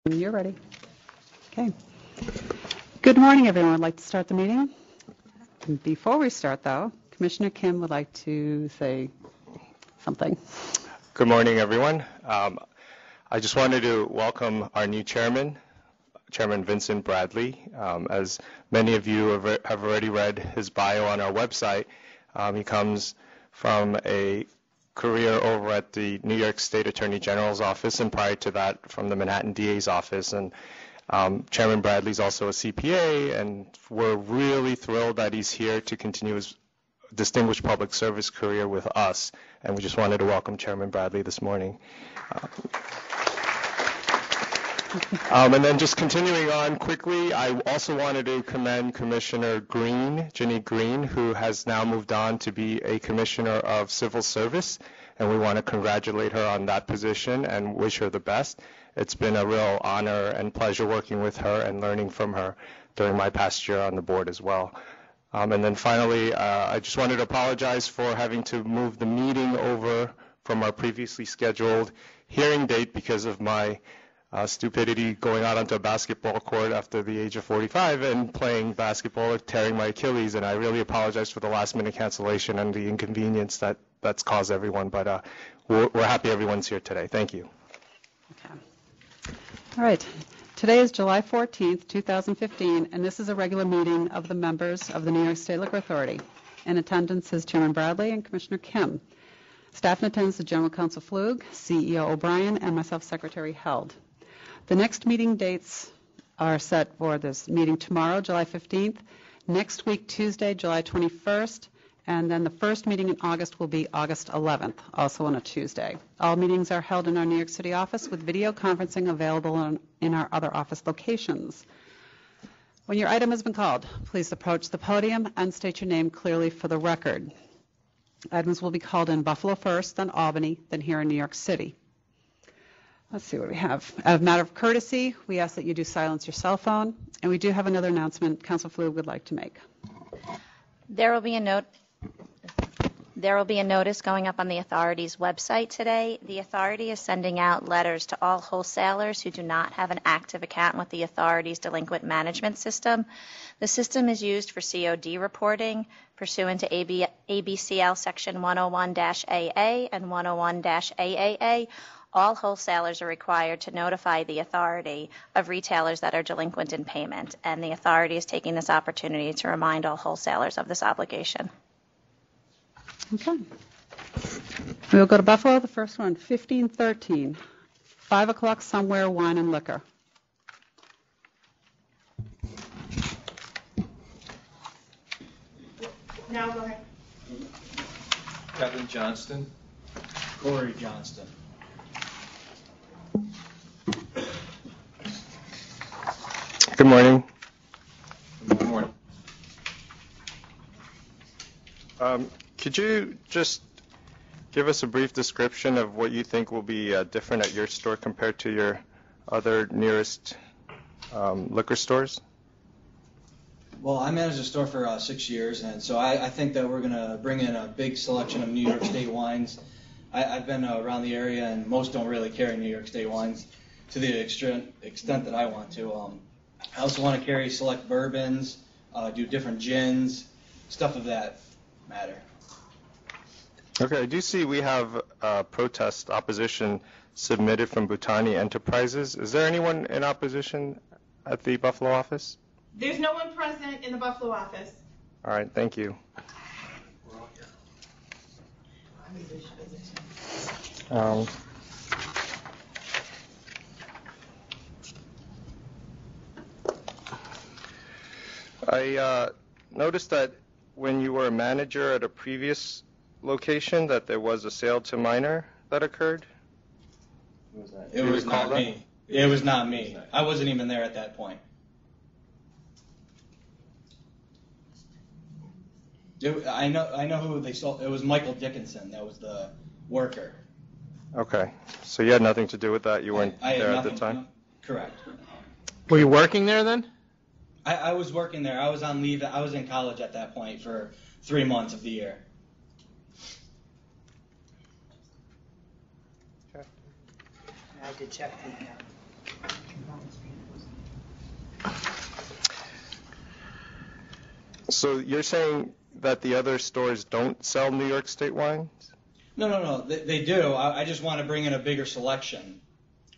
When you're ready. Okay. Good morning, everyone. I'd like to start the meeting. Before we start, though, Commissioner Kim would like to say something. Good morning, everyone. I just wanted to welcome our new chairman, Chairman Vincent Bradley. As many of you have already read his bio on our website, he comes from a career over at the New York State Attorney General's office, and prior to that from the Manhattan DA's office. And Chairman Bradley's also a CPA, and we're really thrilled that he's here to continue his distinguished public service career with us. And we just wanted to welcome Chairman Bradley this morning. And then just continuing on quickly, I also wanted to commend Commissioner Green, Ginny Green, who has now moved on to be a Commissioner of Civil Service, and we want to congratulate her on that position and wish her the best. It's been a real honor and pleasure working with her and learning from her during my past year on the board as well. And then finally, I just wanted to apologize for having to move the meeting over from our previously scheduled hearing date because of my stupidity going out onto a basketball court after the age of 45 and playing basketball, tearing my Achilles, and I really apologize for the last minute cancellation and the inconvenience that's caused everyone, but we're happy everyone's here today. Thank you. Okay. All right. Today is July 14th, 2015, and this is a regular meeting of the members of the New York State Liquor Authority. In attendance is Chairman Bradley and Commissioner Kim. Staff in attendance is General Counsel Flug, CEO O'Brien, and myself, Secretary Held. The next meeting dates are set for this meeting tomorrow, July 15th, next week, Tuesday, July 21st, and then the first meeting in August will be August 11th, also on a Tuesday. All meetings are held in our New York City office with video conferencing available in our other office locations. When your item has been called, please approach the podium and state your name clearly for the record. Items will be called in Buffalo first, then Albany, then here in New York City. Let's see what we have. As a matter of courtesy, we ask that you do silence your cell phone, and we do have another announcement Council Flug would like to make. There will be a notice going up on the authority's website today. The authority is sending out letters to all wholesalers who do not have an active account with the authority's delinquent management system. The system is used for COD reporting pursuant to ABCL Section 101-AA and 101-AAA. All wholesalers are required to notify the authority of retailers that are delinquent in payment, and the authority is taking this opportunity to remind all wholesalers of this obligation. Okay. We will go to Buffalo. The first one, 1513, 5 o'clock somewhere, wine and liquor. Now go ahead. Kevin Johnston. Corey Johnston. Good morning. Good morning. Could you just give us a brief description of what you think will be different at your store compared to your other nearest liquor stores? Well, I managed the store for 6 years, and so I think that we're going to bring in a big selection of New York State wines. I've been around the area, and most don't really carry New York State wines to the extent that I want to. I also want to carry select bourbons, do different gins, stuff of that matter. Okay, I do see we have protest opposition submitted from Bhutani Enterprises. Is there anyone in opposition at the Buffalo office? There's no one present in the Buffalo office. All right, thank you. I noticed that when you were a manager at a previous location that there was a sale to minor that occurred? It was not me. It was not me. I wasn't even there at that point. I know who they sold. It was Michael Dickinson. That was the worker. Okay, so you had nothing to do with that? You weren't there at the time? Correct. Were you working there then? I was working there. I was on leave. I was in college at that point for 3 months of the year. I did check the So you're saying that the other stores don't sell New York State wines? No. They do. I just want to bring in a bigger selection.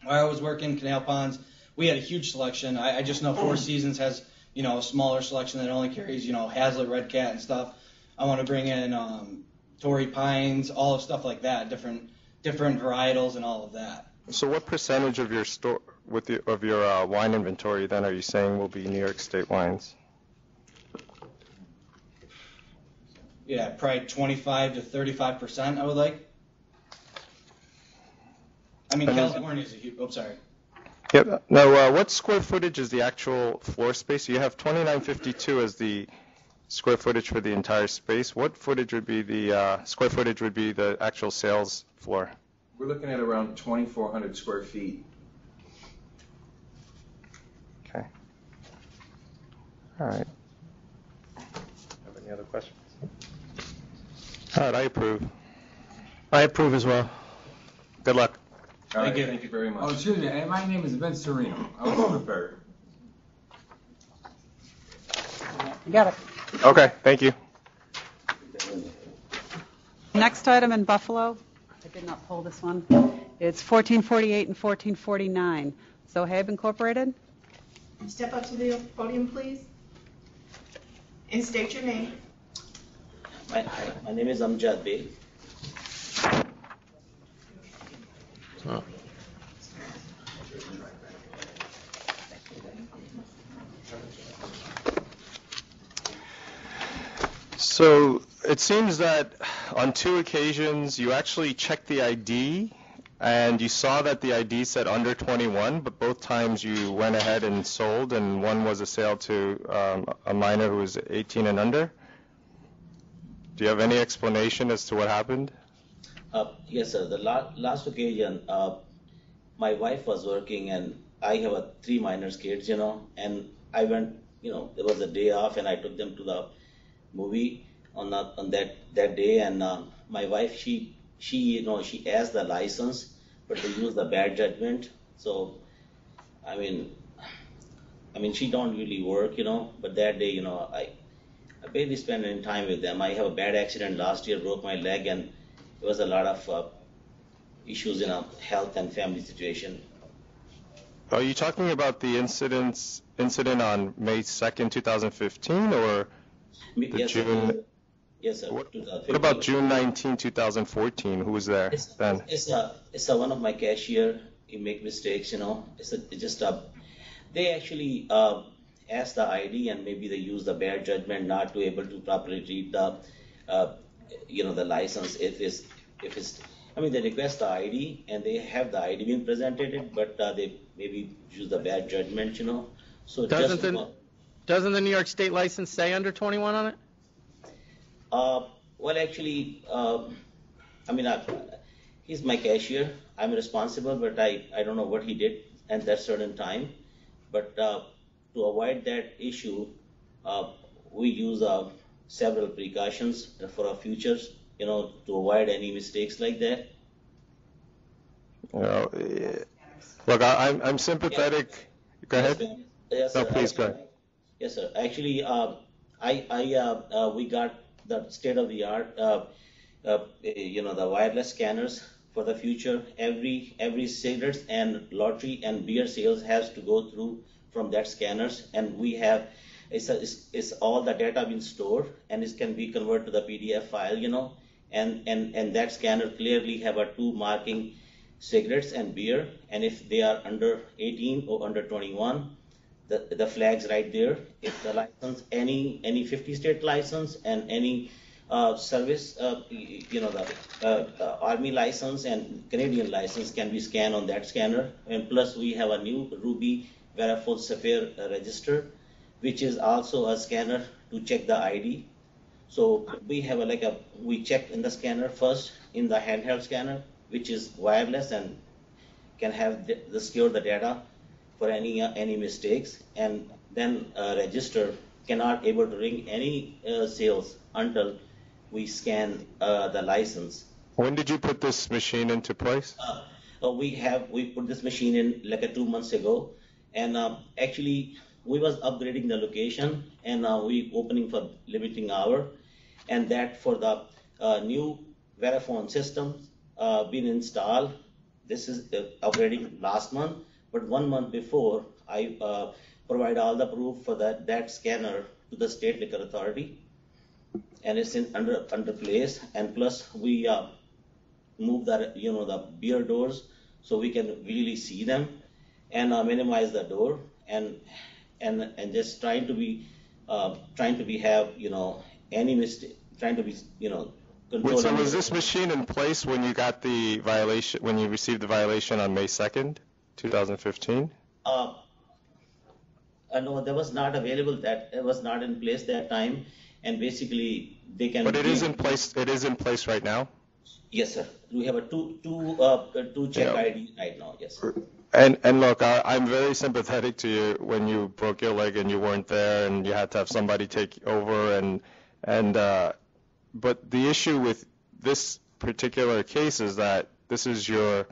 Where I was working, Canal Ponds, we had a huge selection. I just know Four Seasons has, a smaller selection that only carries, Hazlitt, Red Cat, and stuff. I want to bring in Torrey Pines, all of stuff like that, different varietals and all of that. So what percentage of your store of your wine inventory then are you saying will be New York State wines? Yeah, probably 25 to 35%. I would like. I mean, California is a huge. Oh, sorry. Yep. Now, what square footage is the actual floor space? You have 2952 as the square footage for the entire space. What footage would be the square footage would be the actual sales floor? We're looking at around 2,400 square feet. Okay. All right. Have any other questions? All right, I approve. I approve as well. Good luck. All right, Thank you. thank you very Oh, much. excuse me, my name is Vince Serino. I was prepared. You got it. Okay, thank you. Next item in Buffalo, I did not pull this one. It's 1448 and 1449. Zohaib Incorporated. Step up to the podium, please, and state your name. My name is Amjad Bey. So it seems that on 2 occasions you actually checked the ID and you saw that the ID said under 21, but both times you went ahead and sold, and one was a sale to a minor who was 18 and under. Do you have any explanation as to what happened? Yes, sir. The last occasion, my wife was working, and I have 3 minors kids, and I went, there was a day off, and I took them to the movie on that day, and my wife, she has the license, but they use the bad judgment. So, I mean, she don't really work, but that day, I barely spend any time with them. I have a bad accident last year, broke my leg, and there was a lot of issues in a health and family situation. Are you talking about the incident on May 2nd, 2015, or the Yes, June? sir. Yes, sir. What 2015. about June 19, 2014? Who was there then? It's one of my cashier. He make mistakes, they actually ask the ID, and maybe they use the bad judgment not to able to properly read the the license. They request the ID, and they have the ID being presented, but they maybe use the bad judgment, So Doesn't the New York State license say under 21 on it? Well, actually, he's my cashier. I'm responsible, but I don't know what he did at that certain time. But to avoid that issue, we use several precautions for our futures, to avoid any mistakes like that. Look, I'm sympathetic. Yeah. Go ahead. Yes, No, sir. please go ahead. Yes, sir. Actually, we got the state-of-the-art, the wireless scanners for the future. Every cigarettes and lottery and beer sales has to go through from that scanners, and we have it's all the data being stored, and it can be converted to the PDF file, and that scanner clearly have a 2 marking cigarettes and beer, and if they are under 18 or under 21. The flags right there. If the license, any 50 state license and any service, the Army license and Canadian license can be scanned on that scanner. And plus, we have a new Ruby Veriful Sapphire register, which is also a scanner to check the ID. So we have we check in the scanner first in the handheld scanner, which is wireless and can have secure the data for any mistakes, and then register cannot able to ring any sales until we scan the license. When did you put this machine into place? We put this machine in 2 months ago, and actually we was upgrading the location, and we opening for limiting hour, and that for the new Verifone system been installed. This is upgrading last month, but 1 month before, I provide all the proof for that scanner to the State Liquor Authority, and it's under place. And plus, we move the beer doors so we can really see them, and minimize the door, and just trying to be have any mistake, trying to be control. So was this machine in place when you got the violation, when you received the violation on May 2nd, 2015? No, that was not available. It was not in place that time, and basically they can. But it is in place. It is in place right now. Yes, sir. We have a two check ID right now. Yes. And look, I'm very sympathetic to you when you broke your leg and you weren't there, and you had to have somebody take over. But the issue with this particular case is that this is your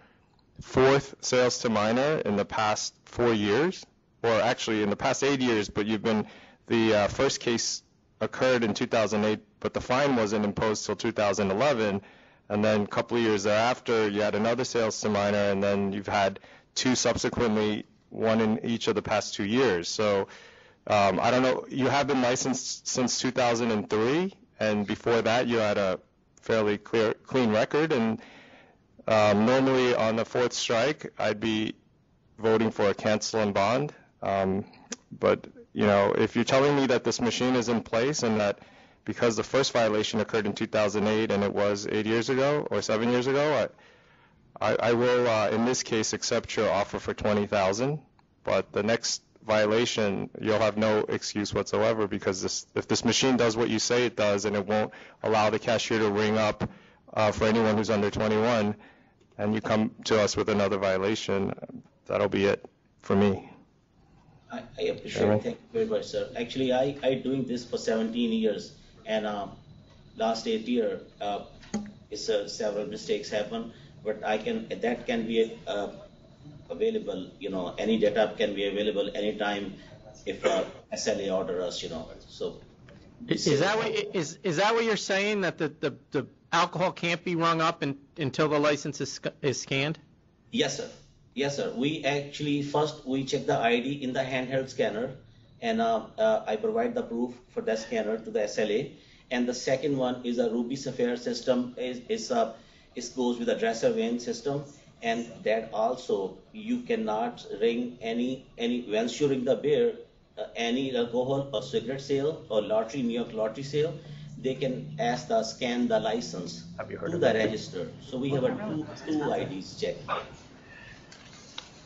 fourth sales to minor in the past 4 years, or actually in the past 8 years. But the first case occurred in 2008, but the fine wasn't imposed till 2011. And then a couple of years thereafter, you had another sales to minor, and then you've had 2 subsequently, 1 in each of the past 2 years. So I don't know, you have been licensed since 2003, and before that you had a fairly clean record, and normally on the 4th strike, I'd be voting for a cancel and bond. But, if you're telling me that this machine is in place and that because the first violation occurred in 2008 and it was 8 years ago or 7 years ago, I will, in this case, accept your offer for $20,000. But the next violation, you'll have no excuse whatsoever, because if this machine does what you say it does, and it won't allow the cashier to ring up for anyone who's under 21, and you come to us with another violation, that'll be it for me. I appreciate it. Thank you very much, sir. Actually, I doing this for 17 years, and last 8 years, several mistakes happen, but that can be available. Any data can be available anytime if SLA order us. So is that what you're saying, that the alcohol can't be rung up until the license is scanned? Yes, sir. Yes, sir. We actually first we check the ID in the handheld scanner, and I provide the proof for that scanner to the SLA. And the second one is a Ruby Sapphire system. It goes with a dresser vane system, and that also you cannot ring any once you ring the beer, any alcohol or cigarette sale or lottery, New York lottery sale, they can scan the license to the register. So we have two IDs checked.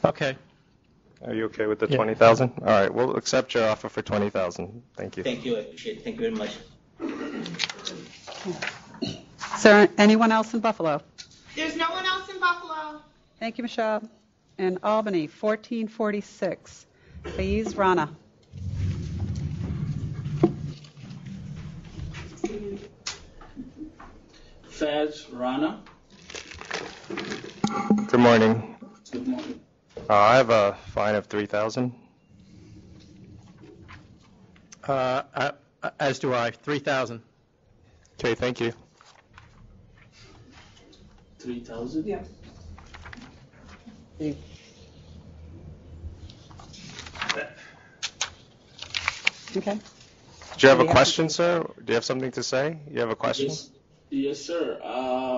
Okay. Are you okay with the $20,000? All right, we'll accept your offer for $20,000. Thank you. Thank you. I appreciate it. Thank you very much. Is there anyone else in Buffalo? There's no one else in Buffalo. Thank you, Michelle. In Albany, 1446, Faiz Rana. Faiz Rana. Good morning. Good morning. I have a fine of $3,000. As do I. 3,000. Okay, thank you. 3,000? Yeah. Okay. Do you have a question, sir? Do you have something to say? You have a question? Yes, sir.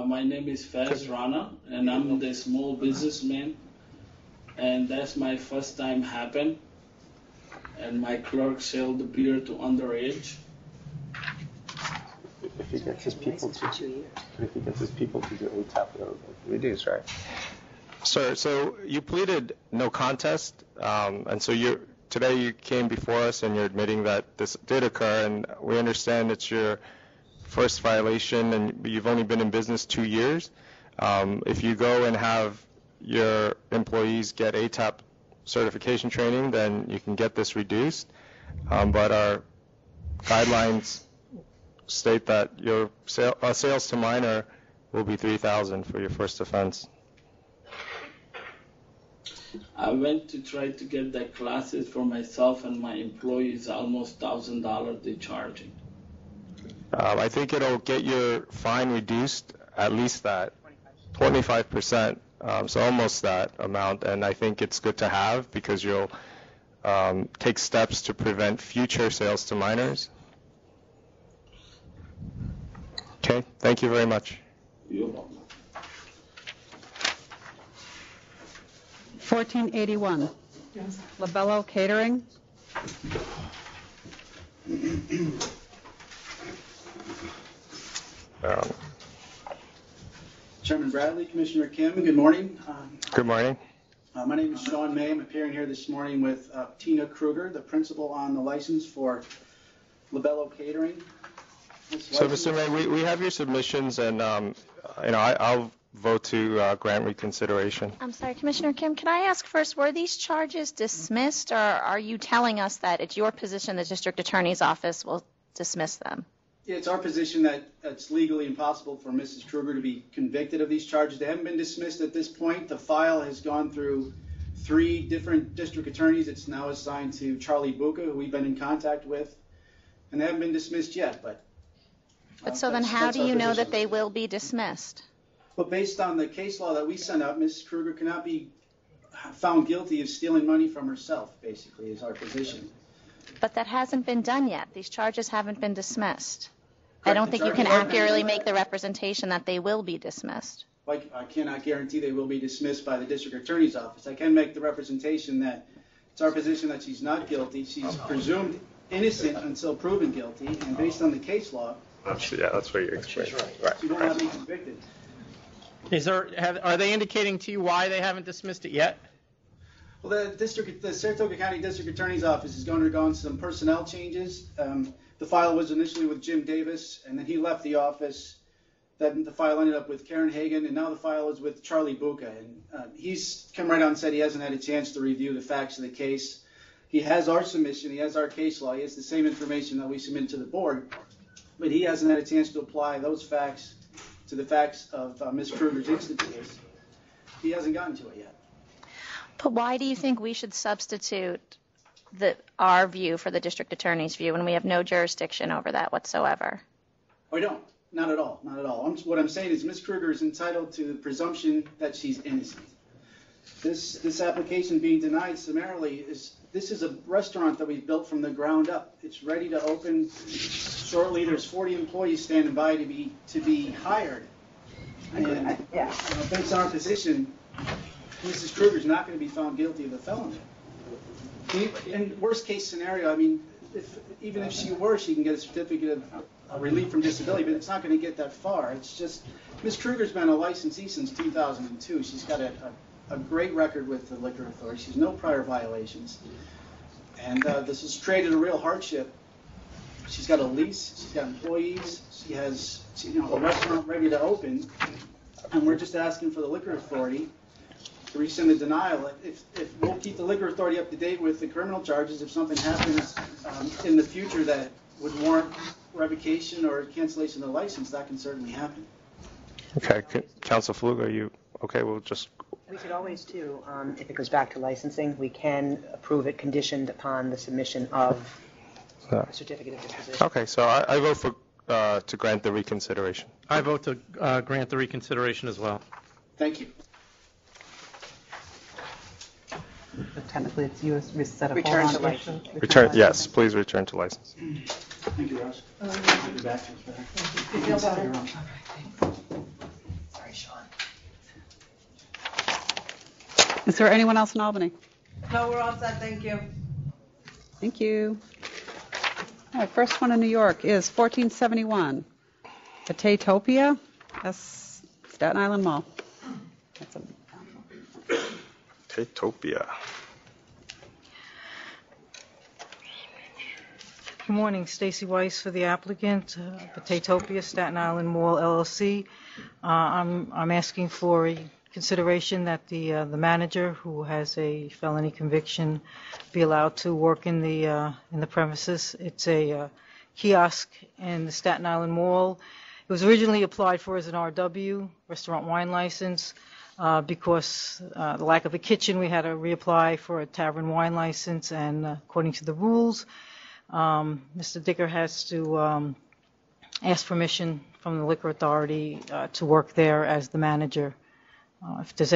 My name is Faiz Rana, and I'm the small businessman. And that's my first time happen. And my clerk sold the beer to underage. If he gets his people to do ATAP, they'll reduce, right? Sir, so you pleaded no contest, and so today you came before us and you're admitting that this did occur, and we understand it's your first violation, and you've only been in business 2 years. If you go and have your employees get ATAP certification training, then you can get this reduced. But our guidelines state that your sales to minor will be $3,000 for your first offense. I went to try to get the classes for myself and my employees, almost $1,000 they're charging. I think it'll get your fine reduced at least that 25%, so almost that amount. And I think it's good to have because you'll take steps to prevent future sales to minors. Okay, thank you very much. You're welcome. 1481, Labello Catering. Chairman Bradley, Commissioner Kim, good morning. Good morning. My name is Sean May. I'm appearing here this morning with Tina Kruger, the principal on the license for Labello Catering. So, Mr. May, we have your submissions, and I'll vote to grant reconsideration. I'm sorry, Commissioner Kim, can I ask first, were these charges dismissed, or are you telling us that it's your position the district attorney's office will dismiss them? It's our position that it's legally impossible for Mrs. Kruger to be convicted of these charges. They haven't been dismissed at this point. The file has gone through 3 different district attorneys. It's now assigned to Charlie Buca, who we've been in contact with, and they haven't been dismissed yet. But so then how do you know that they will be dismissed? But based on the case law that we sent out, Mrs. Kruger cannot be found guilty of stealing money from herself, basically, is our position. But that hasn't been done yet. These charges haven't been dismissed. I don't think you can accurately make the representation that they will be dismissed. I cannot guarantee they will be dismissed by the district attorney's office. I can make the representation that it's our position that she's not guilty. She's presumed innocent until proven guilty, and based on the case law, That's what you explained. she will not be convicted. Are they indicating to you why they haven't dismissed it yet? Well, the Saratoga County District Attorney's Office is undergone some personnel changes. The file was initially with Jim Davis, and then he left the office. Then the file ended up with Karen Hagan, and now the file is with Charlie Buca. And he's come right out and said he hasn't had a chance to review the facts of the case. He has our submission, he has our case law, he has the same information that we submit to the board, but he hasn't had a chance to apply those facts to the facts of Ms. Kruger's instant case. He hasn't gotten to it yet. But why do you think we should substitute our view for the district attorney's view when we have no jurisdiction over that whatsoever? We don't. Not at all. Not at all. What I'm saying is Ms. Kruger is entitled to the presumption that she's innocent. This application being denied summarily this is a restaurant that we've built from the ground up. It's ready to open shortly. There's 40 employees standing by to be hired. And based on our position, Mrs. Kruger's not going to be found guilty of the felony. In worst case scenario, I mean, even if she were, she can get a certificate of relief from disability, but it's not going to get that far. It's just, Ms. Kruger's been a licensee since 2002. She's got a great record with the Liquor Authority. She's no prior violations. And this has created a real hardship. She's got a lease, she's got employees, she has a restaurant ready to open, and we're just asking for the Liquor Authority to rescind the denial. If we'll keep the Liquor Authority up to date with the criminal charges, if something happens in the future that would warrant revocation or cancellation of the license, that can certainly happen. Okay, Council Flug, are you okay? We'll just... We could always, too, if it goes back to licensing, we can approve it conditioned upon the submission of a certificate of disposition. Okay, so I vote for to grant the reconsideration. I vote to grant the reconsideration as well. Thank you. But technically, it's you instead of Return hold to on. license. Return, yes, please return to license. Thank you, Ross. I'll be back to you. Feel better? Sorry, Sean. Is there anyone else in Albany? No, we're all set, thank you. Thank you. All right, first one in New York is 1471, Bataytopia, that's Staten Island Mall. That's Bataytopia. Good morning, Stacy Weiss for the applicant, Bataytopia, Staten Island Mall LLC. I'm asking for a consideration that the manager, who has a felony conviction, be allowed to work in the premises. It's a kiosk in the Staten Island Mall. It was originally applied for as an RW, restaurant wine license. Because the lack of a kitchen, we had to reapply for a tavern wine license, and according to the rules, Mr. Dicker has to ask permission from the liquor authority to work there as the manager. If there's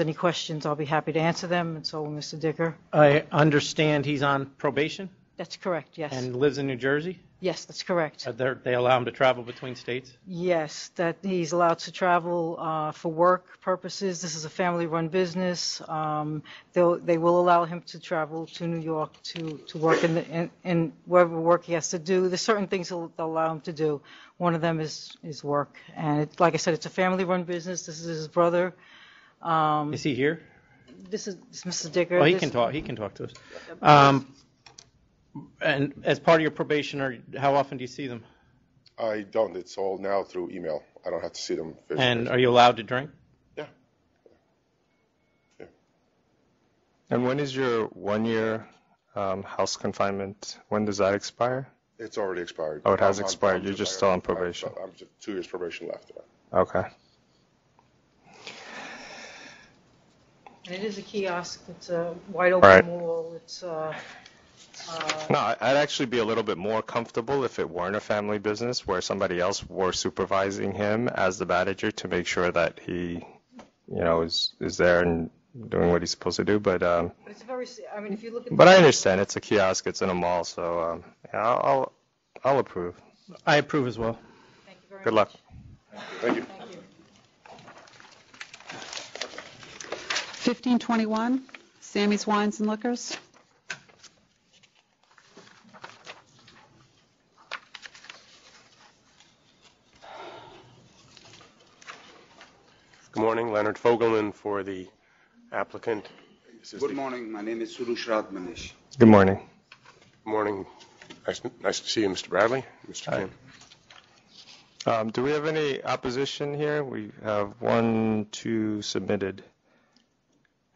any questions, I'll be happy to answer them, and so will Mr. Dicker. I understand he's on probation That's correct, yes. and lives in New Jersey? Yes, that's correct. They allow him to travel between states? Yes, that he's allowed to travel for work purposes. This is a family-run business. They will allow him to travel to New York to work in whatever work he has to do. There's certain things they'll allow him to do. One of them is work. And like I said, it's a family-run business. This is his brother. Is he here? This is Mr. Dicker. Oh, he can talk. He can talk to us. And as part of your probation, how often do you see them? I don't. It's all now through email. I don't have to see them physically. And are you allowed to drink? Yeah. And when is your 1-year house confinement? When does that expire? It's already expired. Oh, it has expired. You're just still on probation. I'm just 2 years probation left. Okay. And it is a kiosk. It's a wide open mall. It's No, I'd actually be a little bit more comfortable if it weren't a family business where somebody else were supervising him as the manager to make sure that he, is there and doing what he's supposed to do. But it's very. I mean, if you look at. But I understand it's a kiosk, it's in a mall, so I'll approve. I approve as well. Thank you very Good much. luck. Thank you. 1521, Sammy's Wines and Liquors. Good morning, Leonard Fogelman for the applicant. Good morning, my name is Surush Radmanesh. Good morning. Good morning. Nice to see you, Mr. Bradley, Mr. Kim. Do we have any opposition here? We have 1, 2 submitted.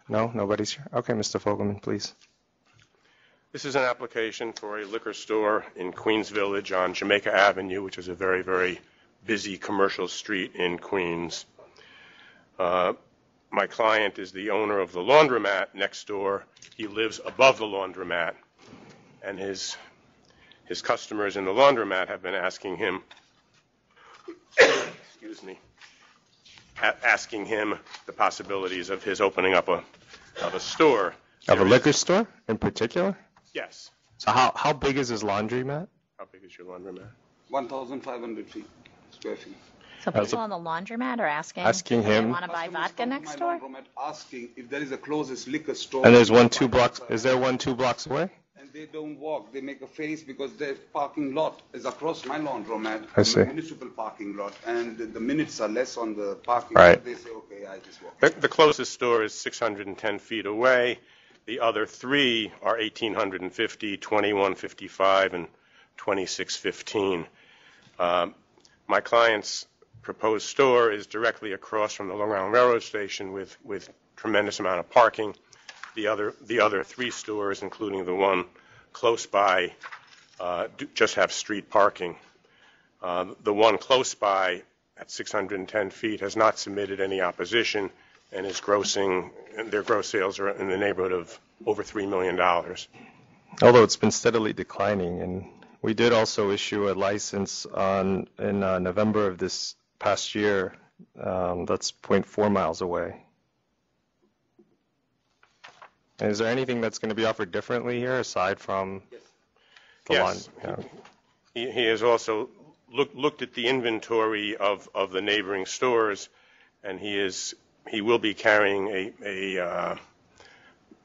No, nobody's here. Okay, Mr. Fogelman, please. This is an application for a liquor store in Queens Village on Jamaica Avenue, which is a very, very busy commercial street in Queens. My client is the owner of the laundromat next door. He lives above the laundromat, and his customers in the laundromat have been asking him, asking him the possibilities of his opening up a store. Of a liquor store in particular? Yes. So how big is his laundromat? How big is your laundromat? 1,500 square feet. So people in the laundromat are asking him. if they want to buy vodka next door? Asking if there is a closest liquor store. And there's 2 blocks. Is there 2 blocks away? And they don't walk. They make a face because their parking lot is across my laundromat. I see. Municipal parking lot, and the minutes are less on the parking right. lot. They say, okay, I just walk. The closest store is 610 feet away. The other 3 are 1,850, 2,155, and 2,615. My client's proposed store is directly across from the Long Island Railroad Station with tremendous amount of parking. The other 3 stores, including the one close by, just have street parking. The one close by at 610 feet has not submitted any opposition and is their gross sales are in the neighborhood of over $3 million. Although it's been steadily declining, and we did also issue a license in November of this past year. That's 0.4 miles away. And is there anything that's going to be offered differently here aside from the Yes. lawn? Yeah. He has also looked at the inventory of the neighboring stores, and he will be carrying a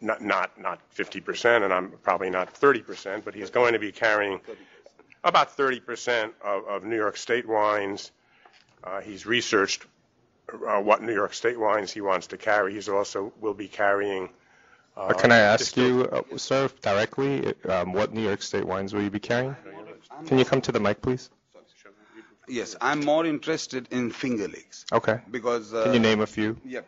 not 50%, and I'm probably not 30%, but he's going to be carrying about 30% of New York State wines. He's researched what New York State wines he wants to carry. He's also will be carrying. Can I ask you, sir, directly, what New York State wines will you be carrying? Can you come to the mic, please? Yes, I'm more interested in Finger Lakes. Okay. Because can you name a few? Yep.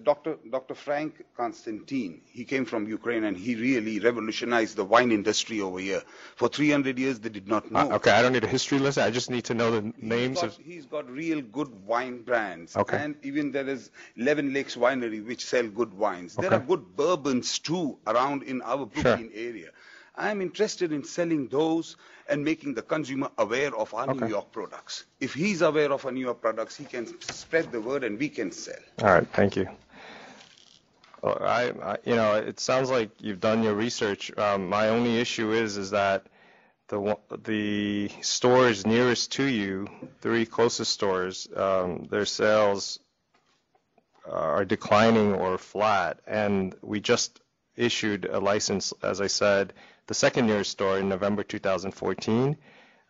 Dr. Frank Constantine. He came from Ukraine and he really revolutionized the wine industry over here. For 300 years, they did not know. Okay, I don't need a history lesson. I just need to know the names of... He's got real good wine brands. Okay. And even there is 11 Lakes Winery, which sell good wines. Okay. There are good bourbons, too, around in our Brooklyn area. I'm interested in selling those and making the consumer aware of our New York products. If he's aware of our New York products, he can spread the word and we can sell. All right, thank you. Well, it sounds like you've done your research. My only issue is that the stores nearest to you, 3 closest stores, their sales are declining or flat, and we just issued a license, as I said, the second nearest store in November 2014,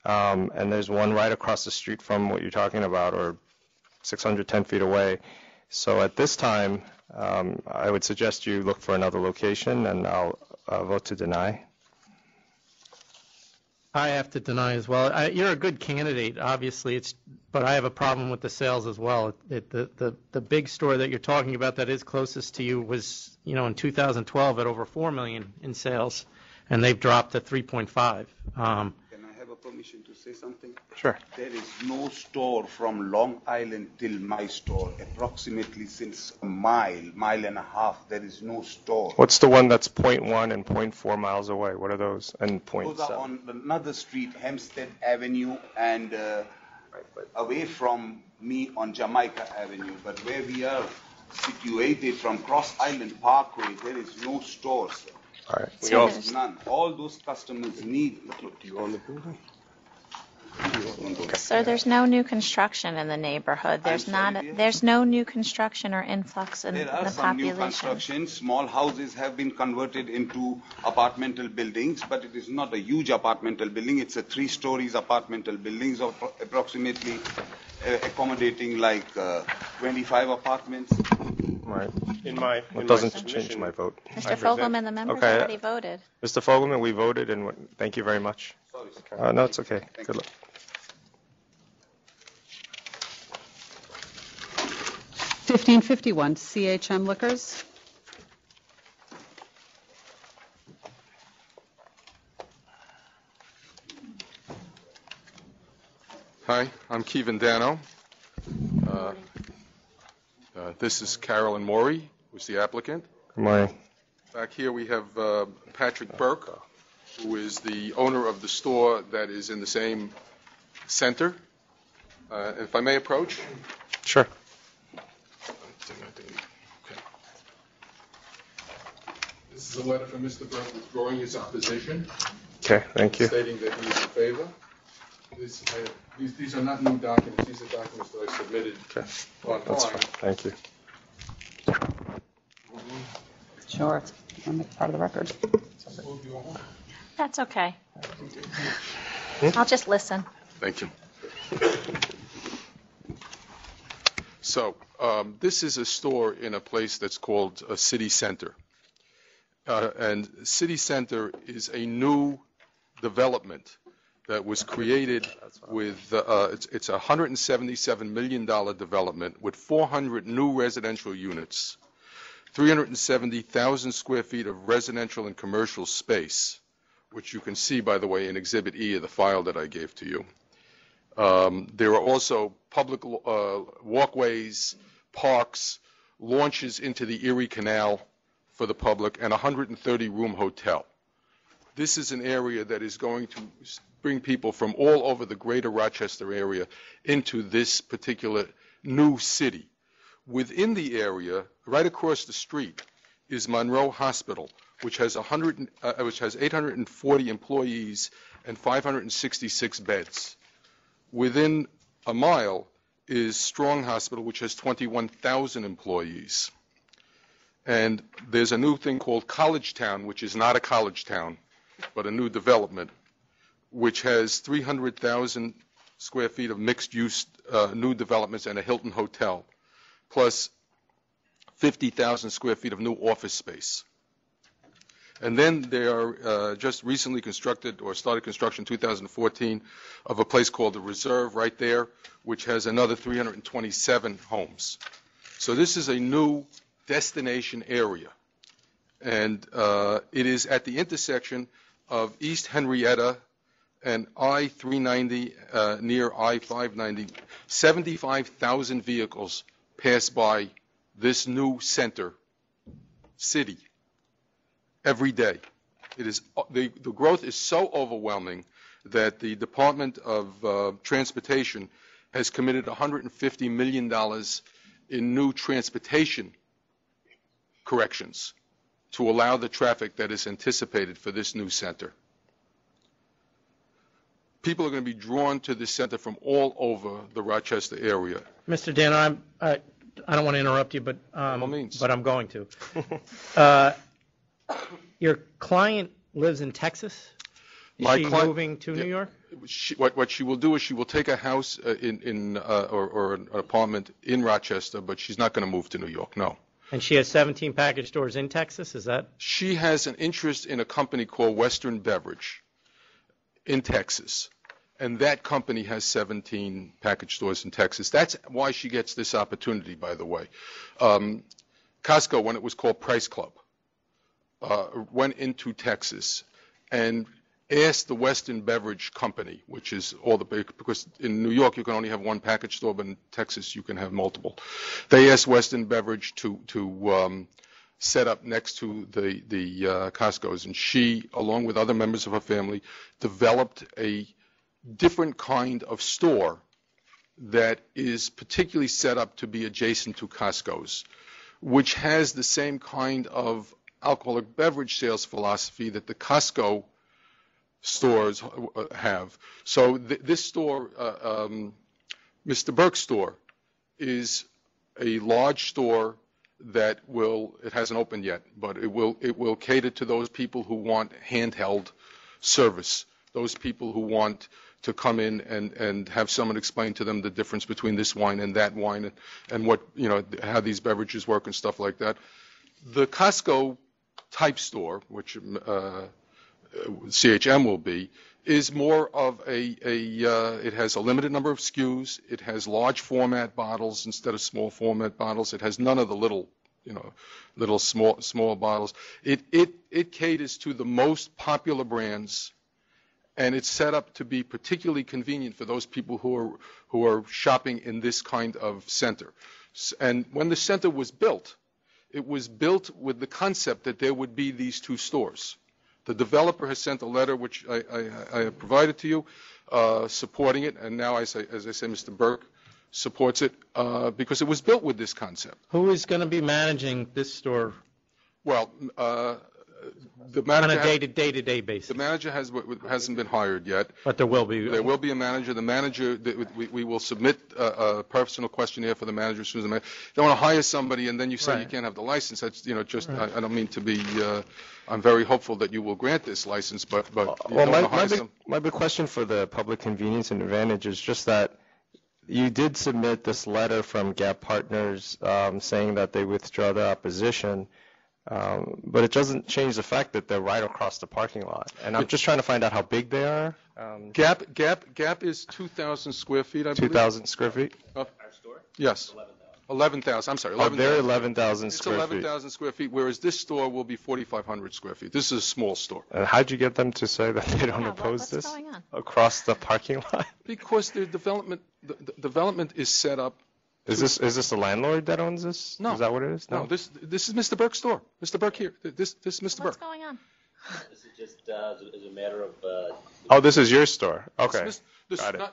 and there's one right across the street from what you're talking about, or 610 feet away. So at this time, I would suggest you look for another location, and I'll vote to deny. I have to deny as well. You're a good candidate, obviously, but I have a problem with the sales as well. The big store that you're talking about that is closest to you was, in 2012 at over $4 million in sales, and they've dropped to 3.5. Can I have a permission to say something? Sure. There is no store from Long Island till my store, approximately since a mile and a half. There is no store. What's the one that's 0.1 and 0.4 miles away? What are those? And 0.7? Those are on another street, Hempstead Avenue, and away from me on Jamaica Avenue. But where we are situated from Cross Island Parkway, there is no stores. All right. There is none. All those customers need. Do you own the building? Sir, there's no new construction in the neighborhood. There's no new construction or influx in the There are some new population. construction. Small houses have been converted into apartmental buildings, but it is not a huge apartmental building. It's a 3 stories apartmental buildings of approximately accommodating like 25 apartments. Right. It doesn't change my vote. Mr. Fogelman, the members already voted. Mr. Fogelman, we voted, and thank you very much. No, it's okay. Good luck. $15.51 CHM Liquors. Hi, I'm Kevin Dano. This is Carolyn Morey, who's the applicant. Good morning. Back here we have Patrick Burke, who is the owner of the store that is in the same center. If I may approach? Sure. Okay. This is a letter from Mr. Burke withdrawing his opposition. Okay, thank you. Stating that he is in favor. These are not new documents. These are documents that I submitted online. That's fine. Thank you. Sure, it's part of the record. That's okay. I'll just listen. Thank you. So, this is a store in a place that's called a city center. And city center is a new development that was created with, it's a $177 million development with 400 new residential units, 370,000 square feet of residential and commercial space, which you can see, by the way, in Exhibit E of the file that I gave to you. There are also public walkways, parks, launches into the Erie Canal for the public, and a 130-room hotel. This is an area that is going to bring people from all over the greater Rochester area into this particular new city. Within the area, right across the street, is Monroe Hospital, which has 840 employees and 566 beds. Within a mile is Strong Hospital, which has 21,000 employees. And there's a new thing called College Town, which is not a college town, but a new development, which has 300,000 square feet of mixed-use new developments and a Hilton Hotel, plus 50,000 square feet of new office space. And then they are just recently constructed, or started construction in 2014, of a place called the Reserve right there, which has another 327 homes. So this is a new destination area. And it is at the intersection of East Henrietta and I-390 near I-590. 75,000 vehicles pass by this new city every day. It is the growth is so overwhelming that the Department of Transportation has committed $150 million in new transportation corrections to allow the traffic that is anticipated for this new center. People are going to be drawn to this center from all over the Rochester area. Mr. Danner, I don't want to interrupt you, but I'm going to. Your client lives in Texas? Is she moving to New York? What she will do is she will take a house or an apartment in Rochester, but she's not going to move to New York, no. And she has 17 package stores in Texas, is that? She has an interest in a company called Western Beverage in Texas, and that company has 17 package stores in Texas. That's why she gets this opportunity, by the way. Costco, when it was called Price Club, went into Texas and asked the Western Beverage Company, which is because in New York you can only have one package store, but in Texas you can have multiple. They asked Western Beverage to set up next to the Costco's, and she, along with other members of her family, developed a different kind of store that is particularly set up to be adjacent to Costco's, which has the same kind of alcoholic beverage sales philosophy that the Costco stores have. So this store, Mr. Burke's store, is a large store that it hasn't opened yet, but it will cater to those people who want handheld service, those people who want to come in and have someone explain to them the difference between this wine and that wine and what, how these beverages work and stuff like that. The Costco type store, which CHM will be, is more of it has a limited number of SKUs. It has large format bottles instead of small format bottles. It has none of the little small bottles. It caters to the most popular brands, and it's set up to be particularly convenient for those people who are shopping in this kind of center. And when the center was built, it was built with the concept that there would be these two stores. The developer has sent a letter, which I have provided to you, supporting it, and now, as I say, Mr. Burke supports it because it was built with this concept. Who is going to be managing this store? Well, the manager on a day-to-day basis. The manager hasn't been hired yet. But there will be. There will be a manager. The manager, we will submit a personal questionnaire for the manager as soon as the manager. They want to hire somebody, and then you say you can't have the license. That's just. Right. I don't mean to be. I'm very hopeful that you will grant this license, but my big question for the public convenience and advantage is just that you did submit this letter from Gap Partners saying that they withdraw their opposition. But it doesn't change the fact that they're right across the parking lot. And I'm just trying to find out how big they are. Gap is 2,000 square feet, I believe. 2,000 square feet? Our store? Yes. 11,000. I'm sorry. 11,000. They're 11,000 square feet. It's 11,000 square feet, whereas this store will be 4,500 square feet. This is a small store. And how'd you get them to say that they don't oppose this across the parking lot? Because the development is set up. Is this the landlord that owns this? No. Is that what it is? No. This is Mr. Burke's store. Mr. Burke here. This is Mr. Burke. What's going on? This is just as a matter of. Oh, this is your store. Okay. Got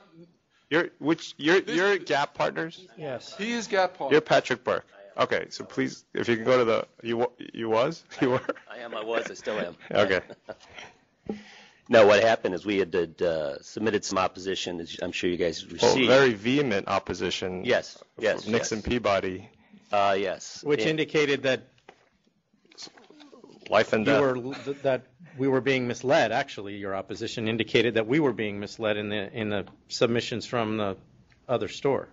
it. You're Gap Partners? Yes. He is Gap Partners. You're Patrick Burke. Okay, so please, if you can go to the. You were? I was. I still am. Okay. No, what happened is we had submitted some opposition, as I'm sure you guys received. Very vehement opposition. Yes. Nixon Peabody. Yes. Which indicated that life and death. That we were being misled. Actually, your opposition indicated that we were being misled in the submissions from the other store.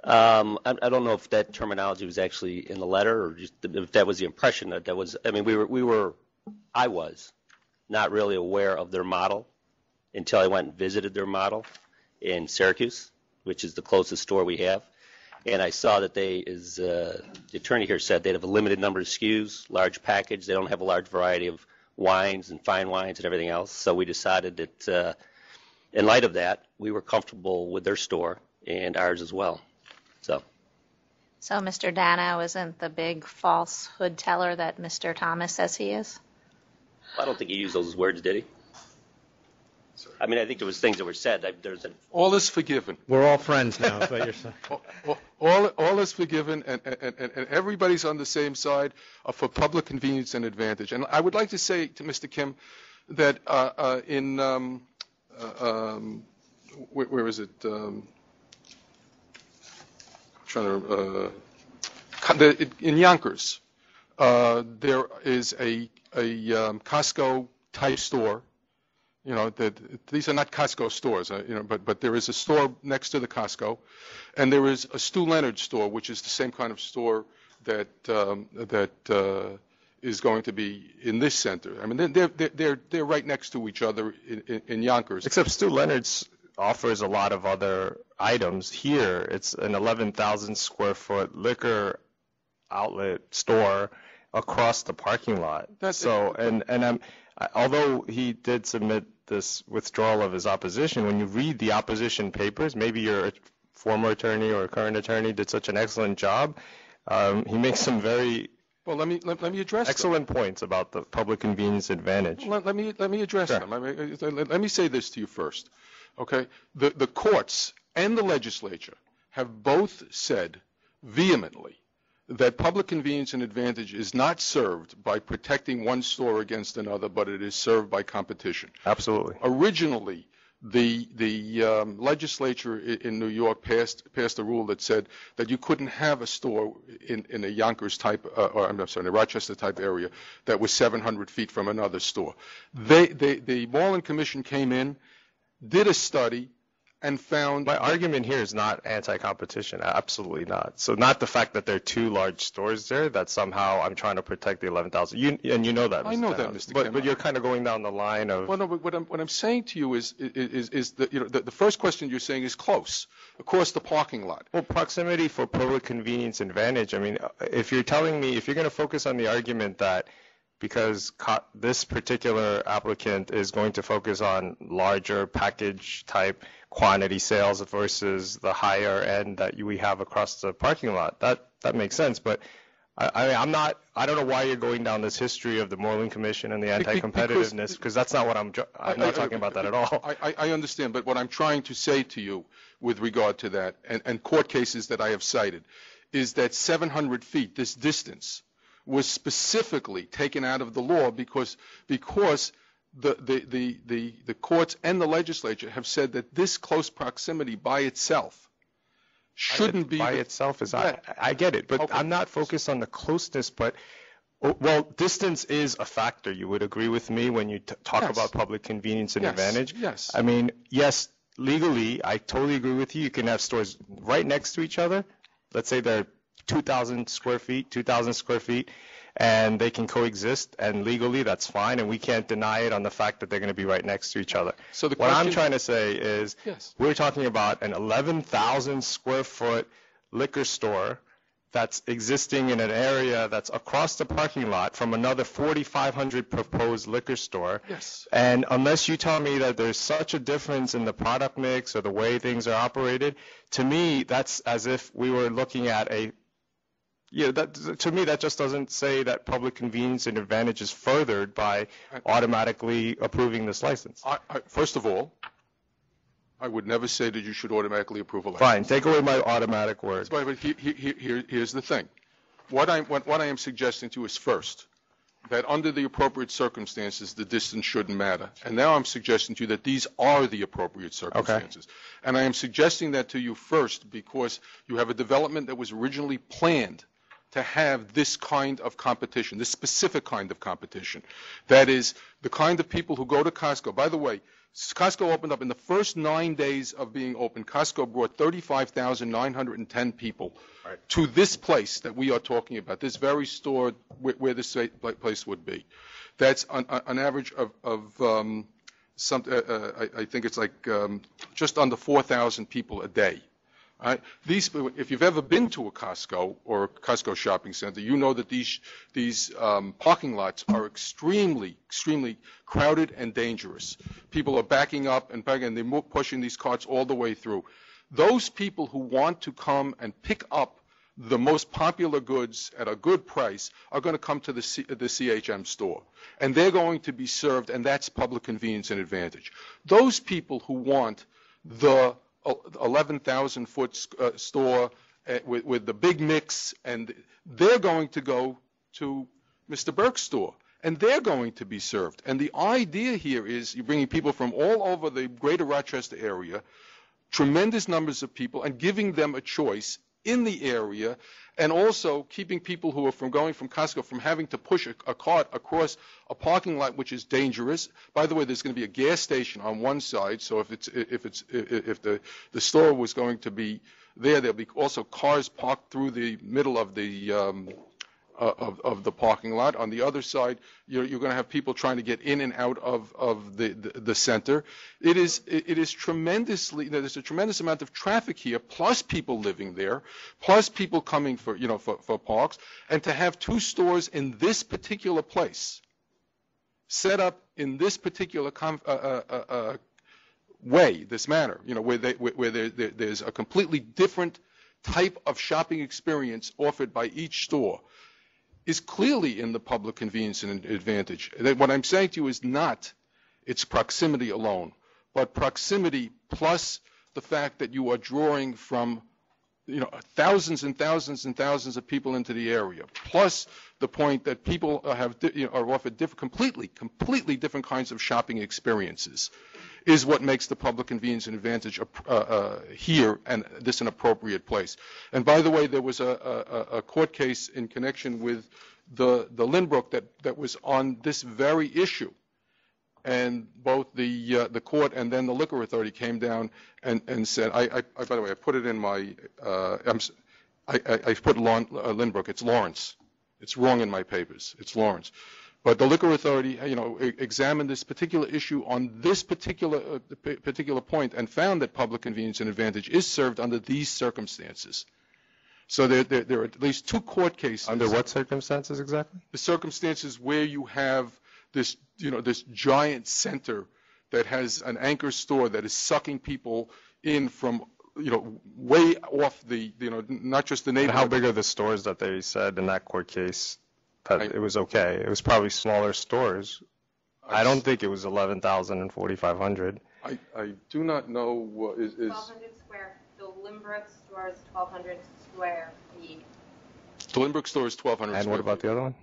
I don't know if that terminology was actually in the letter, or just if that was the impression that was. I mean, I was not really aware of their model until I went and visited their model in Syracuse, which is the closest store we have. And I saw that the attorney here said, they'd have a limited number of SKUs, large package. They don't have a large variety of wines and fine wines and everything else. So we decided that in light of that, we were comfortable with their store and ours as well. So Mr. Dano isn't the big false hood teller that Mr. Thomas says he is? I don't think he used those words, did he? I mean, I think there was things that were said. All is forgiven. We're all friends now, is what you're saying. All is forgiven, and everybody's on the same side for public convenience and advantage. And I would like to say to Mr. Kim that where is it? In Yonkers, there is a Costco type store. You know, these are not Costco stores, but there is a store next to the Costco, and there is a Stu Leonard store, which is the same kind of store that is going to be in this center. I mean, they're right next to each other in Yonkers. Except Stu Leonard's offers a lot of other items. Here, it's an 11,000 square foot liquor outlet store across the parking lot. Although he did submit this withdrawal of his opposition, when you read the opposition papers, maybe your former attorney or current attorney did such an excellent job. He makes some very let me address excellent points about the public convenience advantage. Let me address them. Let me say this to you first. Okay, the courts and the legislature have both said vehemently that public convenience and advantage is not served by protecting one store against another, but it is served by competition. Absolutely. Originally, the legislature in New York passed a rule that said that you couldn't have a store in a Yonkers type, in a Rochester type area that was 700 feet from another store. The Moreland Commission came in, did a study, and found... My argument here is not anti-competition, absolutely not. So not the fact that there are two large stores there, that somehow I'm trying to protect the 11,000. And you know that, Mr. I know Downs. that, Mr. Kim. But you're kind of going down the line of... Well, no, but what I'm saying to you is that, the first question you're saying is close, across the parking lot. Well, proximity for public convenience advantage, I mean, if you're telling me, if you're going to focus on the argument that because this particular applicant is going to focus on larger package type quantity sales versus the higher end that we have across the parking lot, that makes sense. But I don't know why you're going down this history of the Moreland Commission and the anti-competitiveness, because that's not what I'm not talking about that at all. I understand, but what I'm trying to say to you with regard to that, and court cases that I have cited, is that 700 feet, this distance, was specifically taken out of the law because the courts and the legislature have said that this close proximity by itself shouldn't be... By itself is... I get it, but okay. I'm not focused on the closeness, but... Well, distance is a factor. You would agree with me when you talk about public convenience and advantage? Yes. I mean, yes, legally, I totally agree with you. You can have stores right next to each other. Let's say they're 2,000 square feet, and they can coexist, and legally that's fine, and we can't deny it on the fact that they're going to be right next to each other. So what I'm trying to say is we're talking about an 11,000 square foot liquor store that's existing in an area that's across the parking lot from another 4,500 proposed liquor store. Yes. And unless you tell me that there's such a difference in the product mix or the way things are operated, to me, that's as if we were looking at to me, that just doesn't say that public convenience and advantage is furthered by automatically approving this license. First of all, I would never say that you should automatically approve a license. Fine, take away my automatic word. But here's the thing. What I am suggesting to you is first, that under the appropriate circumstances, the distance shouldn't matter. And now I'm suggesting to you that these are the appropriate circumstances. Okay. And I am suggesting that to you first because you have a development that was originally planned to have this kind of competition, this specific kind of competition. That is the kind of people who go to Costco. By the way, Costco opened up in the first 9 days of being open. Costco brought 35,910 people to this place that we are talking about, this very store where this place would be. That's an average of I think it's like just under 4,000 people a day All right? If you've ever been to a Costco or a Costco shopping center, you know that these parking lots are extremely crowded and dangerous. People are backing up and they're pushing these carts all the way through. Those people who want to come and pick up the most popular goods at a good price are going to come to the CHM store, and they're going to be served, and that's public convenience and advantage. Those people who want the 11,000-foot store with the big mix, and they're going to go to Mr. Burke's store, and they're going to be served. And the idea here is you're bringing people from all over the greater Rochester area, tremendous numbers of people, and giving them a choice in the area, and also keeping people who are going from Costco from having to push a cart across a parking lot, which is dangerous. By the way, there's going to be a gas station on one side, so if the store was going to be there, there'll be also cars parked through the middle of the parking lot. On the other side, you're going to have people trying to get in and out of the center. There's a tremendous amount of traffic here, plus people living there, plus people coming for parks, and to have two stores in this particular place, set up in this particular way, this manner, where there's a completely different type of shopping experience offered by each store, is clearly in the public convenience and advantage. What I'm saying to you is not its proximity alone, but proximity plus the fact that you are drawing from thousands and thousands and thousands of people into the area, plus the point that people are offered completely different kinds of shopping experiences, is what makes the public convenience and advantage here and this an appropriate place. And by the way, there was a court case in connection with the Lynbrook that was on this very issue, and both the court and then the liquor authority came down and said, by the way, I put it in my, I put Lynbrook, it's Lawrence. It's wrong in my papers. It's Lawrence. But the liquor authority, examined this particular issue on this particular point and found that public convenience and advantage is served under these circumstances. So there are at least two court cases. Under what circumstances exactly? The circumstances where you have this, this giant center that has an anchor store that is sucking people in from, way off the, not just the neighborhood. How big are the stores that they said in that court case that it was okay? It was probably smaller stores. I don't think it was 11,000 and 4,500. I do not know what is 1,200 square. The Lynbrook store is 1,200 square feet. The Lynbrook store is 1,200 And what about the other one?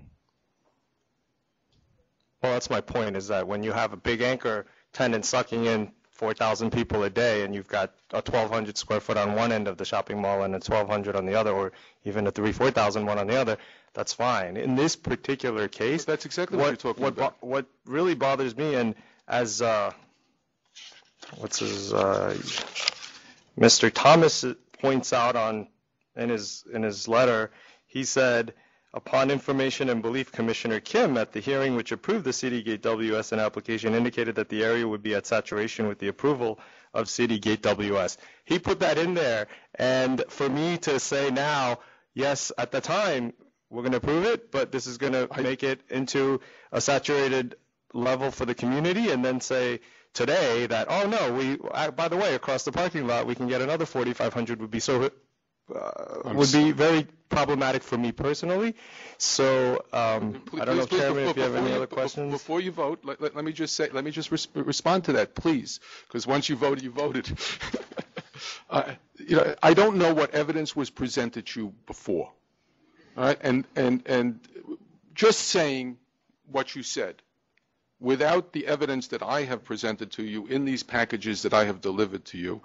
Well, that's my point, is that when you have a big anchor tenant sucking in 4,000 people a day, and you've got a 1,200 square foot on one end of the shopping mall and a 1,200 on the other, or even a 4,000 one on the other, that's fine. In this particular case, that's exactly what you're talking about. What really bothers me, and as Mr. Thomas points out in his letter, he said, upon information and belief, Commissioner Kim, at the hearing which approved the Citygate WSN application, indicated that the area would be at saturation with the approval of Citygate WS. He put that in there, and for me to say now, yes, at the time, we're going to approve it, but this is going to make it into a saturated level for the community, and then say today that, oh no, by the way, across the parking lot, we can get another 4,500 would be would be very problematic for me personally. So I don't know, Chairman, if you have any other questions. Before you vote, let me just respond to that, please, because once you voted, you voted. I don't know what evidence was presented to you before. All right, and just saying what you said, without the evidence that I have presented to you in these packages that I have delivered to you,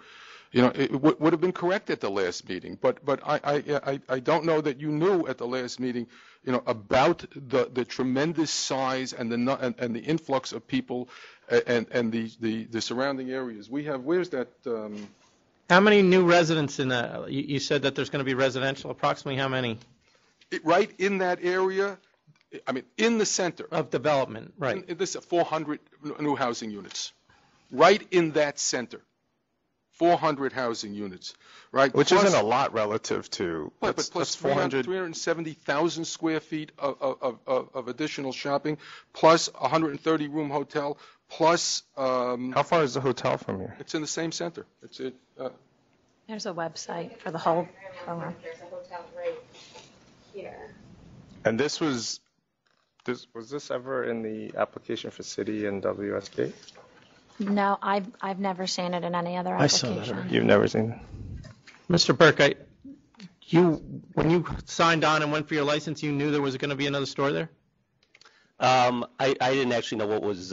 it would have been correct at the last meeting. But I don't know that you knew at the last meeting, about the tremendous size and the influx of people and the surrounding areas. We have, where's that? How many new residents in that? You said that there's going to be residential. Approximately how many? Right in that area, I mean, in the center of development, right? This 400 new housing units, right in that center. 400 housing units, right? Which Plus- isn't a lot relative to, But that's plus 400. 370,000 square feet of additional shopping, plus a 130-room hotel, plus... How far is the hotel from here? It's in the same center. There's a website for the whole program. There's a hotel right here. And was this ever in the application for city and WSD? No, I've never seen it in any other I saw application. that. You've never seen it? Mr. Burke, when you signed on and went for your license, you knew there was going to be another store there? I didn't actually know what was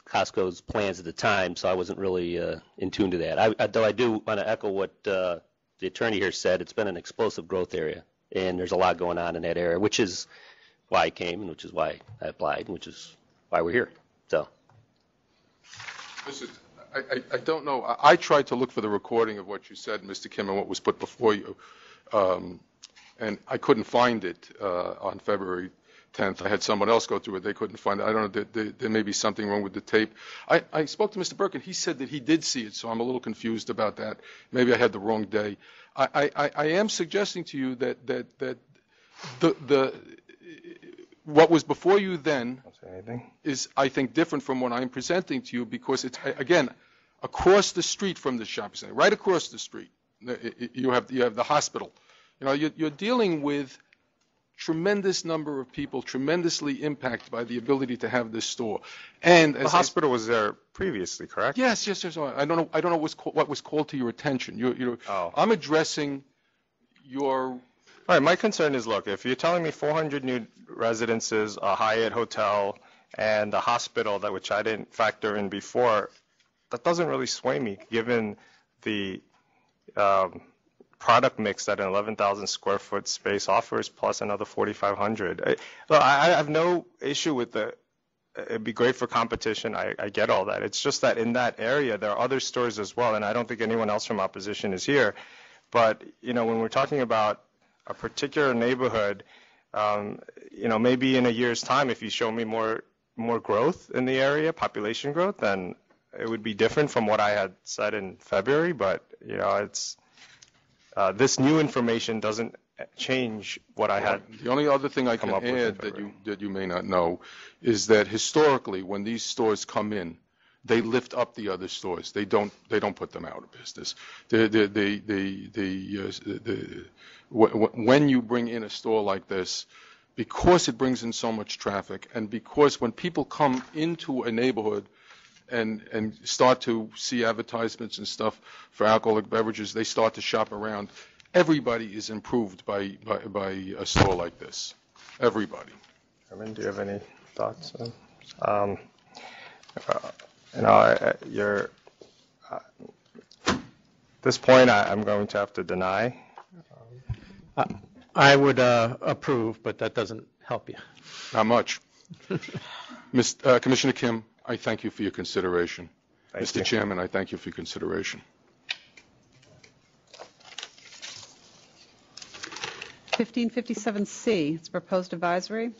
Costco's plans at the time, so I wasn't really in tune to that. Though I do want to echo what the attorney here said. It's been an explosive growth area, and there's a lot going on in that area, which is why I came and which is why I applied, and which is why we're here. So. Listen, I don't know. I tried to look for the recording of what you said, Mr. Kim, and what was put before you, and I couldn't find it on February 10th. I had someone else go through it. They couldn't find it. I don't know. There may be something wrong with the tape. I spoke to Mr. Burke, and he said that he did see it, so I'm a little confused about that. Maybe I had the wrong day. I am suggesting to you that the what was before you then is, I think, different from what I'm presenting to you, because it's, again, across the street from the shopping center, right across the street, you have the hospital. You know, you're dealing with tremendous number of people, tremendously impacted by the ability to have this store. And The hospital was there previously, correct? Yes. I don't know what was called to your attention. I'm addressing your... All right, my concern is, look, if you're telling me 400 new residences, a Hyatt hotel, and a hospital, which I didn't factor in before, that doesn't really sway me, given the product mix that an 11,000 square foot space offers, plus another 4,500. I have no issue with it'd be great for competition. I get all that. It's just that in that area, there are other stores as well, and I don't think anyone else from opposition is here. But, when we're talking about a particular neighborhood, maybe in a year's time, if you show me more growth in the area, population growth, then it would be different from what I had said in February. But it's this new information doesn't change what I had. The only other thing I can add that you may not know is that historically, when these stores come in, they lift up the other stores. They don't put them out of business. When you bring in a store like this, because it brings in so much traffic, and because when people come into a neighborhood and start to see advertisements and stuff for alcoholic beverages, they start to shop around. Everybody is improved by a store like this. Everybody. Herman, do you have any thoughts? This point, I'm going to have to deny. I would approve, but that doesn't help you. Not much. Commissioner Kim, I thank you for your consideration. Mr. Chairman, I thank you for your consideration. 1557C, it's proposed advisory.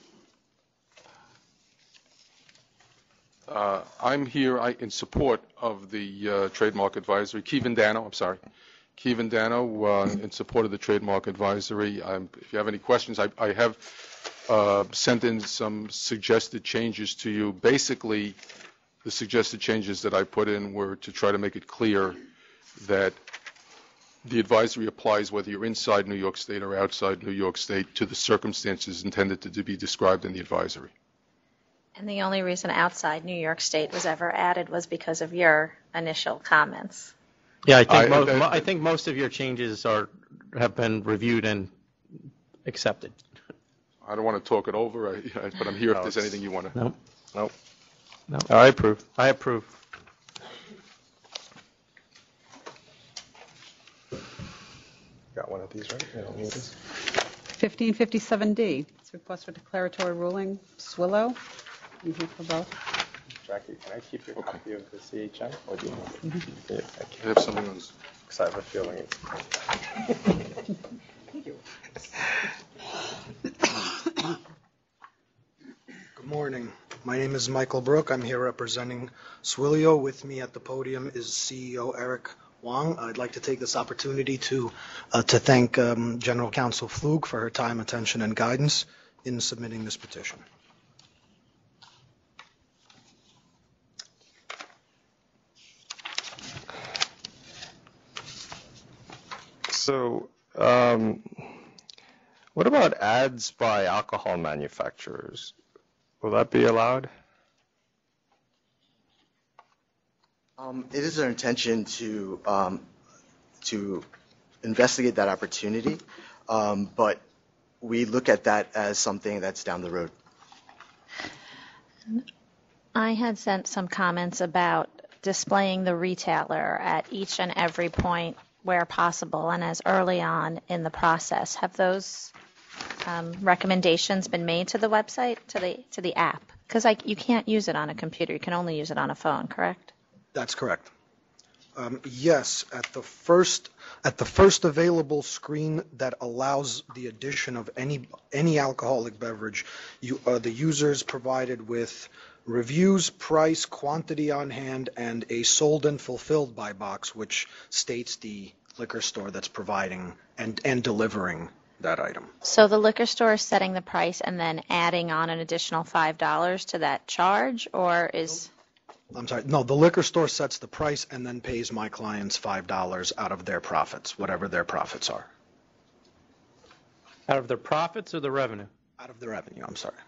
I'm here in support of the trademark advisory. Kevin Dano, in support of the trademark advisory. If you have any questions, I have sent in some suggested changes to you. Basically, the suggested changes that I put in were to try to make it clear that the advisory applies whether you're inside New York State or outside New York State to the circumstances intended to be described in the advisory. And the only reason outside New York State was ever added was because of your initial comments. Yeah, I think most of your changes have been reviewed and accepted. I don't want to talk it over, but I'm here if there's anything you want to. Nope. I approve. I approve. Got one of these, right? You don't need this. 1557D, it's request for declaratory ruling, Swillow. You here for both? Jackie, can I keep your copy of the CHM? Or do you want it? Mm-hmm. Yeah, I have something on this. Because I have a feeling it's... Good morning. My name is Michael Brook. I'm here representing Swillio. With me at the podium is CEO Eric Wong. I'd like to take this opportunity to thank General Counsel Flug for her time, attention, and guidance in submitting this petition. So, what about ads by alcohol manufacturers? Will that be allowed? It is our intention to investigate that opportunity, but we look at that as something that's down the road. I had sent some comments about displaying the retailer at each and every point where possible and as early on in the process. Have those recommendations been made to the website, to the app? Because you can't use it on a computer. You can only use it on a phone, correct? That's correct. Yes, at the first available screen that allows the addition of any alcoholic beverage, the user is provided with reviews, price, quantity on hand, and a sold and fulfilled by box, which states the liquor store that's providing and delivering that item. So the liquor store is setting the price and then adding on an additional $5 to that charge, or is... I'm sorry, no, the liquor store sets the price and then pays my clients $5 out of their profits, whatever their profits are. Out of their profits or the revenue? Out of the revenue, I'm sorry.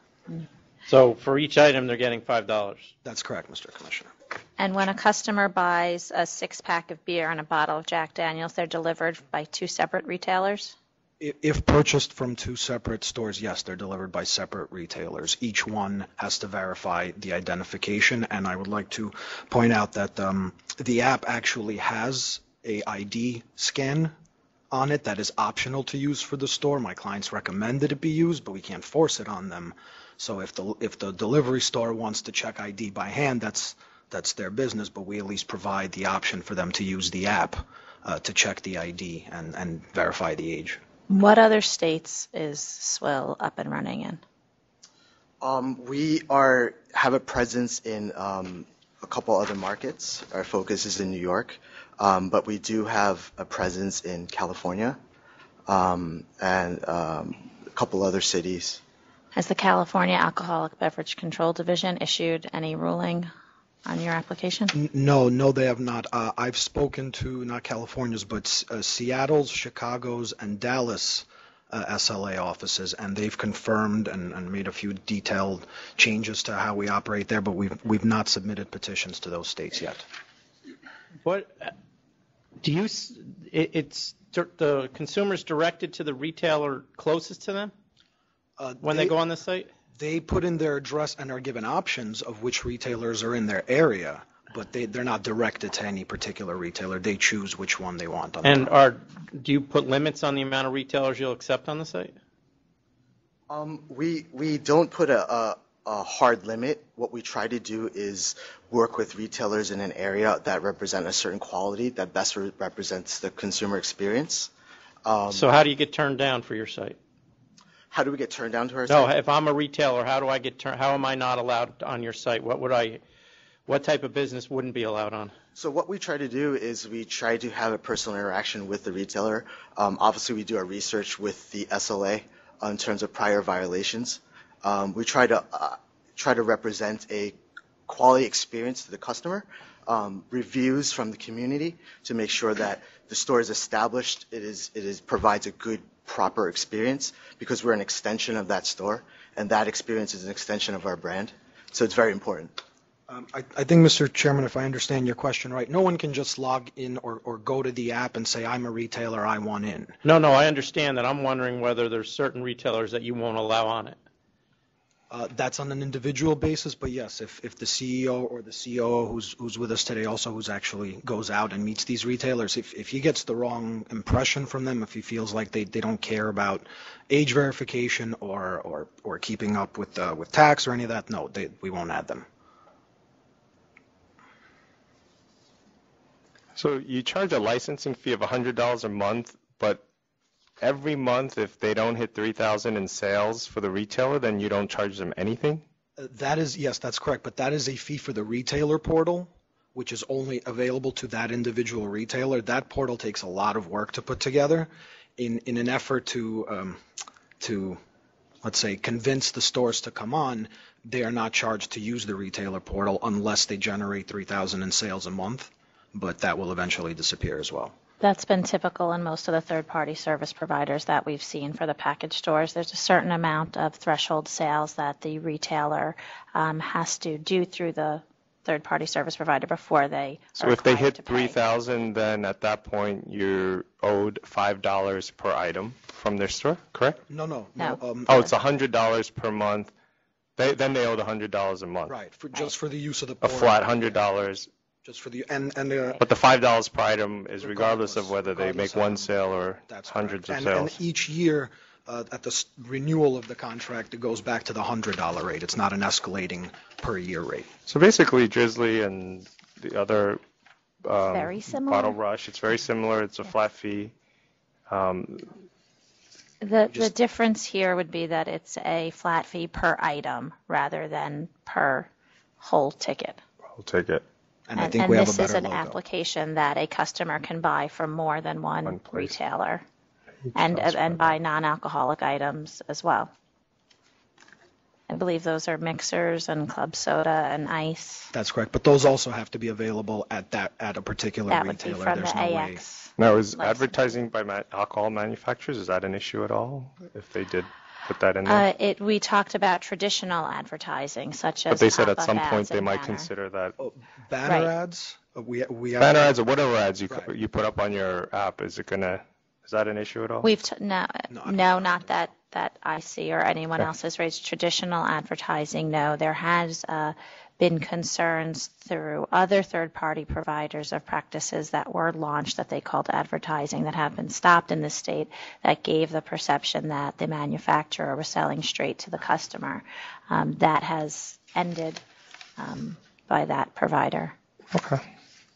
So for each item, they're getting $5. That's correct, Mr. Commissioner. And when a customer buys a 6-pack of beer and a bottle of Jack Daniels, they're delivered by 2 separate retailers? If purchased from 2 separate stores, yes, they're delivered by separate retailers. Each one has to verify the identification, and I would like to point out that the app actually has a ID scan on it that is optional to use for the store. My clients recommend that it be used, but we can't force it on them. So if the delivery store wants to check ID by hand, that's their business, but we at least provide the option for them to use the app to check the ID and verify the age. What other states is Swill up and running in? We have a presence in a couple other markets. Our focus is in New York, but we do have a presence in California and a couple other cities. Has the California Alcoholic Beverage Control Division issued any ruling on your application? No, they have not. I've spoken to, not California's, but Seattle's, Chicago's, and Dallas SLA offices, and they've confirmed and made a few detailed changes to how we operate there, but we've not submitted petitions to those states yet. What do you? It's the consumers directed to the retailer closest to them when they go on the site? They put in their address and are given options of which retailers are in their area, but they're not directed to any particular retailer. They choose which one they want. And do you put limits on the amount of retailers you'll accept on the site? We don't put a hard limit. What we try to do is work with retailers in an area that represent a certain quality that best represents the consumer experience. So how do you get turned down for your site? How do we get turned down to our No, site? if I'm a retailer, how am I not allowed on your site? What type of business wouldn't be allowed on? So what we try to do is we try to have a personal interaction with the retailer. Obviously, we do our research with the SLA in terms of prior violations. We try to represent a quality experience to the customer, reviews from the community to make sure that the store is established. It provides a good, proper experience because we're an extension of that store, and that experience is an extension of our brand. So it's very important. I think, Mr. Chairman, if I understand your question right, no one can just log in or go to the app and say, I'm a retailer, I want in. No, I understand that. I'm wondering whether there's certain retailers that you won't allow on it. That's on an individual basis, but yes, if the CEO or the COO who's with us today also who's actually goes out and meets these retailers, if he gets the wrong impression from them, if he feels like they don't care about age verification or keeping up with tax or any of that, no, we won't add them. So you charge a licensing fee of $100 a month, but every month, if they don't hit $3,000 in sales for the retailer, then you don't charge them anything? Yes, that's correct, but that is a fee for the retailer portal. which is only available to that individual retailer. That portal takes a lot of work to put together in an effort to let's say, convince the stores to come on. They are not charged to use the retailer portal unless they generate $3,000 in sales a month, but that will eventually disappear as well. That's been typical in most of the third-party service providers that we've seen for the package stores. There's a certain amount of threshold sales that the retailer has to do through the third-party service provider before they So if they hit 3,000, then at that point you're owed $5 per item from their store, correct? No. Oh, it's $100 per month. Then they owe $100 a month. Right, just for the use of the A portal. flat $100. Just for the But the $5 per item is regardless of whether they make one sale or hundreds of and sales. each year at the renewal of the contract, it goes back to the $100 rate. It's not an escalating per year rate. So basically, Drizzly and the other Very similar. Bottle Rush, it's very similar. It's a flat fee. The difference here would be that it's a flat fee per item rather than per whole ticket. Whole ticket. And I think we have a this is better an logo. application that a customer can buy from more than one retailer and buy non-alcoholic items as well. I believe those are mixers and club soda and ice. That's correct. But those also have to be available at a particular That would be retailer. from There's the no way. AX. Now, is advertising by alcohol manufacturers, is that an issue at all, if they did put that in there? We talked about traditional advertising, such as But they said at pop-up some ads point they and might banner. consider that. Banner Right. ads? We have Banner ads or whatever ads you put up on your app, is that an issue at all? No, not that I see or anyone else has raised. Traditional advertising, no. There has been concerns through other third-party providers of practices that were launched that they called advertising that have been stopped in the state that gave the perception that the manufacturer was selling straight to the customer. That has ended by that provider. Okay.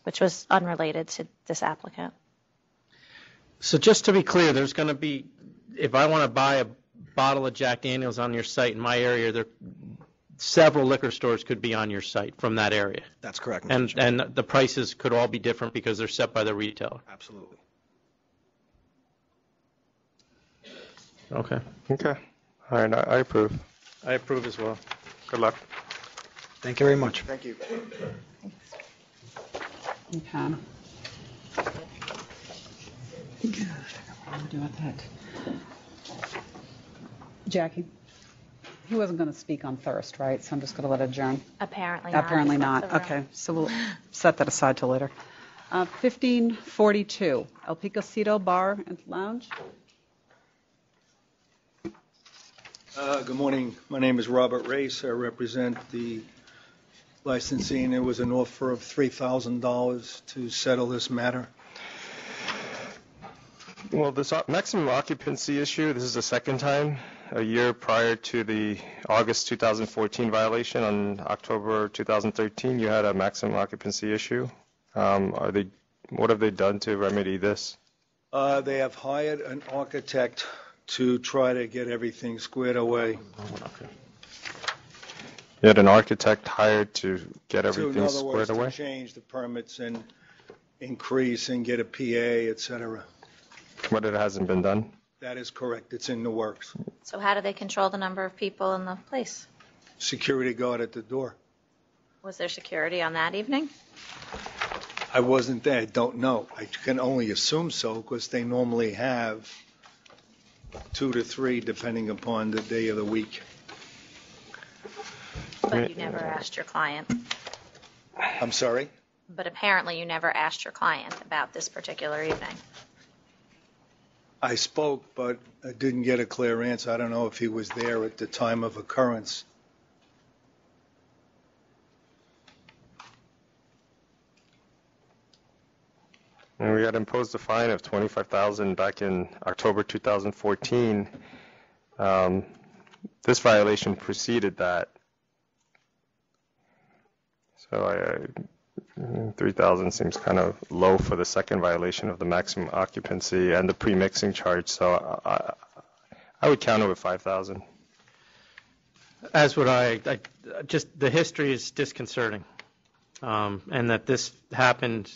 Which was unrelated to this applicant. So just to be clear, there's going to be, if I want to buy a bottle of Jack Daniels on your site in my area, there several liquor stores could be on your site from that area. That's correct. And the prices could all be different because they're set by the retailer. Absolutely. Okay. Okay. All right, I approve. I approve as well. Good luck. Thank you very much. Thank you. Okay. What do we do with that? Jackie? He wasn't going to speak on thirst, right? So I'm just going to let it adjourn. Apparently not. Apparently If not. that's the Okay, so we'll set that aside till later. 1542, El Picocito Bar and Lounge. Good morning. My name is Robert Race. I represent the licensing. There was an offer of $3,000 to settle this matter. Well, this maximum occupancy issue, this is the second time, a year prior to the August 2014 violation. On October 2013, you had a maximum occupancy issue. What have they done to remedy this? They have hired an architect to try to get everything squared away. You had an architect hired to get everything In other squared words, away? to change the permits and increase and get a PA, et cetera. But it hasn't been done? That is correct. It's in the works. So how do they control the number of people in the place? Security guard at the door. Was there security on that evening? I wasn't there. I don't know. I can only assume so because they normally have 2 to 3 depending upon the day of the week. But you never asked your client. I'm sorry? But apparently you never asked your client about this particular evening. I spoke, but I didn't get a clear answer. I don't know if he was there at the time of occurrence. And we had imposed a fine of $25,000 back in October 2014. This violation preceded that. So 3,000 seems kind of low for the second violation of the maximum occupancy and the pre-mixing charge. So I would counter with 5,000. As would I. Just the history is disconcerting. and that this happened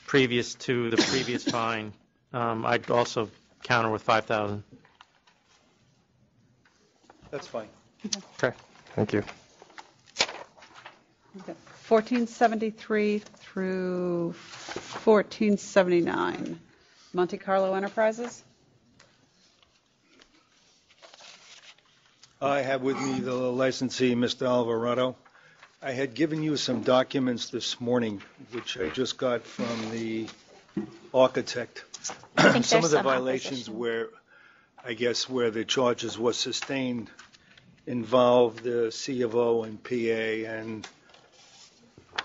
previous to the previous fine, I'd also counter with $5,000. That's fine. Okay, thank you. 1473 through 1479. Monte Carlo Enterprises. I have with me the licensee, Mr. Alvarado. I had given you some documents this morning, which I just got from the architect. Some of the violations where, I guess, where the charges were sustained involved the C of O and PA, and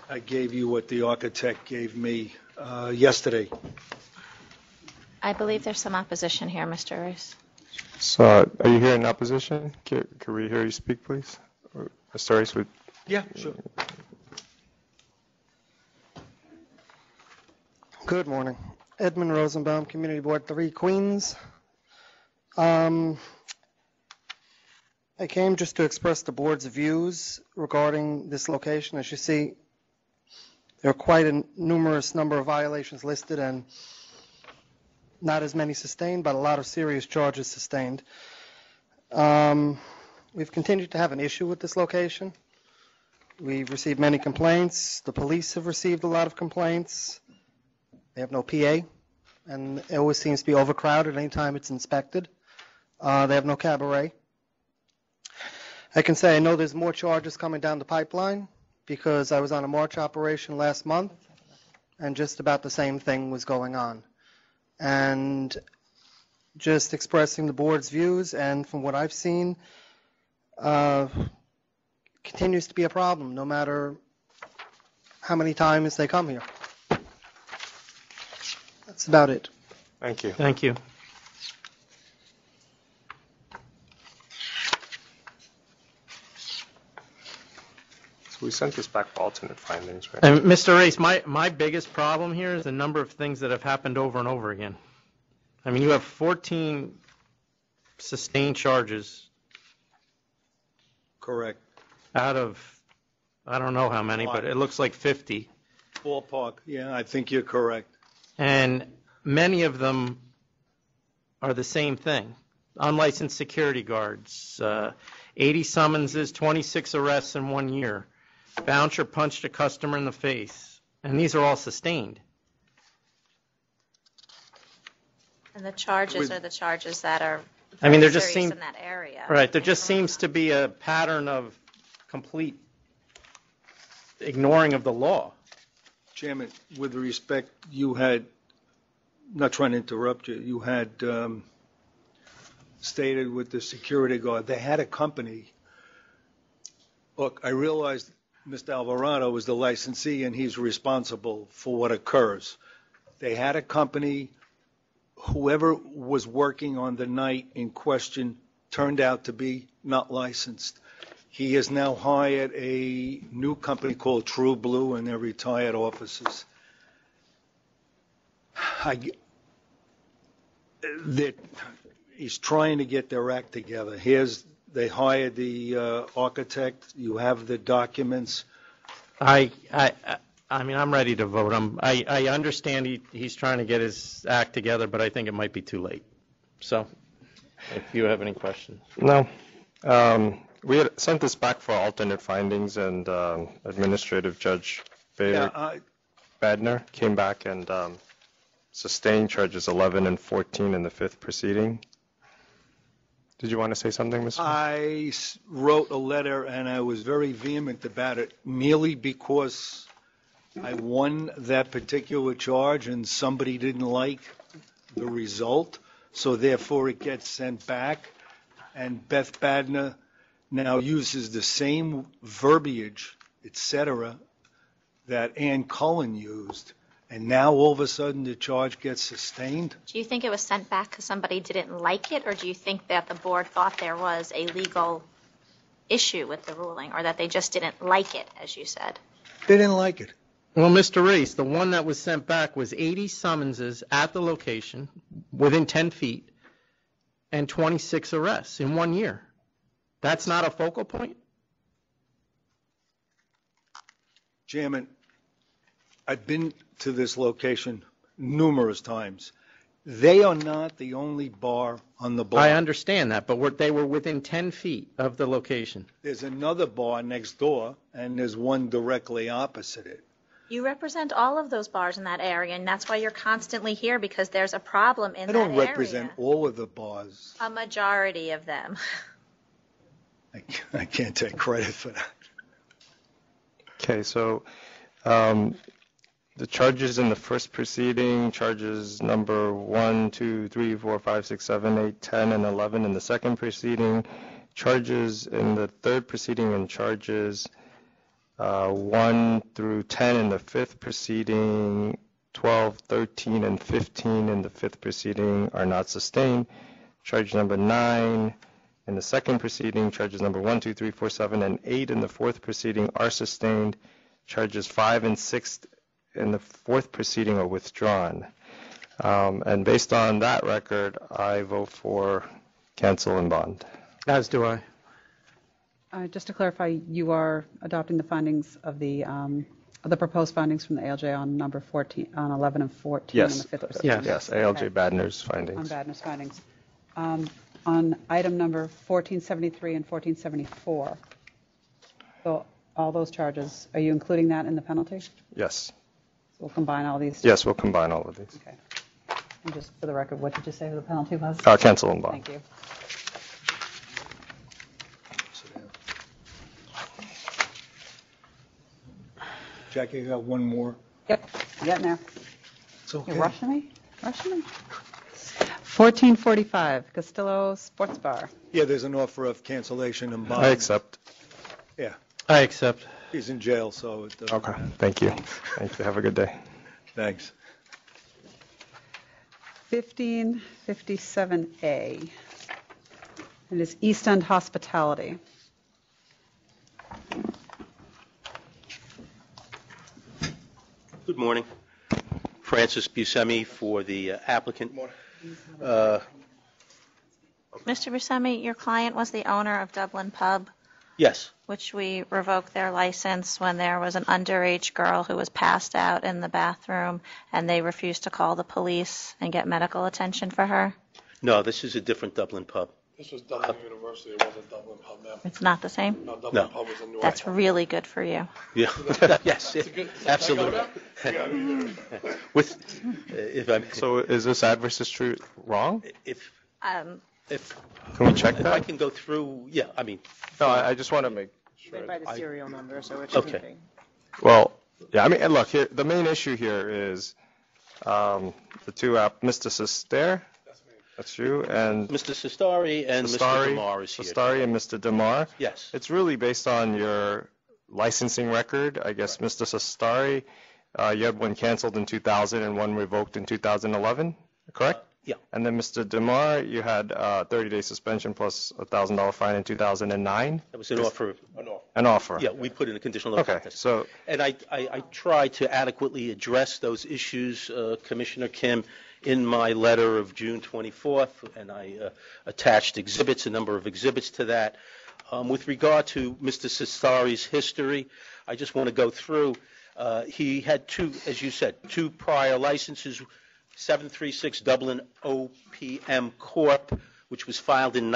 I gave you what the architect gave me yesterday. I believe there's some opposition here, Mr. Rice. So, are you here in opposition? Can we hear you speak, please? Or, Mr. Rice would... Yeah, sure. Good morning. Edmund Rosenbaum, Community Board 3, Queens. I came just to express the board's views regarding this location. As you see, there are quite a numerous number of violations listed and not as many sustained, but a lot of serious charges sustained. We've continued to have an issue with this location. We've received many complaints. The police have received a lot of complaints. They have no PA, and it always seems to be overcrowded anytime it's inspected. They have no cabaret. I can say I know there's more charges coming down the pipeline because I was on a March operation last month, and just about the same thing was going on. And just expressing the board's views, and from what I've seen, continues to be a problem no matter how many times they come here. That's about it. Thank you. Thank you. So we sent this back for alternate findings, right? And Mr. Race, my biggest problem here is the number of things that have happened over and over again. I mean, you have 14 sustained charges. Correct. Out of, I don't know how many, but it looks like 50. Ballpark, yeah, I think you're correct. And many of them are the same thing. Unlicensed security guards, 80 summonses, 26 arrests in 1 year. Bouncer punched a customer in the face. And these are all sustained. And the charges are the charges that are I mean, there very just serious seems in that area. Right, there just seems to be a pattern of complete ignoring of the law. Chairman, with respect, you had, not trying to interrupt you, you had stated with the security guard, they had a company. Look, I realized Mr. Alvarado was the licensee and he's responsible for what occurs. They had a company. Whoever was working on the night in question turned out to be not licensed. He has now hired a new company called True Blue, and they're retired officers. He's trying to get their act together. They hired the architect. You have the documents. I mean, I'm ready to vote. I understand he's trying to get his act together, but I think it might be too late. So, if you have any questions. No. We had sent this back for alternate findings, and Administrative Judge Badner came back and sustained charges 11 and 14 in the fifth proceeding. Did you want to say something, Mr.? I wrote a letter, and I was very vehement about it, merely because I won that particular charge, and somebody didn't like the result, so therefore it gets sent back, and Beth Badner now uses the same verbiage, etc., that Ann Cullen used, and now all of a sudden the charge gets sustained. Do you think it was sent back because somebody didn't like it, or do you think that the board thought there was a legal issue with the ruling, or that they just didn't like it, as you said? They didn't like it. Well, Mr. Reese, the one that was sent back was 80 summonses at the location within 10 feet and 26 arrests in 1 year. That's not a focal point? Chairman, I've been to this location numerous times. They are not the only bar on the block. I understand that, but they were within 10 feet of the location. There's another bar next door, and there's one directly opposite it. You represent all of those bars in that area, and that's why you're constantly here, because there's a problem in that area. I don't represent all of the bars. A majority of them. I can't take credit for that. Okay, so the charges in the first proceeding, charges number 1, 2, 3, 4, 5, 6, 7, 8, 10, and 11 in the second proceeding, charges in the third proceeding, and charges 1 through 10 in the fifth proceeding, 12, 13, and 15 in the fifth proceeding are not sustained. Charge number 9 in the second proceeding, charges number 1, 2, 3, 4, 7, and 8 in the fourth proceeding are sustained. Charges 5 and 6 in the fourth proceeding are withdrawn. And based on that record, I vote for cancel and bond. As do I. Just to clarify, you are adopting the findings of the proposed findings from the ALJ on number 14, on 11 and 14 in Yes. the fifth proceeding? Yes, ALJ Okay. Badner's findings. On Badner's findings. On item number 1473 and 1474, so all those charges, are you including that in the penalty? Yes. So we'll combine all these? Yes, we'll combine all of these. Okay. And just for the record, what did you say the penalty was? Cancel and bond. Thank you. Jackie, you got one more? Yep, getting there. It's okay. You're rushing me? Rushing me? 1445, Castillo Sports Bar. Yeah, there's an offer of cancellation and bond. I accept. Yeah, I accept. he's in jail, so it doesn't. Okay, thank you. Thank you. Have a good day. Thanks. 1557A. It is East End Hospitality. Good morning. Francis Buscemi for the applicant. Mr. Buscemi, your client was the owner of Dublin Pub, Yes, which we revoked their license when there was an underage girl who was passed out in the bathroom, and they refused to call the police and get medical attention for her. no, this is a different Dublin pub. This was Dublin University, it wasn't Dublin Pub, ma'am. It's not the same? No, Dublin No. Pub was in New That's really good for you. Yeah, yes, absolutely. With, if I'm, So is this adverse history wrong? if, Um, if, Can we check if I that? can go through, yeah, I mean, No, I just want to make sure. Right by the I- serial number, so it shouldn't Okay. be. Well, yeah, I mean, and look, here, the main issue here is the two Mr. Sester, that's you, and Mr. Sestari and Mr. DeMar is here. Sestari and Mr. DeMar. Yes, It's really based on your licensing record. I guess, Mr. Sestari, you had one canceled in 2000 and one revoked in 2011, correct? yeah. And then Mr. DeMar, you had 30-day suspension plus a $1,000 fine in 2009? That was an offer. An offer? Yeah, we put in a conditional Okay, contest. so, And I tried to adequately address those issues, Commissioner Kim, in my letter of June 24th, and I attached exhibits, a number of exhibits to that. With regard to Mr. Sestari's history, I just want to go through. He had two, as you said, two prior licenses, 736 Dublin OPM Corp., which was filed in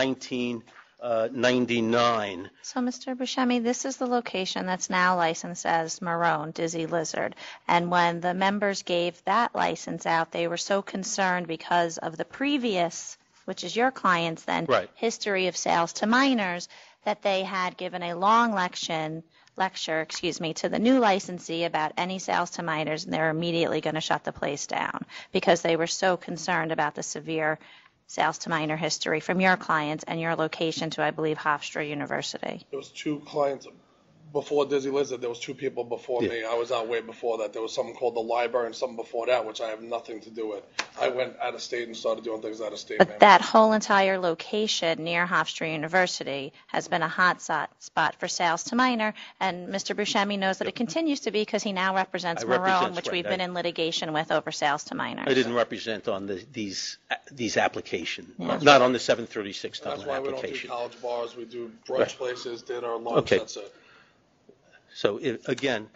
1999. So, Mr. Buscemi, this is the location that's now licensed as Marone, Dizzy Lizard. And when the members gave that license out, they were so concerned because of the previous, which is your client's then, Right. history of sales to minors, that they had given a long lecture, to the new licensee about any sales to minors, and they're immediately going to shut the place down because they were so concerned about the severe sales to minor history from your clients and your location to, I believe, Hofstra University. There was two clients before Dizzy Lizard, there was two people before Yeah. me. I was out way before that. There was something called the library and something before that, which I have nothing to do with. I went out of state and started doing things out of state, But ma'am. that whole entire location near Hofstra University has been a hot spot for sales to minor, and Mr. Buscemi knows that it continues to be because he now represents I Marone, represent, which right. we've been in litigation with over sales to minors. I didn't represent on these applications, Yeah. not on the 736 That's Dublin why we don't do application. college bars. We do brunch Right. places, dinner, lunch, Okay. that's it. So again,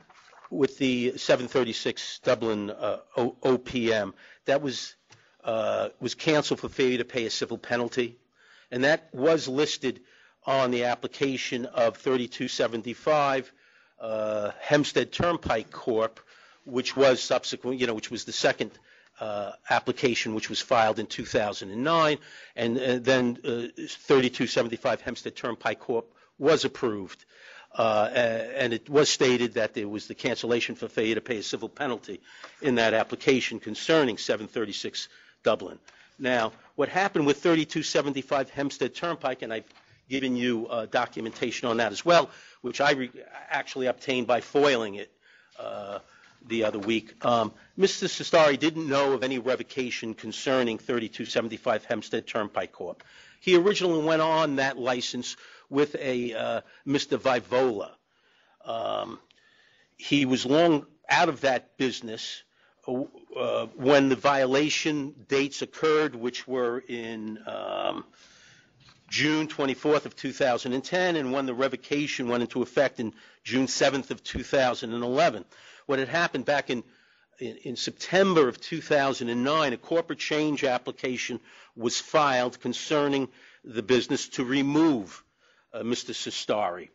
with the 736 Dublin OPM. That was canceled for failure to pay a civil penalty, and that was listed on the application of 3275 Hempstead Turnpike Corp., which was subsequent, which was the second application, which was filed in 2009, and then 3275 Hempstead Turnpike Corp. Was approved, and it was stated that there was the cancellation for failure to pay a civil penalty in that application concerning 736 Dublin. Now, what happened with 3275 Hempstead Turnpike, and I've given you documentation on that as well, which I actually obtained by foiling it the other week. Mr. Sestari didn't know of any revocation concerning 3275 Hempstead Turnpike Corp. He originally went on that license with a Mr. Vivola. He was long out of that business when the violation dates occurred, which were in June 24th of 2010, and when the revocation went into effect in June 7th of 2011. What had happened back in September of 2009, a corporate change application was filed concerning the business to remove Mr. Sestari.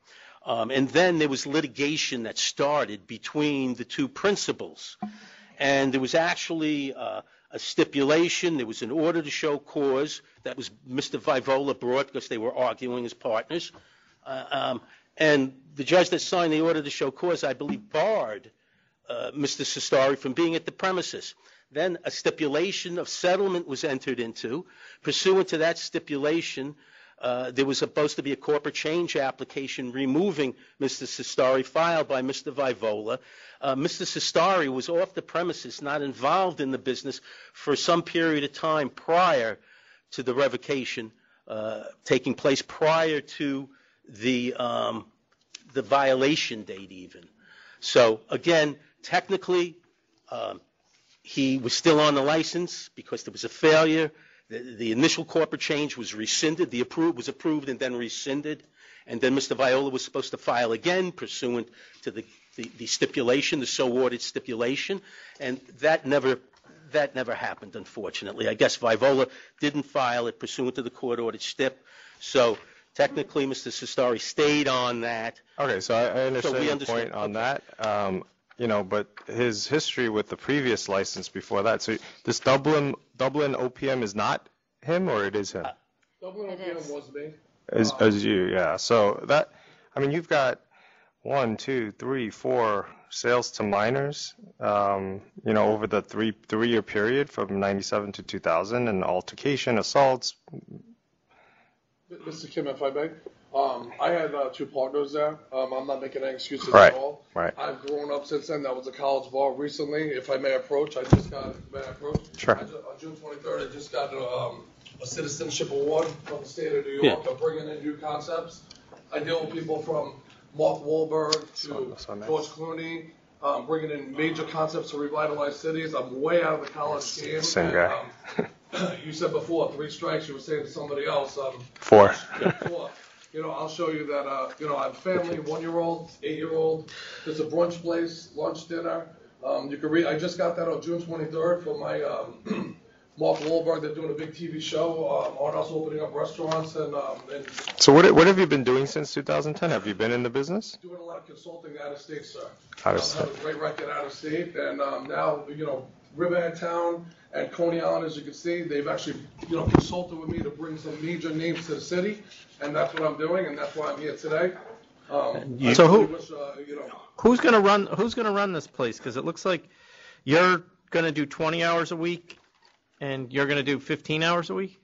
And then there was litigation that started between the two principals. And there was actually a stipulation. There was an order to show cause that was Mr. Vivola brought because they were arguing as partners. And the judge that signed the order to show cause, I believe, barred Mr. Sestari from being at the premises. Then a stipulation of settlement was entered into. Pursuant to that stipulation, there was supposed to be a corporate change application removing Mr. Sestari filed by Mr. Vivola. Mr. Sestari was off the premises, not involved in the business for some period of time prior to the revocation taking place, prior to the violation date even. So again, technically, he was still on the license because there was a failure. The initial corporate change was rescinded. The was approved and then rescinded. And then Mr. Vivola was supposed to file again pursuant to the stipulation, the so-ordered stipulation. And that never happened, unfortunately. I guess Vivola didn't file it pursuant to the court-ordered stip. So technically, Mr. Sestari stayed on that. Okay, so I understand the point on that. But his history with the previous license before that. So this Dublin OPM is not him, or it is him? Dublin OPM was me. As you, yeah. So that, you've got 1, 2, 3, 4 sales to minors, over the three-year period from 97 to 2000, and altercation, assaults. Mr. Kim, if I may. I had 2 partners there. I'm not making any excuses Right, at all. right. I've grown up since then. That was a college bar recently. If I may approach, Sure. On June 23rd, I just got a citizenship award from the state of New York for bringing in new concepts. I deal with people from Mark Wahlberg to George Clooney, bringing in major concepts to revitalize cities. I'm way out of the college game. Same guy. You said before, 3 strikes. You were saying to somebody else. 4. 4. I'll show you that, I have a family, 1-year-old, 8-year-old. There's a brunch place, lunch, dinner. You can read, I just got that on June 23rd for my Mark Wahlberg. They're doing a big TV show on us opening up restaurants. And So what have you been doing since 2010? Have you been in the business? Doing a lot of consulting out of state, sir. Out of state. I have a great record out of state. And now, Riverhead Town and Coney Island, as you can see, they've actually, consulted with me to bring some major names to the city, and that's what I'm doing, and that's why I'm here today. So who's going to run this place? Because it looks like you're going to do 20 hours a week, and you're going to do 15 hours a week.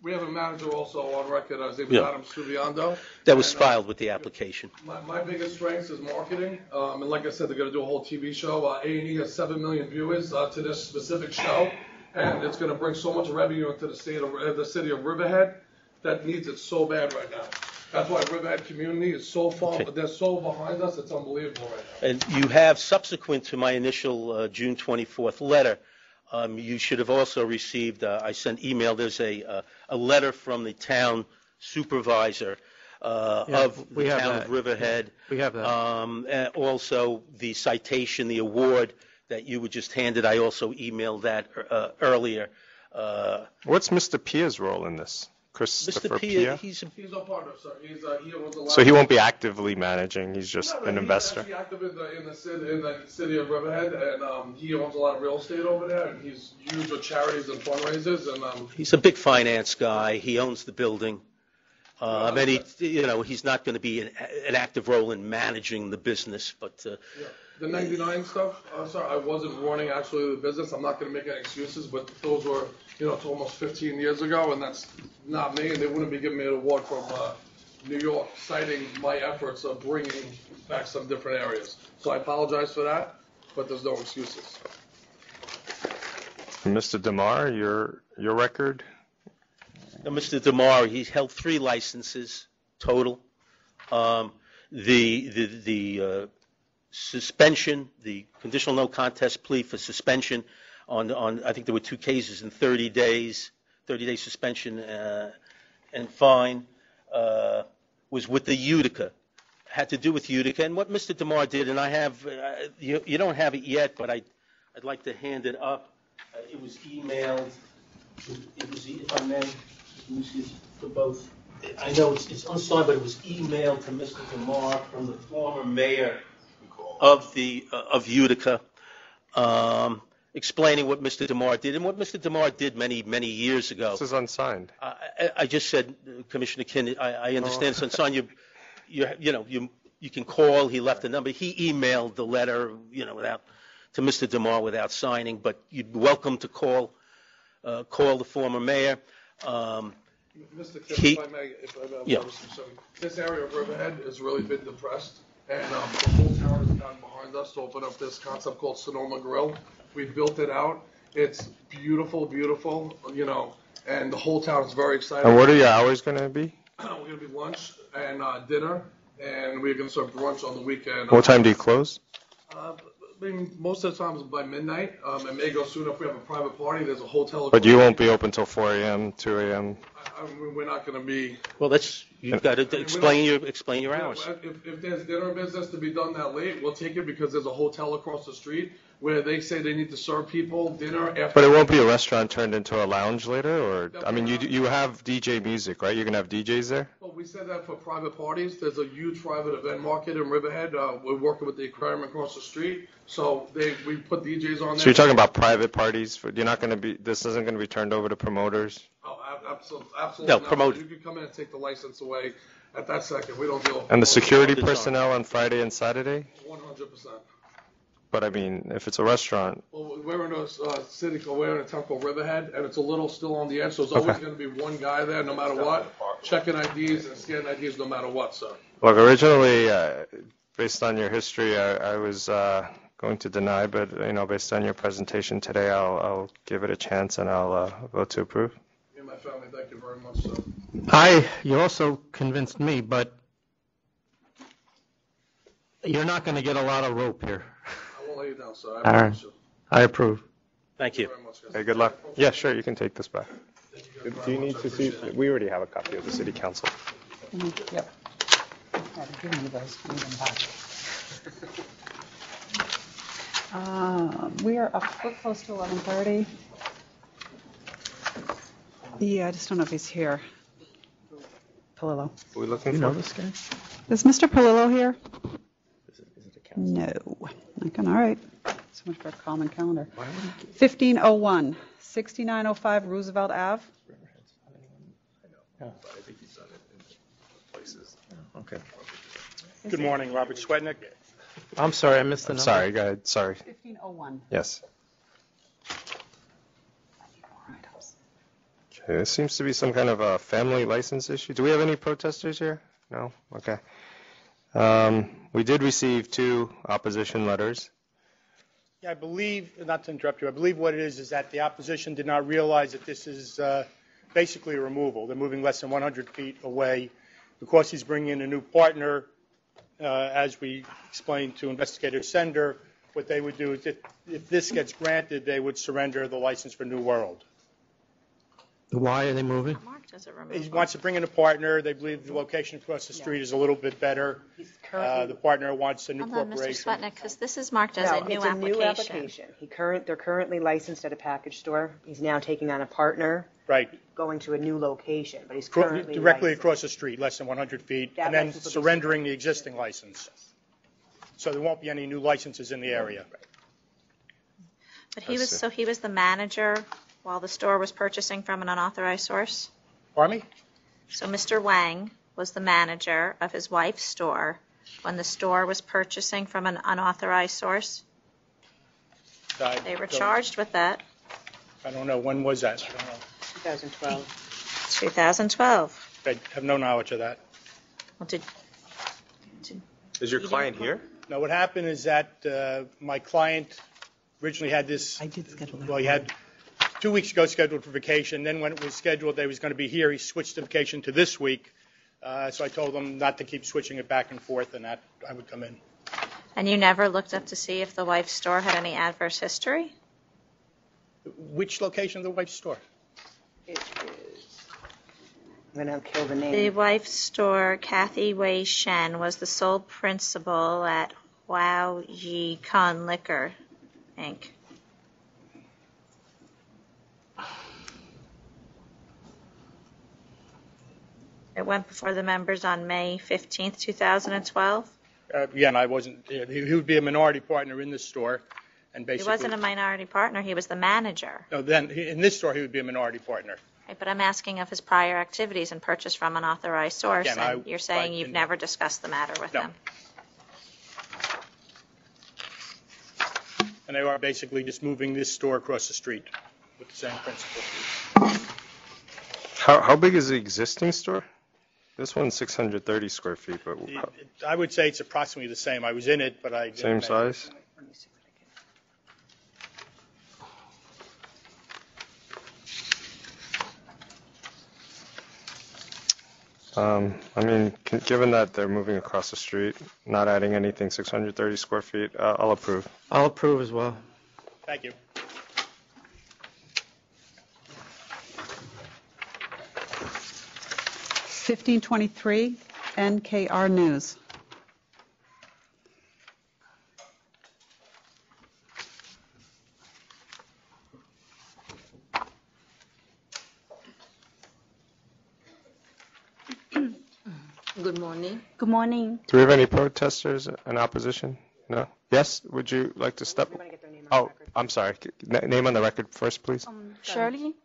We have a manager also on record. His name is Adam Subiando. That was filed with the application. My biggest strength is marketing, and like I said, they're going to do a whole TV show. A&E has 7 million viewers to this specific show, and it's going to bring so much revenue into the city of Riverhead that needs it so bad right now. That's why Riverhead community is so far, they're so behind us, it's unbelievable right now. And you have, subsequent to my initial June 24th letter, you should have also received, I sent email, there's a letter from the town supervisor of the town of Riverhead. We have that. And also, the citation, the award that you were just handed, I also emailed that earlier. What's Mr. Pia's role in this? Christopher Mr. Pia, He's our partner, sir. He owns a lot. So he won't be actively managing, he's just an investor? He's actually active in the city of Riverhead, and he owns a lot of real estate over there, and he's huge with charities and fundraisers. And he's a big finance guy. He owns the building. And he's not going to be an active role in managing the business, but... The 99 stuff, sorry, I wasn't running actually the business. I'm not going to make any excuses, but those were, it's almost 15 years ago, and that's not me, and they wouldn't be giving me an award from New York, citing my efforts of bringing back some different areas. So I apologize for that, but there's no excuses. Mr. DeMar, your record? Now, Mr. DeMar, he's held 3 licenses total. The suspension, the conditional no contest plea for suspension on I think there were 2 cases in 30 days, 30-day suspension and fine, was with the Utica. Had to do with Utica. And what Mr. DeMar did, and I have, you don't have it yet, but I'd like to hand it up. It was emailed, if I may, for both. I know it's unsigned, but it was emailed to Mr. DeMar from the former mayor of Utica, explaining what Mr. DeMar did and what Mr. DeMar did many years ago. This is unsigned. I just said, Commissioner Kin, I understand it's unsigned. You can call. He left a number. He emailed the letter, to Mr. DeMar without signing. But you're welcome to call the former mayor. Mr. Kim, if I may, this area of Riverhead has really been depressed. And the whole town has gotten behind us to open up this concept called Sonoma Grill. We built it out. It's beautiful, and the whole town is very excited. And what are your hours going to be? We're going to be lunch and dinner, and we're going to serve brunch on the weekend. What time do you close? Most of the time it's by midnight. It may go sooner if we have a private party. There's a hotel. But you won't be open till 4 a.m., 2 a.m.? We're not going to be. Well, you've got to explain your hours. If there's dinner business to be done that late, we'll take it because there's a hotel across the street where they say they need to serve people dinner after. But it won't be a restaurant turned into a lounge later, or you have DJ music, right? You're gonna have DJs there. Well, we said that for private parties. There's a huge private event market in Riverhead. We're working with the aquarium across the street, so we put DJs on there. So you're talking about private parties? You're not gonna be. This isn't gonna be turned over to promoters. Oh, absolutely. No, promote. You can come in and take the license away at that second. We don't deal with. And the security personnel on Friday and Saturday? 100%. But if it's a restaurant. Well, we're in a we're in a town called Riverhead, and it's a little still on the edge, so there's always going to be one guy there, no matter what, checking IDs and scanning IDs, no matter what, sir. Look, originally, based on your history, I was going to deny, but based on your presentation today, I'll give it a chance and I'll vote to approve. Me and my family, thank you very much, sir. You also convinced me, but you're not going to get a lot of rope here. I won't lay you down, sir. All right. I approve. Thank you. Hey, good luck. Yeah, sure, you can take this back. Do you need to see? We already have a copy of the city council. Yep. Give me those. Give them back. We are up. We're close to 11:30. Yeah, I just don't know if he's here. Palillo. Are we looking for this guy? Is Mr. Palillo here? No. Okay, all right. So much for a common calendar. 1501, 6905 Roosevelt Ave. Okay. Good morning, Robert Swetnick. I'm sorry, I missed the number. Sorry, go ahead. Sorry. 1501. Yes. Okay, this seems to be some kind of a family license issue. Do we have any protesters here? No? Okay. We did receive 2 opposition letters. Yeah, I believe, not to interrupt you, I believe what it is that the opposition did not realize that this is basically a removal. They're moving less than 100 feet away. Because he's bringing in a new partner, as we explained to Investigator Sender, what they would do is if this gets granted, they would surrender the license for New World. Why are they moving? Marked as a He removal. wants to bring in a partner. They believe the location across the street is a little bit better. The partner wants a new Hold on, Mr. corporation. Sputnik, because this is marked as No, a new it's a new application. application. They're currently licensed at a package store. He's now taking on a partner, Right. going to a new location, but he's currently Directly licensed. across the street, less than 100 feet, That and then license will be surrendering the existing license. So there won't be any new licenses in the area. But he was the manager while the store was purchasing from an unauthorized source? Pardon me? So Mr. Wang was the manager of his wife's store when the store was purchasing from an unauthorized source? They were charged with that. I don't know. When was that? I don't know. 2012. 2012. I have no knowledge of that. Well, Is your client here? No, what happened is that my client originally had this. I did schedule that. Well, he had 2 weeks ago scheduled for vacation. Then when it was scheduled that he was going to be here, he switched the vacation to this week. So I told him not to keep switching it back and forth, and that I would come in. And you never looked up to see if the wife's store had any adverse history? Which location of the wife's store? It is. I'm going to kill the name. The wife's store, Kathy Wei Shen, was the sole principal at Huao Yi Kun Liquor, Inc. It went before the members on May 15th, 2012. Again, I wasn't. He would be a minority partner in this store, and He basically. wasn't a minority partner, he was the manager. No, then in this store he would be a minority partner. Right, but I'm asking of his prior activities and purchase from an authorized source, Again, and you're saying you've didn't- never discussed the matter with No. him. And they are basically just moving this store across the street with the same principle. How big is the existing store? This one's 630 square feet, but I would say it's approximately the same. I was in it, but I didn't same measure. size? I mean, given that they're moving across the street, not adding anything 630 square feet, I'll approve. I'll approve as well. Thank you. $15.23 NKR News. Good morning. Good morning. Do we have any protesters in opposition? No? Yes? Would you like to step? Oh, I'm sorry. Name on the record first, please. Shirley?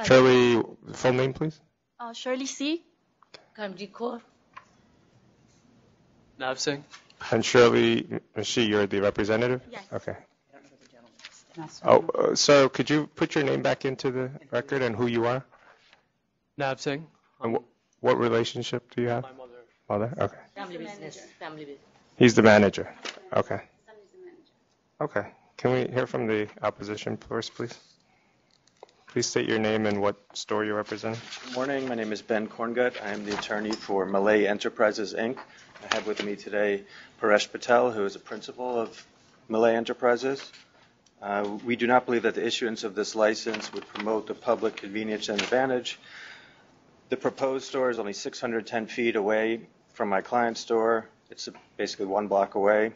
Shirley, full name, please? Shirley C. Kamji Kaur. Nav Singh. And Shirley, you're the representative? Yes. Okay. Oh, so could you put your name back into the record and who you are? Nav Singh. And what relationship do you have? My mother. Mother? Okay. Family business. Family business. He's the manager. Okay. Okay. Can we hear from the opposition first, please? Please state your name and what store you represent. Good morning. My name is Ben Korngut. I am the attorney for Malay Enterprises, Inc. I have with me today Paresh Patel, who is a principal of Malay Enterprises. We do not believe that the issuance of this license would promote the public convenience and advantage. The proposed store is only 610 feet away from my client's store. It's basically 1 block away.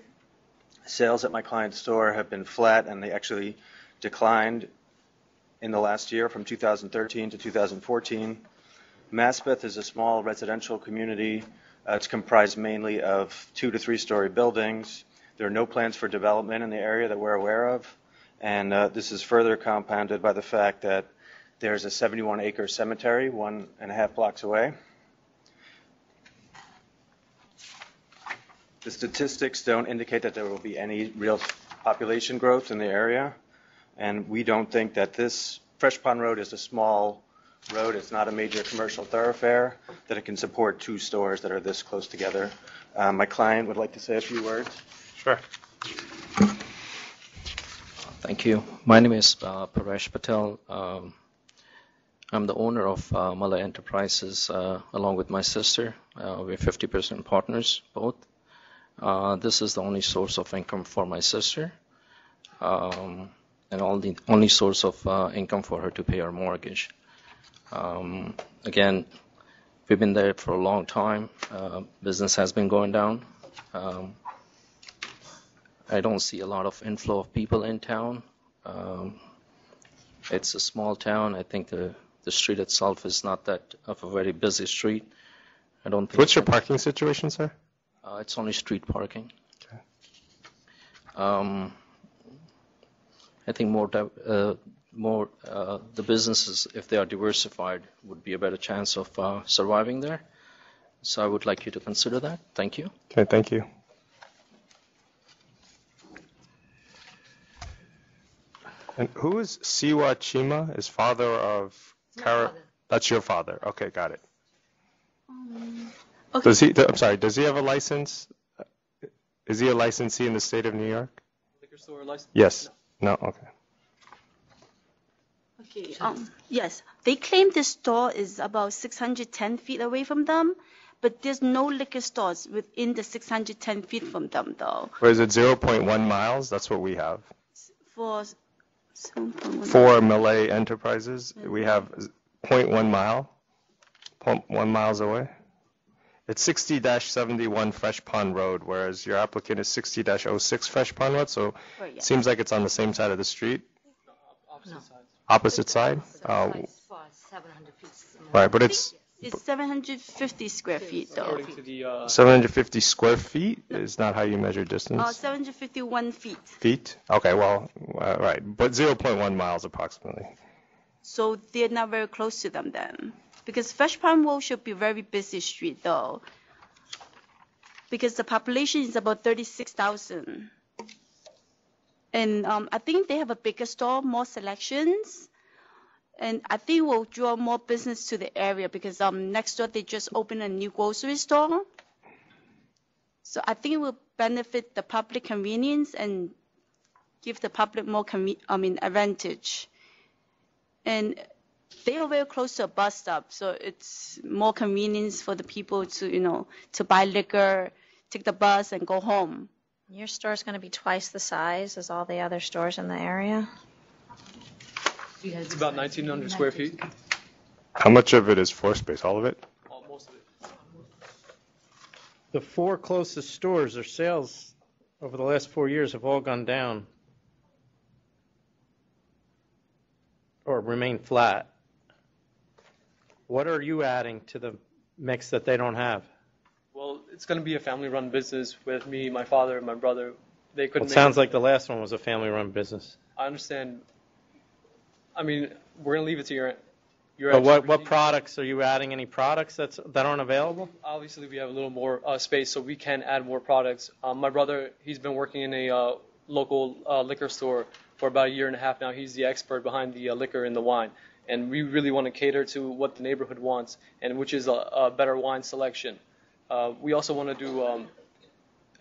Sales at my client's store have been flat, and they actually declined in the last year from 2013 to 2014. Maspeth is a small residential community. It's comprised mainly of 2 to 3 story buildings. There are no plans for development in the area that we're aware of, and this is further compounded by the fact that there's a 71-acre cemetery 1.5 blocks away. The statistics don't indicate that there will be any real population growth in the area, and we don't think that this Fresh Pond Road is a small road. It's not a major commercial thoroughfare that it can support 2 stores that are this close together. My client would like to say a few words. Sure. Thank you. My name is Paresh Patel. I'm the owner of Malay Enterprises along with my sister. We're 50% partners, both. This is the only source of income for my sister, and the only source of income for her to pay her mortgage. Again, we've been there for a long time. Business has been going down. I don't see a lot of inflow of people in town. It's a small town. I think the street itself is not that of a very busy street. I don't think. What's your parking situation, sir? It's only street parking. Okay. I think the businesses, if they are diversified, would be a better chance of surviving there. So I would like you to consider that. Thank you. Okay, thank you. And who is Siwa Chima? Is father of Kara? That's your father. Okay, got it. Okay. Does he have a license? Is he a licensee in the state of New York? Liquor store license? Yes. No? Okay. Okay. Yes, they claim this store is about 610 feet away from them, but there's no liquor stores within the 610 feet from them, though. Or is it 0.1 miles? That's what we have. For For Malay Enterprises, we have 0.1 mile, 0.1 miles away. It's 60-71 Fresh Pond Road, whereas your applicant is 60-06 Fresh Pond Road, so it seems like it's on the same side of the street. Opposite side? Right, but it's 750 square feet, though. 750 square feet is not how you measure distance. 751 feet. Feet? Okay, well, right, but 0.1 miles approximately. So they're not very close to them then. Because Fresh Pond Road should be a very busy street, though. Because the population is about 36,000. And I think they have a bigger store, more selections. And I think we'll draw more business to the area because next door they just opened a new grocery store. So I think it will benefit the public convenience and give the public more advantage. And they are very close to a bus stop, so it's more convenience for the people to to buy liquor, take the bus, and go home. Your store's going to be twice the size as all the other stores in the area. It's about 1,900 square feet. How much of it is floor space? All of it? Most of it. The four closest stores, their sales over the last 4 years have all gone down or remained flat. What are you adding to the mix that they don't have? Well, it's going to be a family-run business with me, my father, and my brother. They couldn't. It sounds like the last one was a family-run business. I understand. I mean, we're going to leave it to your But what products are you adding? Any products that aren't available? Obviously, we have a little more space, so we can add more products. My brother, he's been working in a local liquor store for about a year and a half now. He's the expert behind the liquor and the wine, and we really want to cater to what the neighborhood wants, and which is a better wine selection. We also want to do,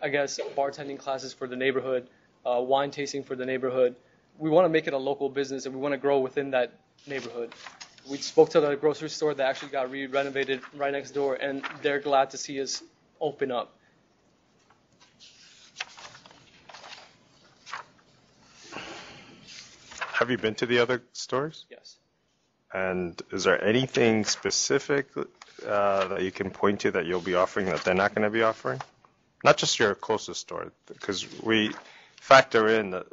bartending classes for the neighborhood, wine tasting for the neighborhood. We want to make it a local business, and we want to grow within that neighborhood. We spoke to the grocery store that actually got renovated right next door, and they're glad to see us open up. Have you been to the other stores? Yes. And is there anything specific that you can point to that you'll be offering that they're not going to be offering? Not just your closest store, because we factor in that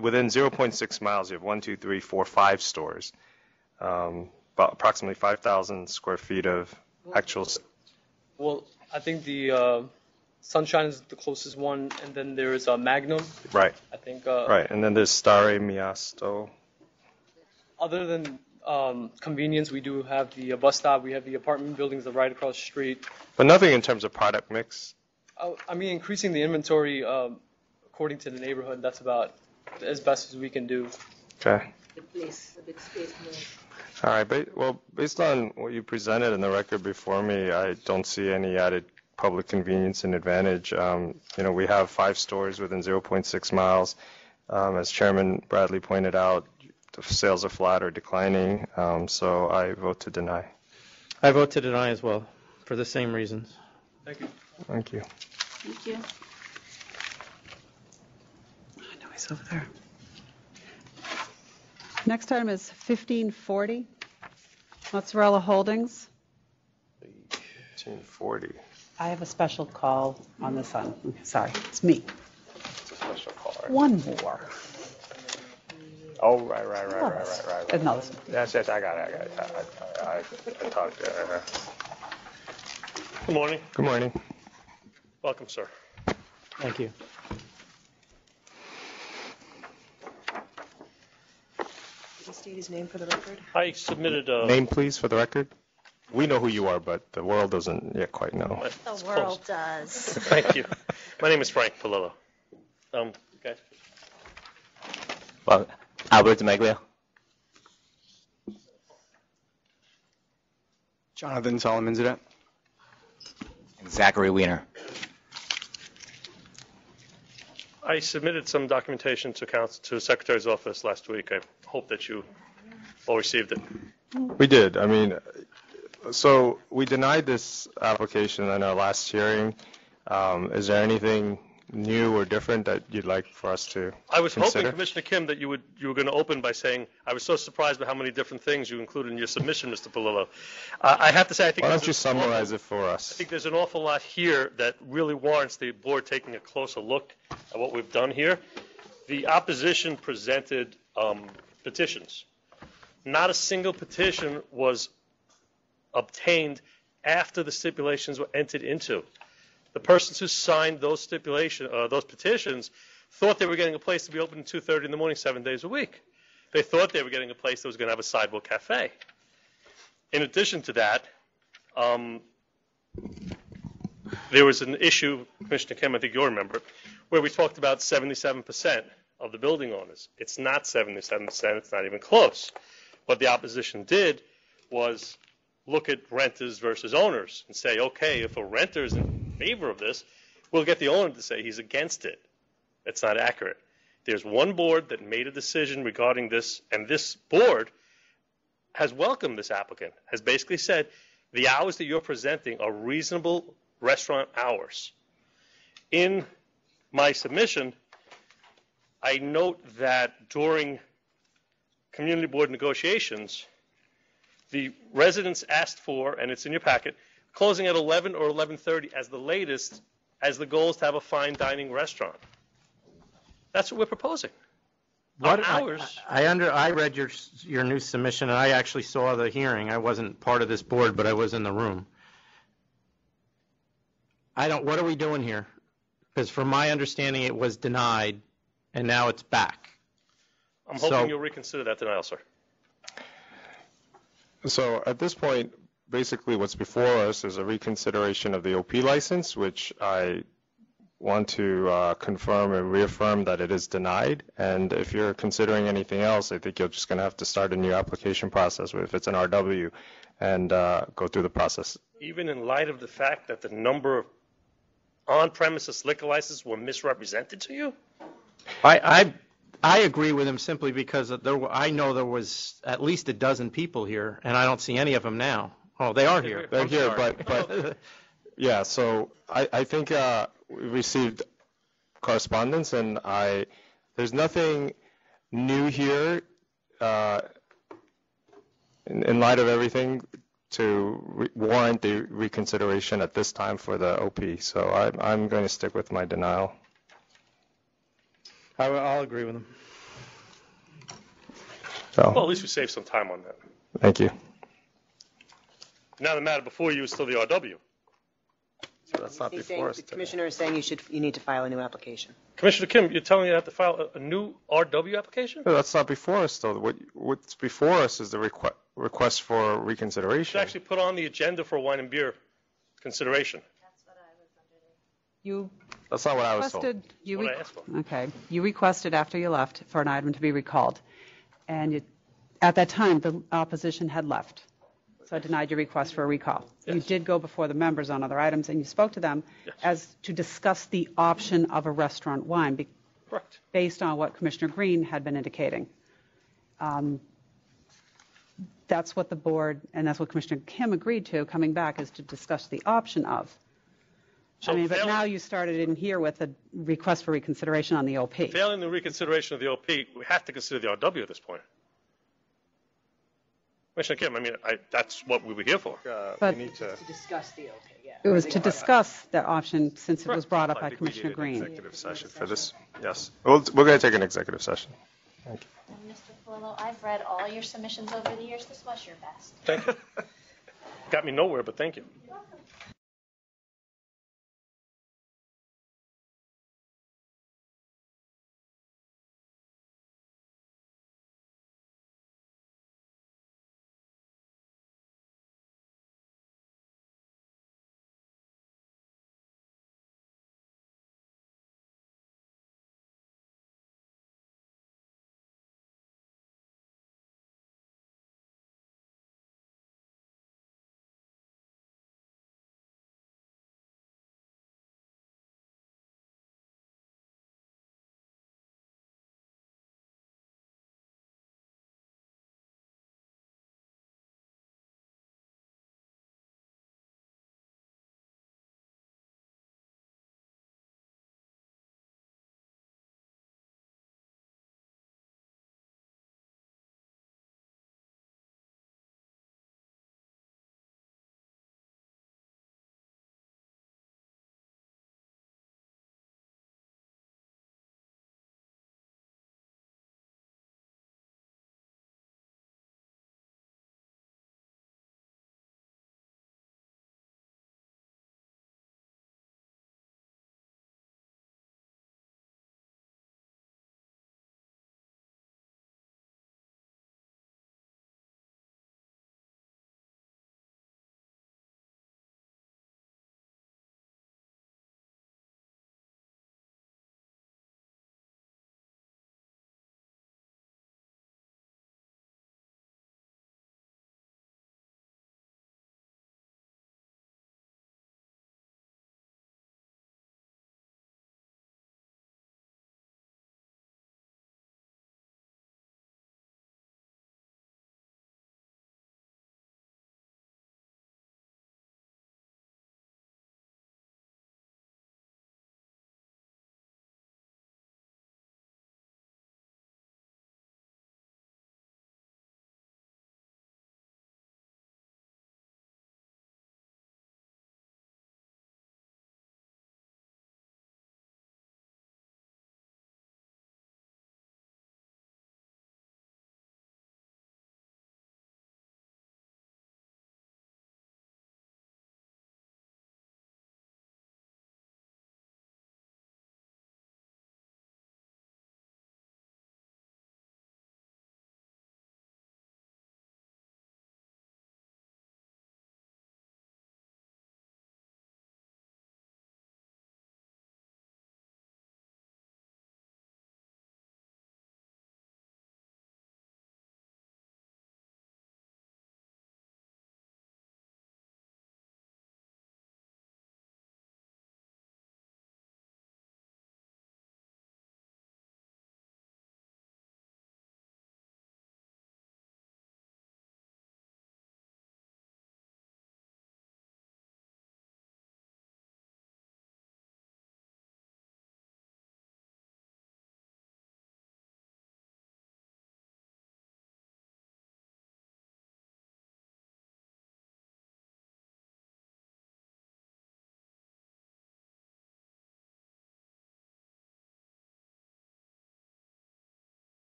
within 0.6 miles, you have 1, 2, 3, 4, 5 stores, about approximately 5,000 square feet of actual. Well, I think the Sunshine is the closest one, and then there's Magnum. Right. I think. Right, and then there's Stare Miasto. Other than convenience, we do have the bus stop. We have the apartment buildings that are right across the street. But nothing in terms of product mix. I mean, increasing the inventory according to the neighborhood. That's about as best as we can do. Okay. The place, a big space more. All right. Based on what you presented in the record before me, I don't see any added public convenience and advantage. We have 5 stores within 0.6 miles. As Chairman Bradley pointed out, the sales are flat or declining, so I vote to deny. I vote to deny as well, for the same reasons. Thank you. Thank you. Thank you. I know he's over there. Next item is 1540. Mozzarella Holdings. 1840. I have a special call on this one. Sorry, it's me. It's a special call. Right? One more. Oh, right. No, this one. Yes, I got it. I talked to her. Good morning. Good morning. Welcome, sir. Thank you. Could you state his name for the record? I submitted a... Name, please, for the record. We know who you are, but the world doesn't yet quite know. The world does. Thank you. My name is Frank Palillo. Okay. Well, Albert Maglia. Jonathan Solomon Zidette. And Zachary Weiner. I submitted some documentation to the Secretary's office last week. I hope that you all received it. We did. I mean, so we denied this application in our last hearing. Is there anything new or different that you'd like for us to I was consider? hoping, Commissioner Kim, that you were going to open by saying, I was so surprised by how many different things you included in your submission, Mr. Palillo. I have to say, I think... Why don't you summarize it for us? I think there's an awful lot here that really warrants the board taking a closer look at what we've done here. The opposition presented petitions. Not a single petition was obtained after the stipulations were entered into. The persons who signed those petitions thought they were getting a place to be open at 2:30 in the morning, 7 days a week. They thought they were getting a place that was going to have a sidewalk cafe. In addition to that, there was an issue, Commissioner Kim, I think you'll remember, where we talked about 77% of the building owners. It's not 77%, it's not even close. What the opposition did was look at renters versus owners and say, okay, if a renter is in favor of this, we'll get the owner to say he's against it. That's not accurate. There's one board that made a decision regarding this, and this board has welcomed this applicant, has basically said the hours that you're presenting are reasonable restaurant hours. In my submission, I note that during community board negotiations, the residents asked for, and it's in your packet, closing at 11 or 11:30 as the latest, as the goal is to have a fine dining restaurant. That's what we're proposing. On hours. I read your new submission, and I actually saw the hearing. I wasn't part of this board, but I was in the room. What are we doing here? Because from my understanding, it was denied, and now it's back. I'm hoping you'll reconsider that denial, sir. So at this point, basically what's before us is a reconsideration of the OP license, which I want to confirm and reaffirm that it is denied. And if you're considering anything else, I think you're just going to have to start a new application process if it's an RW and go through the process. Even in light of the fact that the number of on-premises liquor licenses were misrepresented to you? I agree with him simply because I know there was at least a dozen people here, and I don't see any of them now. Oh, they are here. They're here, but yeah, so I think we received correspondence, and there's nothing new here in light of everything to warrant the reconsideration at this time for the OP. So I'm going to stick with my denial. I'll agree with him. So, Well, at least we saved some time on that. thank you. Now the matter before you is still the RW. So that's not He's before us saying, the today. commissioner is saying you need to file a new application. Commissioner Kim, you're telling me you have to file a new RW application? No, that's not before us, though. What's before us is the request for You should reconsideration. actually put on the agenda for wine and beer consideration. You That's not what I was told. requested, What I asked for. okay, you requested after you left for an item to be recalled. And at that time, the opposition had left. So I denied your request for a recall. You did go before the members on other items, and you spoke to them as to discuss the option of a restaurant wine. Correct. Based on what Commissioner Green had been indicating. That's what the board, and that's what Commissioner Kim agreed to, coming back, is to discuss the option of. But now you started in here with a request for reconsideration on the OP. Failing the reconsideration of the OP, we have to consider the RW at this point. Commissioner Kim, I mean, that's what we were here for. But- We need to. To discuss the okay, yeah. It was to discuss the option since it was brought up I by think we Commissioner needed an Green. executive session for this. Yes. We're going to take an executive session. Thank you. And Mr. Fuller, I've read all your submissions over the years. This was your best. Thank you. Got me nowhere, but thank you.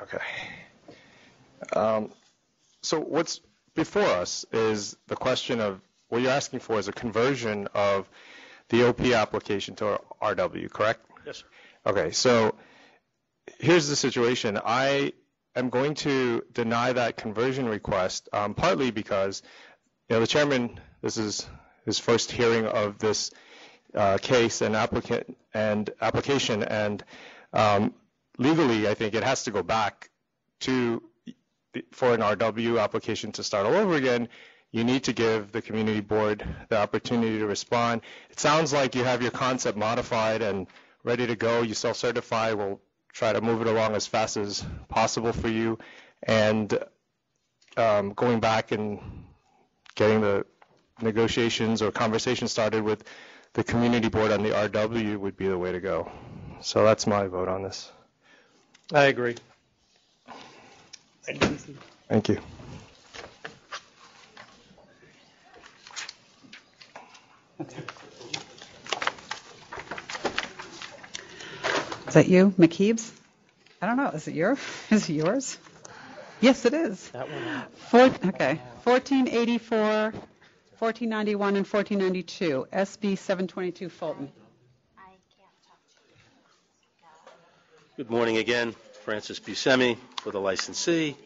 Okay. So what's before us is the question of what you're asking for is a conversion of the OP application to RW, correct? Yes, sir. Okay, so here's the situation. I am going to deny that conversion request, partly because, the chairman, this is his first hearing of this case and application, and legally, I think it has to go back for an RW application to start all over again. You need to give the community board the opportunity to respond. It sounds like you have your concept modified and ready to go. You self-certify. We'll try to move it along as fast as possible for you. And going back and getting the negotiations or conversations started with the community board on the RW would be the way to go. So that's my vote on this. I agree. Thank you. Is that you, McKeebs? I don't know. Is it yours? Yes, it is. That one. Okay. 1484, 1491, and 1492. SB 722 Fulton. Good morning again. Francis Buscemi for the licensee.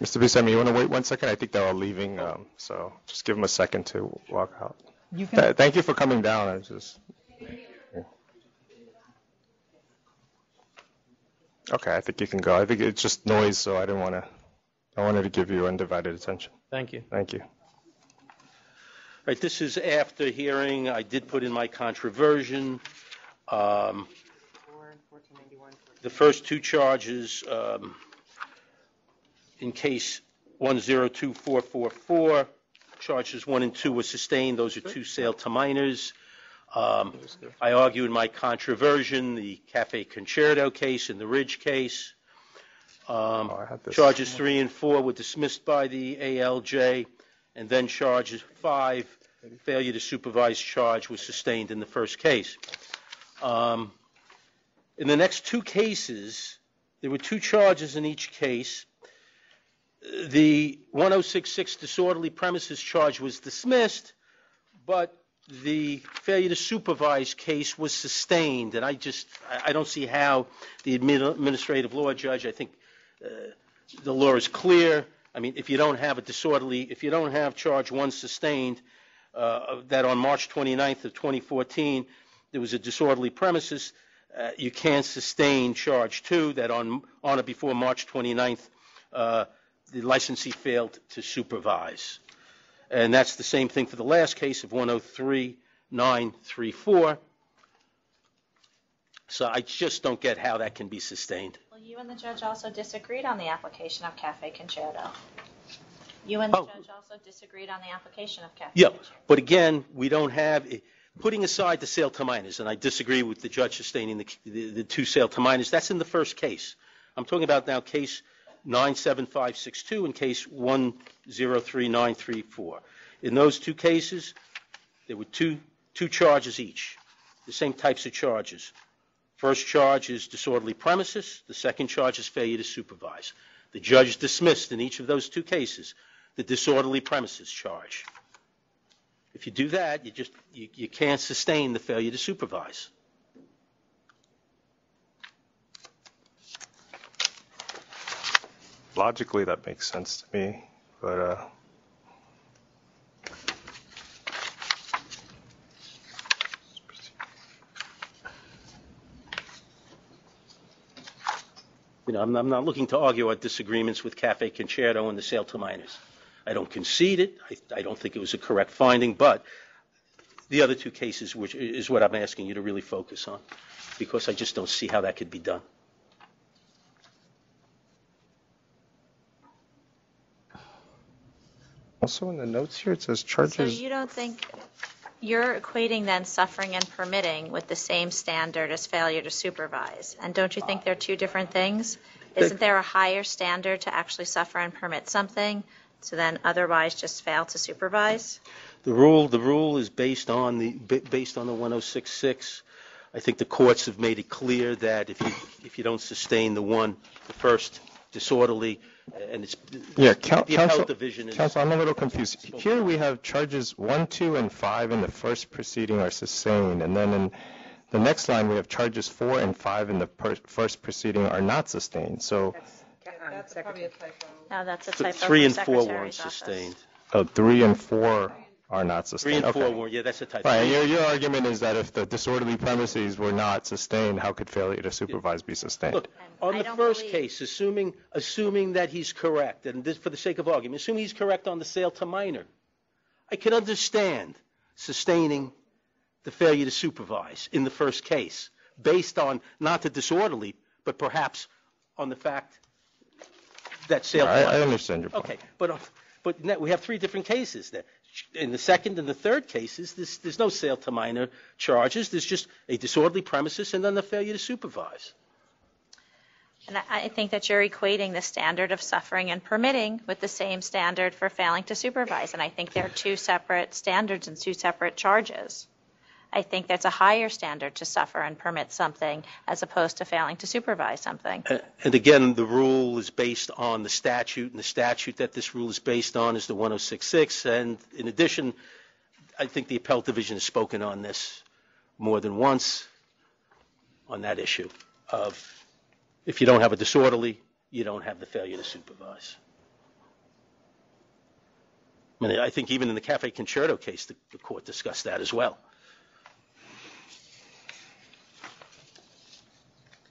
Mr. Buscemi, you want to wait 1 second? I think they're all leaving, so just give them a second to walk out. Thank you for coming down. I was just... Okay, I think you can go. I think it's just noise, so I wanted to give you undivided attention. Thank you. Thank you. All right, this is after hearing. I did put in my controversion. The first two charges in case 102444, charges 1 and 2 were sustained. Those are two sale to minors. I argue in my controversion the Cafe Concerto case and the Ridge case. Charges 3 and 4 were dismissed by the ALJ, and then charges 5, failure to supervise charge, was sustained in the first case. In the next two cases, there were two charges in each case. The 1066 disorderly premises charge was dismissed, but the failure to supervise case was sustained, and I don't see how the administrative law judge, I think the law is clear. I mean, if you don't have charge 1 sustained, that on March 29th of 2014, there was a disorderly premises, you can't sustain charge 2, that on or before March 29th, the licensee failed to supervise. And that's the same thing for the last case of 103934. So I just don't get how that can be sustained. Well, you and the judge also disagreed on the application of Cafe Concerto. You and the judge also disagreed on the application of Cafe Concerto. But again, we don't have, putting aside the sale to minors, and I disagree with the judge sustaining the two sale to minors, that's in the first case. I'm talking about now case 97562 and case 103934. In those two cases, there were two charges each, the same types of charges. First charge is disorderly premises. The second charge is failure to supervise. The judge dismissed in each of those two cases the disorderly premises charge. If you do that, you can't sustain the failure to supervise. Logically, that makes sense to me, but I'm not looking to argue our disagreements with Cafe Concerto and the sale to minors. I don't concede it. I don't think it was a correct finding, but the other two cases, which is what I'm asking you to really focus on, because I just don't see how that could be done. Also in the notes here, it says charges. So you don't think you're equating then suffering and permitting with the same standard as failure to supervise? And don't you think they're two different things? Isn't there a higher standard to actually suffer and permit something, so then otherwise just fail to supervise? The rule is based on the 1066. I think the courts have made it clear that if you don't sustain the first disorderly, and it's Yeah, the appellate division is. Counsel, I'm a little confused. Here we have charges 1, 2, and 5 in the first proceeding are sustained, and then in the next line we have charges 4 and 5 in the first proceeding are not sustained. So That's probably a typo. No, that's a typo. 3 and from 4 weren't Secretary's office. sustained. 3 and 4 are not 3 sustained. and 4 Okay. were, yeah, that's a typo. Right, and your argument is that if the disorderly premises were not sustained, how could failure to supervise be sustained? Look, on the first case, assuming that he's correct, and this for the sake of argument, assuming he's correct on the sale to minor, I can understand sustaining the failure to supervise in the first case, based on not the disorderly, but perhaps on the fact that sale to minor. I understand your point. Okay, but now we have 3 different cases there. In the second and the third cases, there's no sale to minor charges. There's just a disorderly premises and then the failure to supervise. And I think that you're equating the standard of suffering and permitting with the same standard for failing to supervise. And I think they're 2 separate standards and 2 separate charges. I think that's a higher standard to suffer and permit something as opposed to failing to supervise something. And again, the rule is based on the statute, and the statute that this rule is based on is the 1066. And in addition, I think the appellate division has spoken on this more than once on that issue of if you don't have a disorderly, you don't have the failure to supervise. I mean, I think even in the Cafe Concerto case, the court discussed that as well.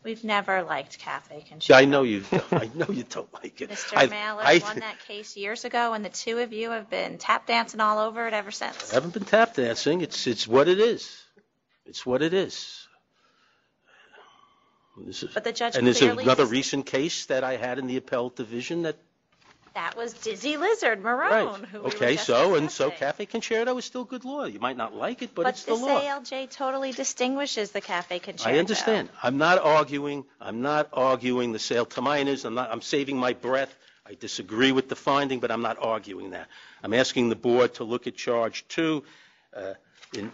We've never liked Cafe Yeah, Concerto. I know you don't like it. Mr. Mallard won that case years ago, and the 2 of you have been tap dancing all over it ever since. I haven't been tap dancing. It's what it is. It's what it is. But the judge and there's clearly another recent case that I had in the appellate division that. That was Dizzy Lizard Marone. Who Okay, we were just so Cafe Concerto is still good law. You might not like it, but it's the this law. ALJ totally distinguishes the Cafe Concerto. I understand. I'm not arguing the sale to minors. I'm saving my breath. I disagree with the finding, but I'm not arguing that. I'm asking the board to look at charge 2 in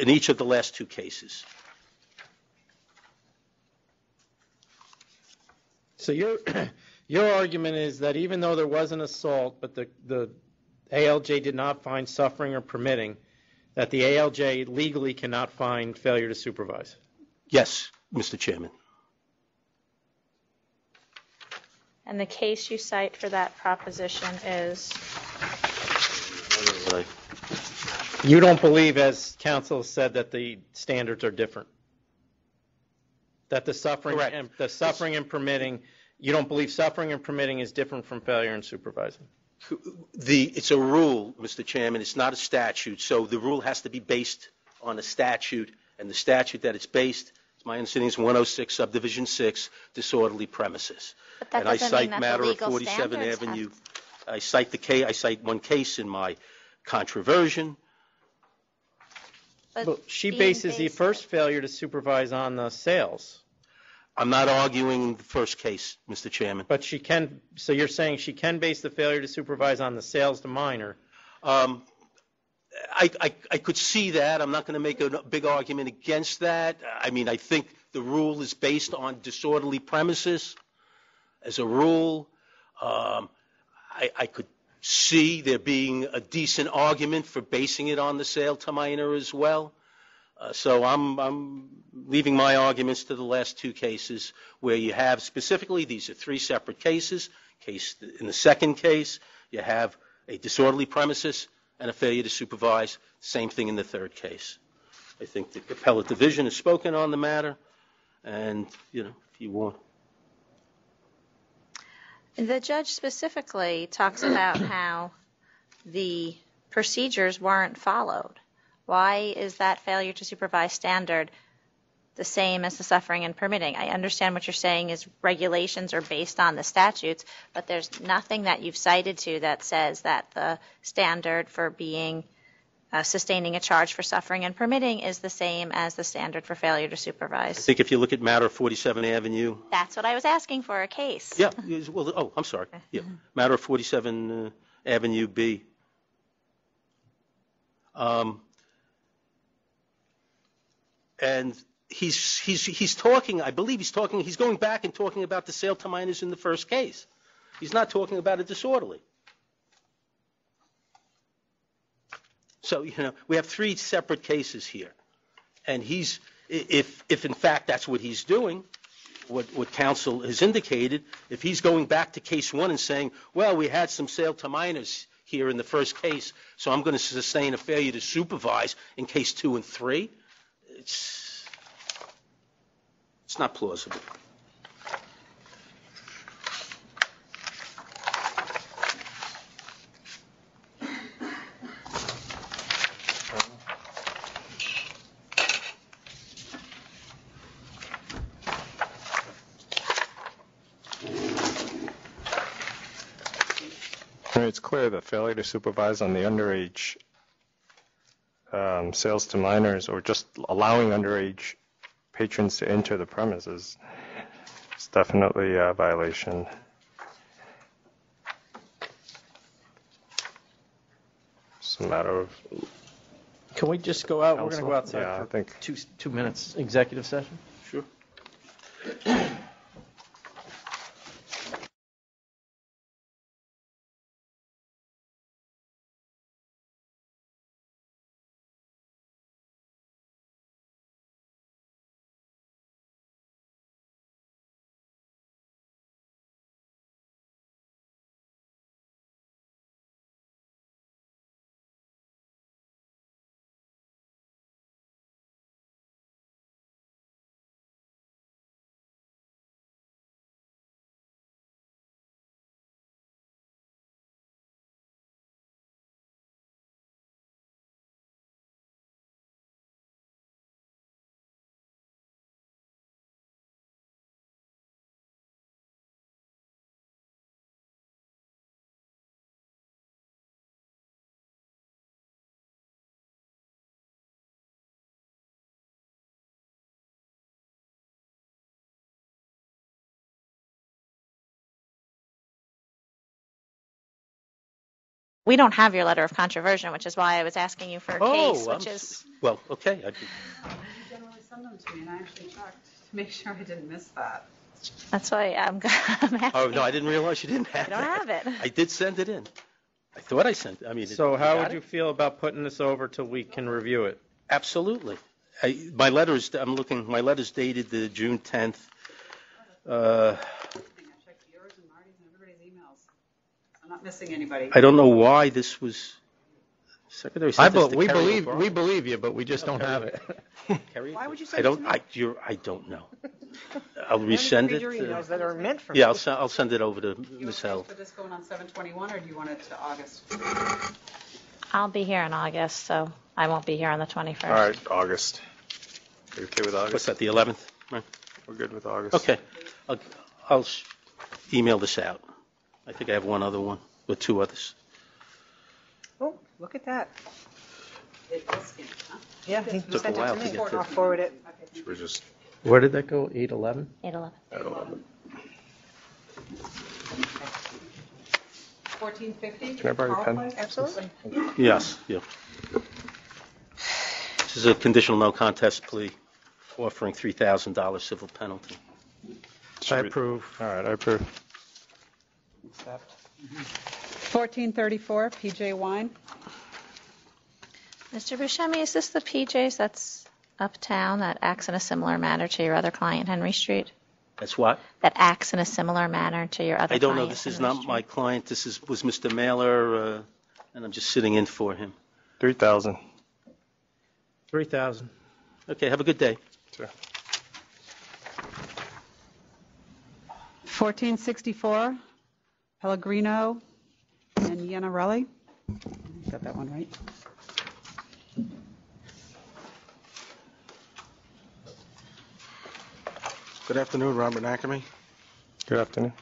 each of the last 2 cases. So your argument is that even though there was an assault, but the ALJ did not find suffering or permitting, that the ALJ legally cannot find failure to supervise? Yes, Mr. Chairman. And the case you cite for that proposition is? You don't believe, as counsel said, that the standards are different? That the suffering and permitting, you don't believe suffering and permitting is different from failure in supervising? It's a rule, Mr. Chairman. It's not a statute. So the rule has to be based on a statute, and the statute that it's based, my understanding is 106 subdivision 6, disorderly premises. But that and I doesn't cite mean that matter the of legal 47 standards Avenue. I cite one case in my controversion. But she bases the first failure to supervise on the sales. I'm not arguing the first case, Mr. Chairman. But she can, so you're saying she can base the failure to supervise on the sales to minor? I could see that. I'm not going to make a big argument against that. I mean, I think the rule is based on disorderly premises. As a rule, I could see there being a decent argument for basing it on the sale to minor as well. So I'm leaving my arguments to the last 2 cases where you have specifically, these are 3 separate cases. In the second case, you have a disorderly premises and a failure to supervise. Same thing in the third case. I think the appellate division has spoken on the matter, and, if you want. The judge specifically talks about how the procedures weren't followed. Why is that failure to supervise standard the same as the suffering and permitting? I understand what you're saying is regulations are based on the statutes, but there's nothing that you've cited to that says that the standard for being sustaining a charge for suffering and permitting is the same as the standard for failure to supervise. I think if you look at matter of 47 Avenue. That's what I was asking for, a case. Yeah. Well, I'm sorry. Yeah. Matter of 47 Avenue B. And he's talking, I believe he's going back and talking about the sale to minors in the first case. He's not talking about a disorderly. So, we have 3 separate cases here. And if in fact that's what he's doing, what counsel has indicated, if he's going back to case 1 and saying, well, we had some sale to minors here in the first case, so I'm going to sustain a failure to supervise in case 2 and 3, it's not plausible. It's clear that failure to supervise on the underage sales to minors, or just allowing underage patrons to enter the premises, is definitely a violation. It's a matter of... Can we just go out? We're going to go outside Yeah, for I think 2 minutes executive session. Sure. We don't have your letter of controversion, which is why I was asking you for a case, which is... Well, okay. You generally send them to me, and I actually checked to make sure I didn't miss that. That's why I'm asking. Oh, no, I didn't realize you didn't have it. I don't have it. I did send it in. I thought I sent it. I mean, So how would got you it? feel about putting this over till we can review it? Absolutely. My letter's dated the June 10th. I checked yours and Marty's and everybody's emails. I'm not missing anybody. I don't know why this was... Secretary sent this to We Kerry believe O'Brien. we believe you, but we just don't have it. Kerry? Why would you say I don't. it to me? I don't know. I'll resend Read it. your emails that are meant for Yeah, me. I'll send it over to You Ms. okay Hell. for this going on 7/21, or do you want it to August? I'll be here in August, so I won't be here on the 21st. All right, August. Are you okay with August? What's that? The 11th? Right. We're good with August. Okay. I'll email this out. I think I have one other one with 2 others. Oh, look at that. It was scanned, huh? Yeah, he Took a sent it while to to me. get to- I'll forward it. We're just... Where did that go? 8/11? 8/11. 1450? Can I borrow your pen? Absolutely. Yes, yeah. This is a conditional no contest plea offering $3,000 civil penalty. I approve. All right, I approve. 1434, PJ Wine. Mr. Buscemi, is this the PJs that's uptown that acts in a similar manner to your other client, Henry Street? That's what? That acts in a similar manner to your other client? I don't know. This is Henry not Street? my client. This was Mr. Mailer, and I'm just sitting in for him. 3,000. 3,000. Okay, have a good day. Sure. 1464, Pellegrino and Iannarelli. Got that one right. Good afternoon, Robert Ackerman. Good afternoon.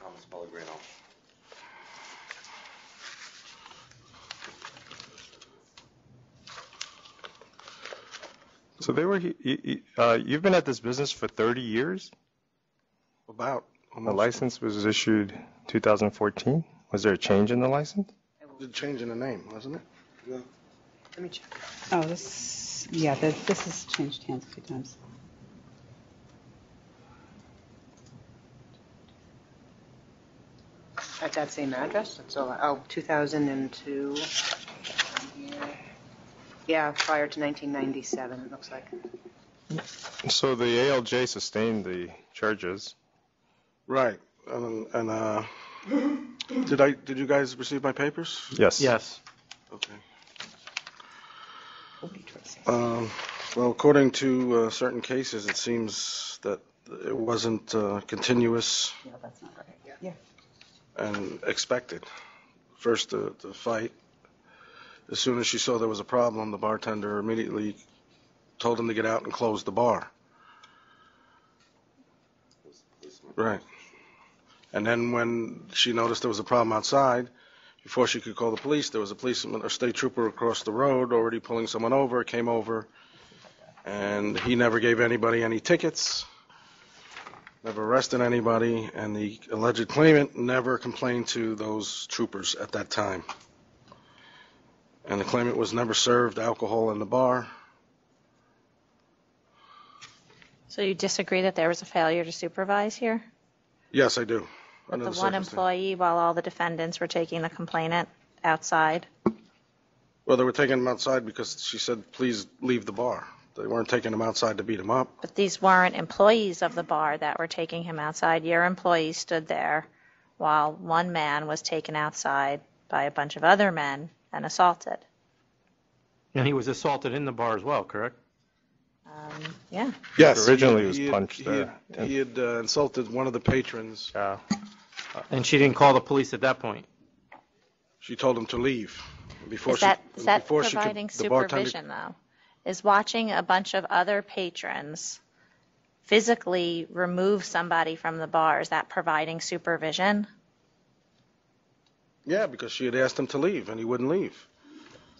Thomas Pellegrino. So they were. You've been at this business for 30 years. About. The license was issued 2014. Was there a change in the license? The change in the name, wasn't it? Yeah. Let me check. Oh, this has changed hands a few times. At that same address? That's all. 2002. Yeah, prior to 1997, it looks like. So the ALJ sustained the charges. Right. Did you guys receive my papers? Yes. Yes. Okay. Well, according to certain cases, it seems that it wasn't continuous That's not right. Yeah. and expected. First, the fight. As soon as she saw there was a problem, the bartender immediately told him to get out and close the bar. Right. And then when she noticed there was a problem outside, before she could call the police, there was a policeman or state trooper across the road already pulling someone over, came over, and he never gave anybody any tickets, never arrested anybody, and the alleged claimant never complained to those troopers at that time. And the claimant was never served alcohol in the bar. So you disagree that there was a failure to supervise here? Yes, I do. With Under the the one circumstance. employee while all the defendants were taking the complainant outside? Well, they were taking him outside because she said, please leave the bar. They weren't taking him outside to beat him up. But these weren't employees of the bar that were taking him outside. Your employees stood there while one man was taken outside by a bunch of other men and assaulted. And he was assaulted in the bar as well, correct? Yeah. Yes. Originally he was punched there. He had insulted one of the patrons. Yeah. And she didn't call the police at that point? She told him to leave. Before Is that before she could- providing the bartender- supervision, though? Is watching a bunch of other patrons physically remove somebody from the bar, is that providing supervision? Yeah, because she had asked him to leave, and he wouldn't leave.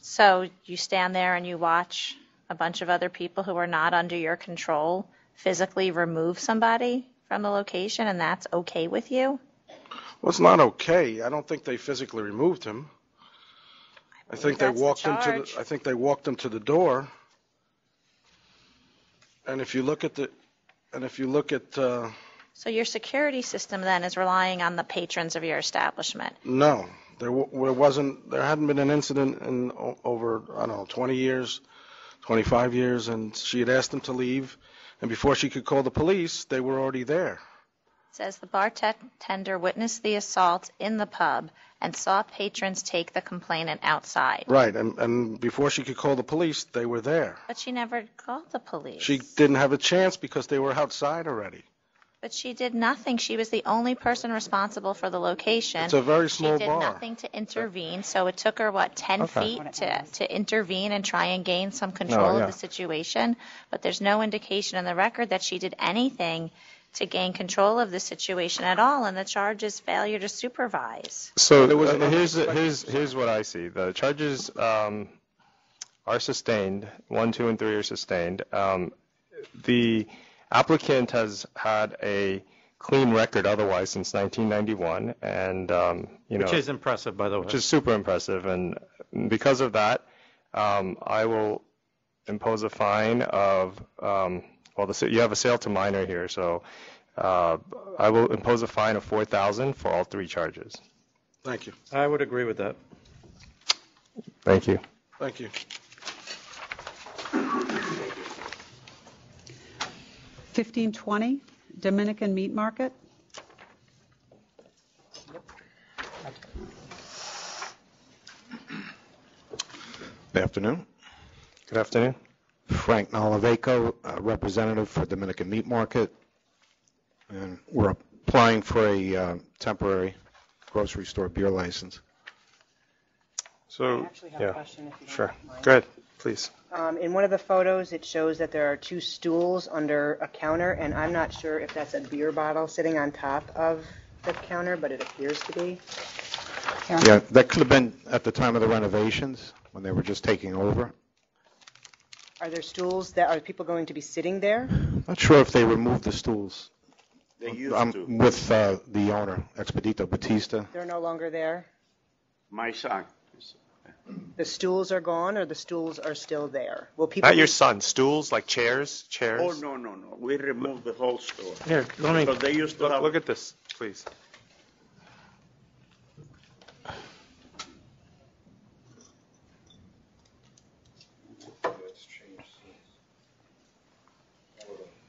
So you stand there and you watch a bunch of other people who are not under your control physically remove somebody from the location, and that's okay with you? Well, it's not okay. I don't think they physically removed him. I think they that's the walked him to charge. the. I think they walked him to the door. And if you look at So your security system then is relying on the patrons of your establishment. no, there hadn't been an incident in over, I don't know, 20 years, 25 years, and she had asked him to leave, and before she could call the police, they were already there. It says the bartender witnessed the assault in the pub and saw patrons take the complainant outside. Right, and before she could call the police, they were there. But she never called the police. She didn't have a chance because they were outside already. But she did nothing. She was the only person responsible for the location. It's a very small She did bar. nothing to intervene, so it took her, 10 Okay. feet to intervene and try and gain some control yeah. of the situation. But there's no indication in the record that she did anything to gain control of the situation at all, and the charge is failure to supervise. So There was here's what I see. The charges are sustained. 1, 2, and 3 are sustained. The applicant has had a clean record otherwise since 1991, and Which is impressive, by the way. which is super impressive. And because of that, I will impose a fine of you have a sale to minor here, so I will impose a fine of $4,000 for all 3 charges. Thank you. I would agree with that. Thank you. Thank you. 1520 Dominican Meat Market. Good afternoon. Good afternoon. Frank Nalivaco, representative for Dominican Meat Market. And we're applying for a temporary grocery store beer license. So, I actually have a question, if you don't sure. mind. Go ahead, please. In one of the photos, it shows that there are 2 stools under a counter, and I'm not sure if that's a beer bottle sitting on top of the counter, but it appears to be. Yeah, that could have been at the time of the renovations, when they were just taking over. Are there stools are people going to be sitting there? Not sure if they removed the stools. They used I'm to. with the owner, Expedito Batista. They're no longer there? My son. The stools are gone, or the stools are still there? Will people? Not your son. Stools, like chairs? Oh, no. We removed the whole store. Here, let me. Because they used to have. Look at this, please.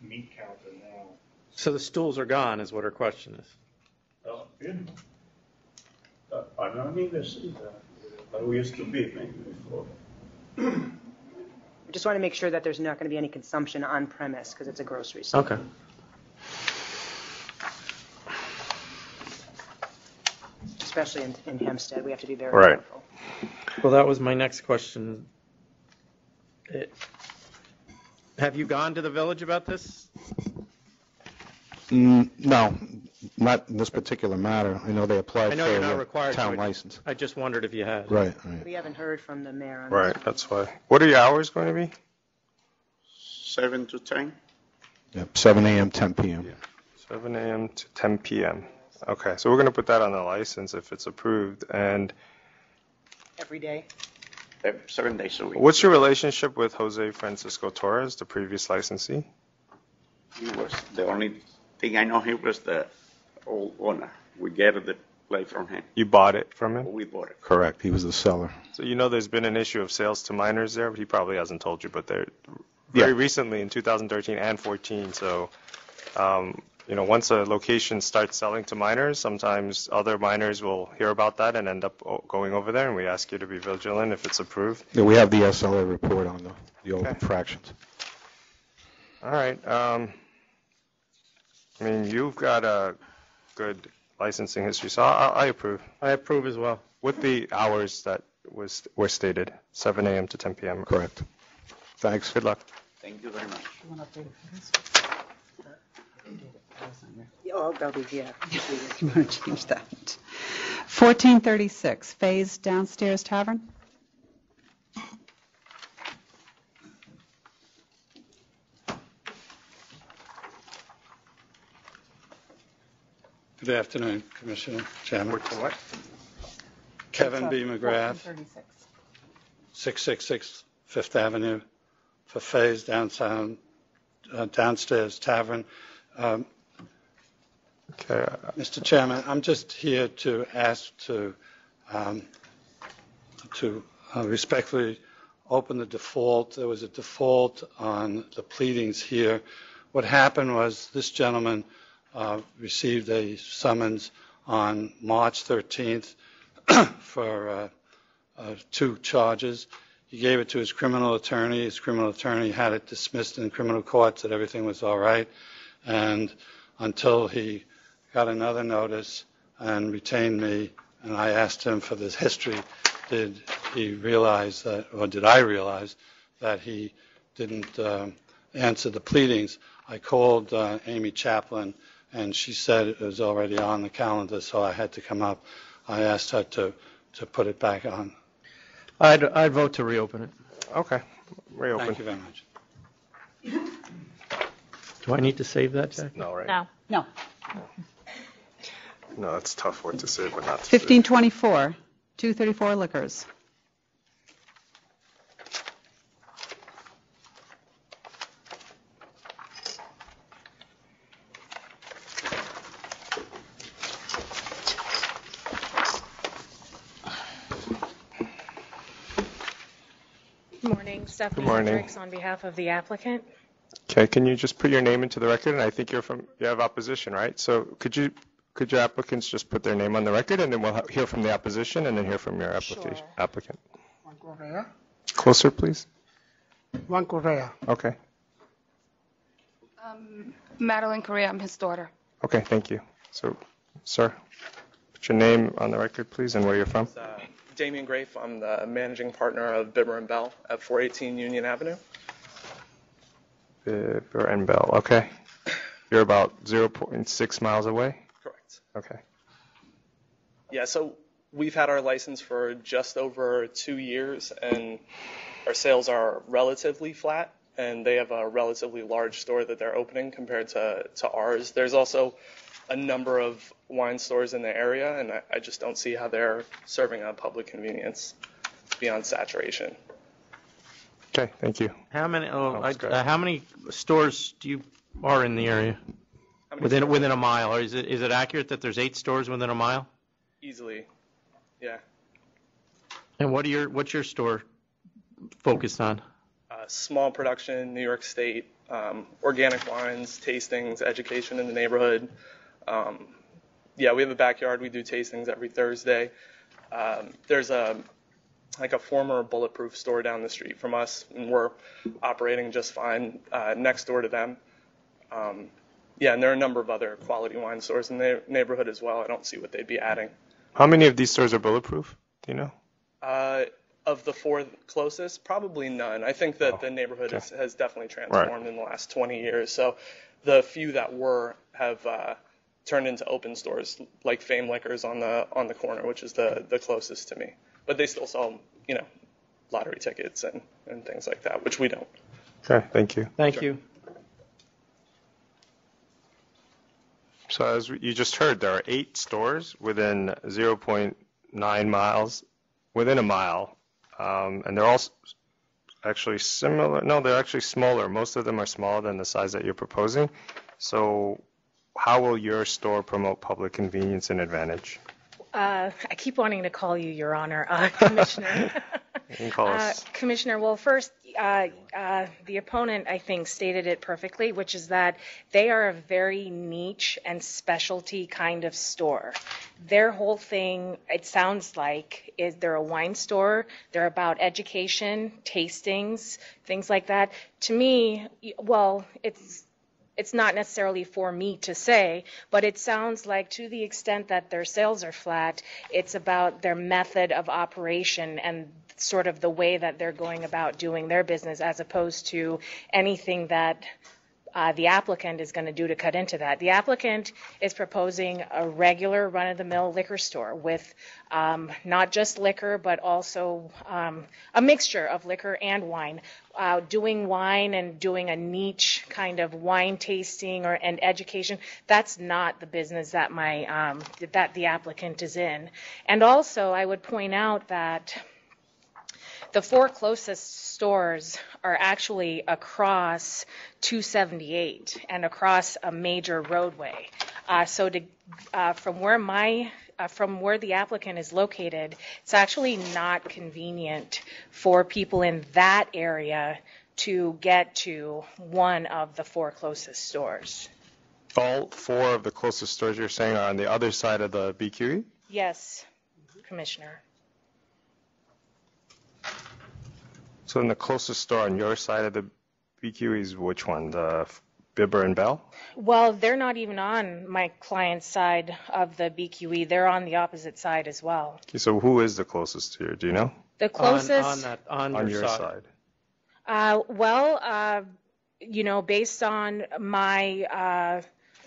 Meat counter now. So the stools are gone, is what her question is. Good. I don't need to see that. But we used to be maybe before. I just want to make sure that there's not going to be any consumption on premise because it's a grocery store. Okay. Especially in Hempstead, we have to be very Right. careful. Well, that was my next question. Have you gone to the village about this? No, not in this particular matter. I know they applied I know for you're not a required town to. license. I just wondered if you had. Right. We haven't heard from the mayor on Right, this. that's why. What are your hours going to be? 7 to 10. Yep, 7 a.m., 10 p.m. 7 a.m. to 10 p.m. Okay, so we're going to put that on the license if it's approved. And Every day. 7 days a week. what's your relationship with Jose Francisco Torres, the previous licensee? He was the only thing I know. He was the old owner. We get the place from him. You bought it from him? We bought it. Correct. He was the seller. So you know there's been an issue of sales to minors there, but he probably hasn't told you, but very recently in 2013 and 14. So, once a location starts selling to minors, sometimes other minors will hear about that and end up going over there, and we ask you to be vigilant if it's approved. Yeah, we have the SLA report on the old infractions. All right. You've got a good licensing history, so I approve. I approve as well. With the hours that were stated, 7 a.m. to 10 p.m. Correct. Thanks. Good luck. Thank you very much. Oh, that'll be, yeah. You want to change that. 1436, Faye's Downstairs Tavern. Good afternoon, Commissioner, Chairman. Kevin B. McGrath, 666 Fifth Avenue, for Faye's Downstairs Tavern. Mr. Chairman, I'm just here to ask to respectfully open the default. There was a default on the pleadings here. What happened was this gentleman received a summons on March 13th for 2 charges. He gave it to his criminal attorney. His criminal attorney had it dismissed in criminal court, said everything was all right. And until he got another notice and retained me, and I asked him for this history, did he realize that, or did I realize that he didn't answer the pleadings? I called Amy Chaplin, and she said it was already on the calendar, so I had to come up. I asked her to put it back on. I'd vote to reopen it. Okay. Reopen. Thank you very much. Do I need to save that, Jack? No, right? No. No, that's a tough word to say, but not to say. 1524, 234 Liquors. Good morning, Stephanie Good morning. Hendricks on behalf of the applicant. Okay, can you just put your name into the record? And I think you have opposition, right? So could your applicants just put their name on the record, and then we'll hear from the opposition, and then hear from your applicant. Juan Correa. Closer, please. Juan Correa. Okay. Madeline Correa, I'm his daughter. Okay, thank you. So, sir, put your name on the record, please, and where you're from. Damian Grafe. I'm the managing partner of Bibber & Bell at 418 Union Avenue. Bibber and Bell. Okay. You're about 0.6 miles away? Correct. Okay. Yeah, so we've had our license for just over 2 years, and our sales are relatively flat, and they have a relatively large store that they're opening compared to ours. There's also a number of wine stores in the area, and I just don't see how they're serving a public convenience. beyond saturation. Okay, thank you. How many? that's good. How many stores do you are in the area? Within a mile, or is it accurate that there's 8 stores within a mile? Easily, yeah. And what's your store focused on? Small production, New York State, organic wines, tastings, education in the neighborhood. Yeah, we have a backyard. We do tastings every Thursday. There's a former Bulletproof store down the street from us, and we're operating just fine next door to them. Yeah, and there are a number of other quality wine stores in the neighborhood as well. I don't see what they'd be adding. How many of these stores are Bulletproof? Do you know? Of the 4 closest, probably none. I think that the neighborhood has definitely transformed in the last 20 years. So the few that have turned into open stores, like Fame Liquors on the corner, which is the closest to me. But they still sell, lottery tickets and things like that, which we don't. Okay, thank you. Thank you. So as you just heard, there are 8 stores within 0.9 miles, within a mile, and they're all actually similar. No, they're actually smaller. Most of them are smaller than the size that you're proposing. So how will your store promote public convenience and advantage? I keep wanting to call you, Your Honor, Commissioner. You can call us. Commissioner, well, first, the opponent, I think, stated it perfectly, which is that they are a very niche and specialty kind of store. Their whole thing, it sounds like, is they're a wine store. They're about education, tastings, things like that. To me, well, it's not necessarily for me to say, but it sounds like to the extent that their sales are flat, it's about their method of operation and sort of the way that they're going about doing their business, as opposed to anything that the applicant is going to do to cut into that. The applicant is proposing a regular run-of-the-mill liquor store with not just liquor, but also a mixture of liquor and wine. Doing wine and doing a niche kind of wine tasting and education, that's not the business that that the applicant is in. And also, I would point out that the 4 closest stores are actually across 278 and across a major roadway. So from where the applicant is located, it's actually not convenient for people in that area to get to one of the 4 closest stores. All 4 of the closest stores you're saying are on the other side of the BQE? Yes, Commissioner. So in the closest store on your side of the BQE is which one? The Bibber and Bell? Well, they're not even on my client's side of the BQE. They're on the opposite side as well. Okay, so who is the closest to you? Do you know? The closest on your side. Based on my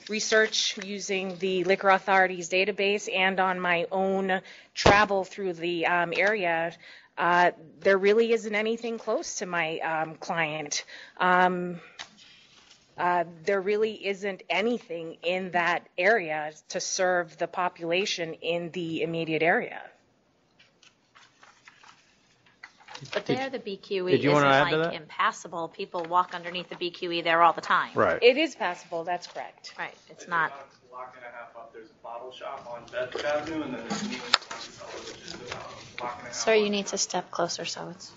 research using the Liquor Authority's database and on my own travel through the area, there really isn't anything close to my client. There really isn't anything in that area to serve the population in the immediate area. But there, the BQE Did you isn't want to add to like that? impassable. People walk underneath the BQE there all the time. Right. It is passable, that's correct. Right. It's not. A block and a half up, there's a bottle shop on Bedford Avenue, and then there's Neiman's Wine Cellar, which is about a block and a half. Sir, you need to step closer so it's.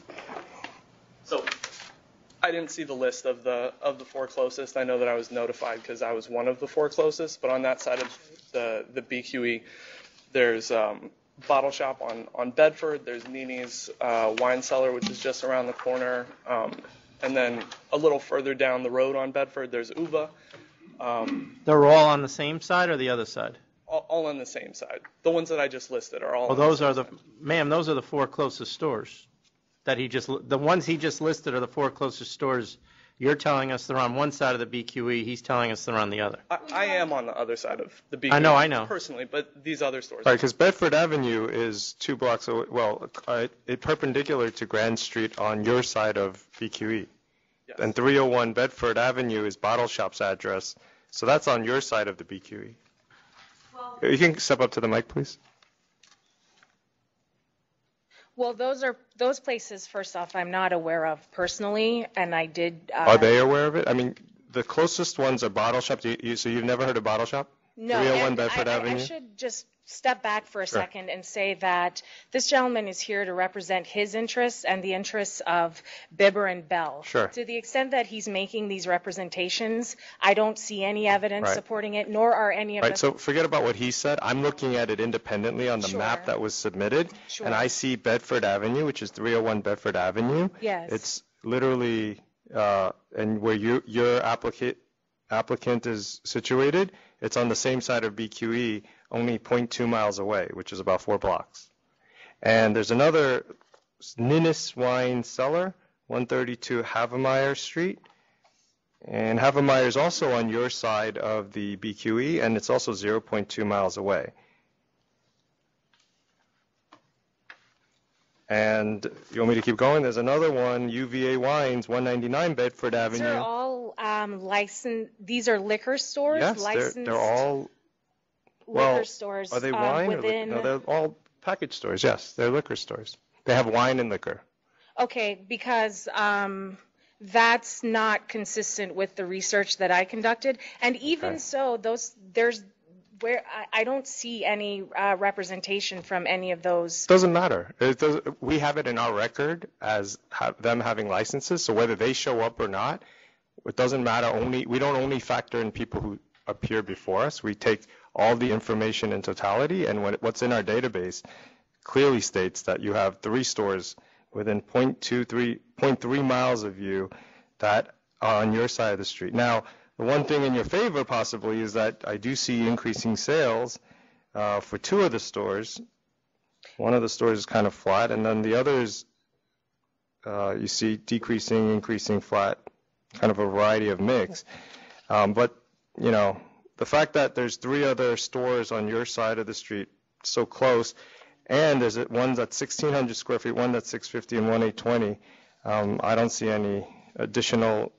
So I didn't see the list of the 4 closest. I know that I was notified because I was one of the 4 closest, but on that side of the BQE, there's Bottle Shop on Bedford, there's Nini's Wine Cellar, which is just around the corner, and then a little further down the road on Bedford, there's Uva. They're all on the same side or the other side? All on the same side. The ones that I just listed are all. Well, those are those are the 4 closest stores that the ones he just listed are the 4 closest stores. You're telling us they're on one side of the BQE. He's telling us they're on the other. I am on the other side of the BQE. I know. Personally, but these other stores. Right, because Bedford Avenue is 2 blocks away. Well, it's perpendicular to Grand Street on your side of BQE. Yes. And 301 Bedford Avenue is Bottle Shop's address. So that's on your side of the BQE. Well, you can step up to the mic, please. Well, those places, first off, I'm not aware of personally, and I did. Are they aware of it? I mean, the closest ones are Bottle Shop. So you've never heard of Bottle Shop? No, 301 and Bedford Avenue? I should just step back for a Sure. second and say that this gentleman is here to represent his interests and the interests of Bibber and Bell. Sure. To the extent that he's making these representations, I don't see any evidence Right. supporting it, nor are any of Right, us. so forget about what he said. I'm looking at it independently on the Sure. map that was submitted, Sure. and I see Bedford Avenue, which is 301 Bedford Avenue. Yes. It's literally, and where your applicant is situated, it's on the same side of BQE, only 0.2 miles away, which is about 4 blocks. And there's another Ninnis Wine Cellar, 132 Havemeyer Street. And Havemeyer is also on your side of the BQE, and it's also 0.2 miles away. And you want me to keep going? There's another one, UVA Wines, 199 Bedford Avenue. These are all licensed. These are liquor stores. Yes, licensed they're all, liquor stores. are they wine? Within... No, they're all package stores, yes. They're liquor stores. They have wine and liquor. Okay, because that's not consistent with the research that I conducted, and even so, I don't see any representation from any of those. Doesn't matter. We have it in our record as them having licenses, so whether they show up or not, it doesn't matter. We don't only factor in people who appear before us. We take all the information in totality, and what's in our database clearly states that you have 3 stores within 0.3 miles of you that are on your side of the street. Now, the one thing in your favor possibly is that I do see increasing sales for 2 of the stores. One of the stores is kind of flat, and then the others you see decreasing, increasing, flat, kind of a variety of mix. But, you know, the fact that there's 3 other stores on your side of the street so close, and there's one that's 1,600 square feet, one that's 650, and one 820, I don't see any additional.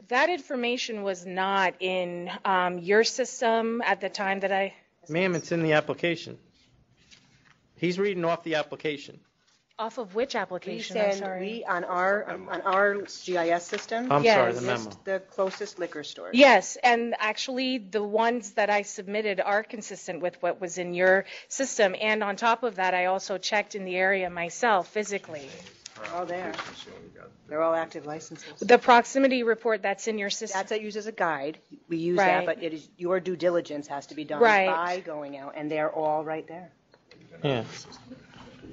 That information was not in your system at the time that I... Ma'am, it's in the application. He's reading off the application. Off of which We application? I'm send, sorry. on our GIS system. I'm sorry, the memo. list the closest liquor stores. Yes, and actually the ones that I submitted are consistent with what was in your system. And on top of that, I also checked in the area myself physically. They're all there. They're all active licenses. The proximity report that's in your system. That's used as a guide. We use Right. that, but it is, your due diligence has to be done Right. by going out, and they're all right there. Yeah.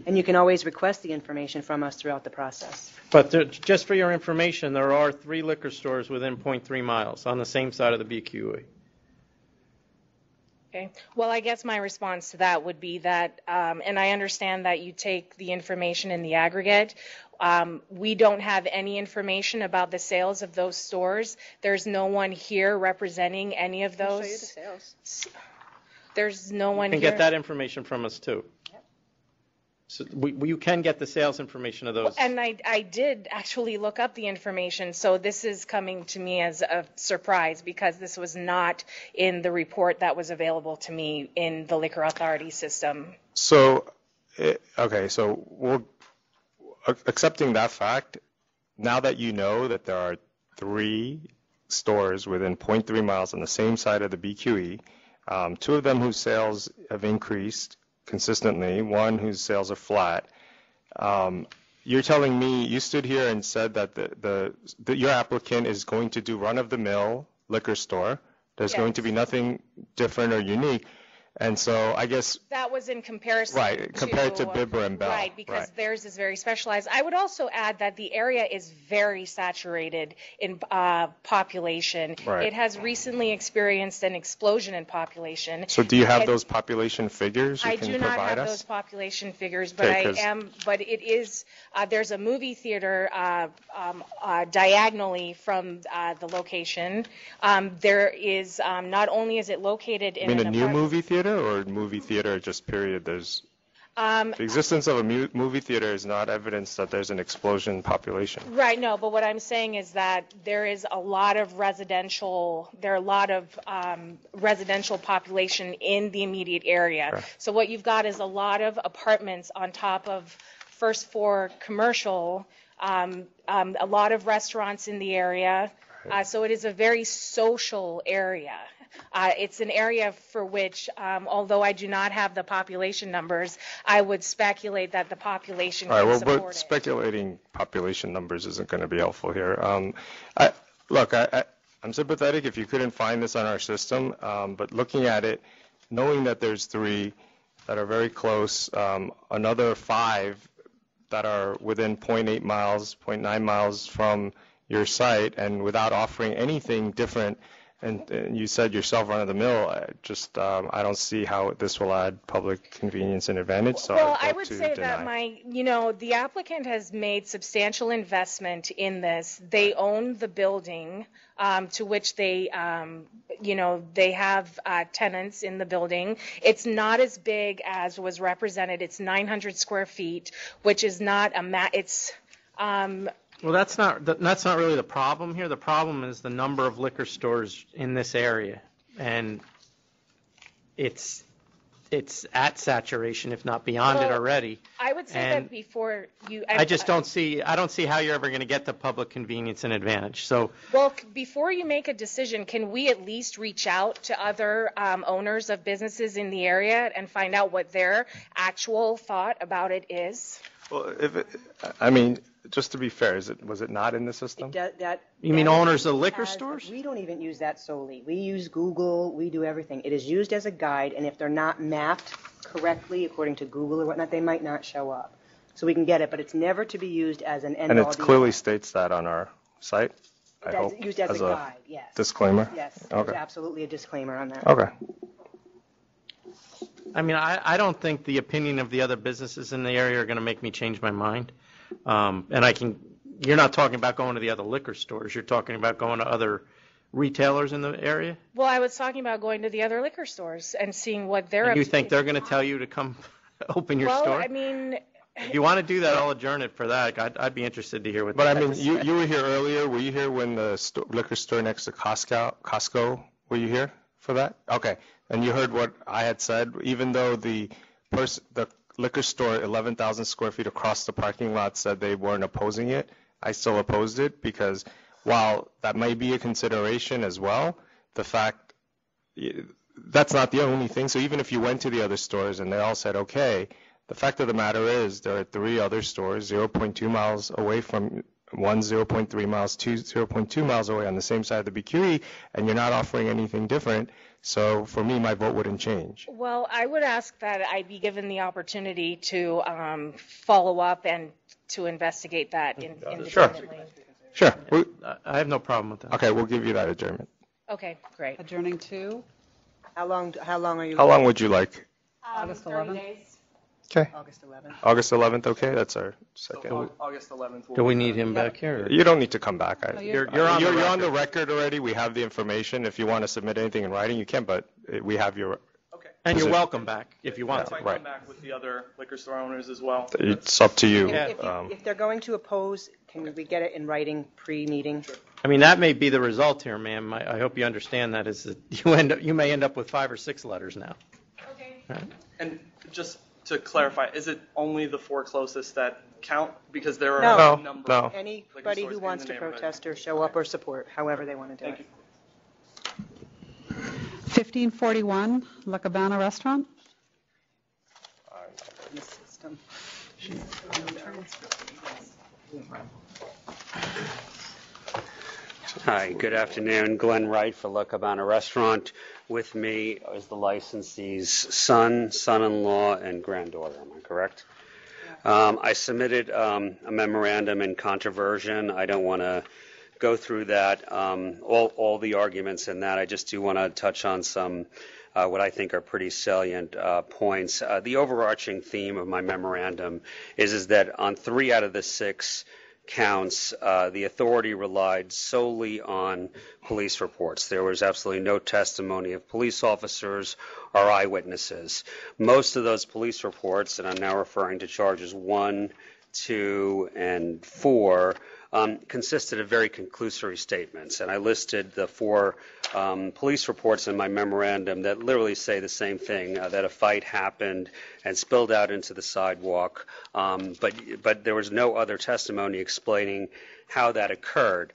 And you can always request the information from us throughout the process. But just for your information, there are 3 liquor stores within 0.3 miles on the same side of the BQE. Okay. Well, I guess my response to that would be that, and I understand that you take the information in the aggregate. We don't have any information about the sales of those stores. There's no one here representing any of those. I'll show you the sales. There's no You one can here. get that information from us, too. So you can get the sales information of those. And I did actually look up the information, so this is coming to me as a surprise because this was not in the report that was available to me in the Liquor Authority system. So, okay, so accepting that fact, now that you know that there are 3 stores within 0.3 miles on the same side of the BQE, 2 of them whose sales have increased consistently, one whose sales are flat. You're telling me you stood here and said that your applicant is going to do run-of-the-mill liquor store. There's Yes. going to be nothing different or unique. And so I guess That was in comparison compared to Bibber and Bell. Right, because theirs is very specialized. I would also add that the area is very saturated in population. Right. It has recently experienced an explosion in population. So do you have And those population figures you I can do not provide have us? those population figures, but Okay, but it is, there's a movie theater diagonally from the location. There is, not only is it located I in mean, an a new apartment. movie theater or movie theater just period? The existence of a movie theater is not evidence that there's an explosion in population. Right, no, but what I'm saying is that there is a lot of residential population in the immediate area. Sure. So what you've got is a lot of apartments on top of first floor commercial, a lot of restaurants in the area. So it is a very social area. It's an area for which, although I do not have the population numbers, I would speculate that the population All right, can well, support but it. speculating population numbers isn't going to be helpful here. I'm sympathetic if you couldn't find this on our system, but looking at it, knowing that there's 3 that are very close, another 5 that are within 0.8 miles, 0.9 miles from your site, and without offering anything different, and you said yourself run-of-the-mill, I don't see how this will add public convenience and advantage, so Well, I I would say that the applicant has made substantial investment in this. They own the building to which they have tenants in the building. It's not as big as was represented. It's 900 square feet, which is not Well, that's not really the problem here. The problem is the number of liquor stores in this area, and it's at saturation, if not beyond it already. I would say And that before you. I don't see how you're ever going to get the public convenience and advantage. So, Well, before you make a decision, can we at least reach out to other owners of businesses in the area and find out what their actual thought about it is? Well, just to be fair, was it not in the system? You mean owners of liquor stores? We don't even use that solely. We use Google, we do everything. It is used as a guide, and if they're not mapped correctly according to Google or whatnot, they might not show up. So we can get it, but it's never to be used as an end-all. And it clearly states that on our site, I hope. It's used as a guide, yes. Disclaimer? Yes, Okay. there's absolutely a disclaimer on that. Okay. I mean, I don't think the opinion of the other businesses in the area are going to make me change my mind. You're not talking about going to the other liquor stores. You're talking about going to other retailers in the area? Well, I was talking about going to the other liquor stores and seeing what they're And up you to. think they're going to tell you to come open your well, store? I mean, If you want to do that, I'll adjourn it for that. I'd be interested to hear what. But they I have mean, to say. you were here earlier. Were you here when the liquor store next to Costco? Were you here for that? Okay. And you heard what I had said. Even though the liquor store, 11,000 square feet across the parking lot, said they weren't opposing it, I still opposed it because while that may be a consideration as well, the fact that's not the only thing. So even if you went to the other stores and they all said okay, the fact of the matter is there are 3 other stores 0.2 miles away from one 0.3 miles, 0.2 miles away on the same side of the BQE, and you're not offering anything different. So for me, my vote wouldn't change. well, I would ask that I be given the opportunity to follow up and to investigate that independently. Sure. I have no problem with that. Okay, we'll give you that adjournment. Okay, great. Adjourning to? How long are you? How long would you like? August 30 11th? days. Okay. August 11th. August 11th, okay? That's our second. August 11th. Do we need him back here? You don't need to come back. you're on the record already. We have the information. If you want to submit anything in writing, you can, but we have your... And you're welcome back if you want I to. might come back with the other liquor store owners as well. It's up to you. If they're going to oppose, can we get it in writing pre-meeting? I mean, that may be the result here, ma'am. I hope you understand that is that you may end up with 5 or 6 letters now. Okay. Right. And just to clarify, is it only the 4 closest that count? Because there are No. a number of Anybody liquor who stores wants in to the neighborhood. protest or show up or support, however they want to do it. 1541 La Cabana Restaurant? In the system. Hi, good afternoon. Glenn Wright for La Cabana Restaurant. With me is the licensee's son, son-in-law, and granddaughter. Am I correct? I submitted a memorandum in controversion. I don't want to go through that, all the arguments in that. I just do want to touch on some what I think are pretty salient points. The overarching theme of my memorandum is that on 3 out of the 6 counts, the authority relied solely on police reports. There was absolutely no testimony of police officers or eyewitnesses. Most of those police reports, and I'm now referring to charges 1, 2, and 4 consisted of very conclusory statements. And I listed the 4 police reports in my memorandum that literally say the same thing, that a fight happened and spilled out into the sidewalk, but there was no other testimony explaining how that occurred.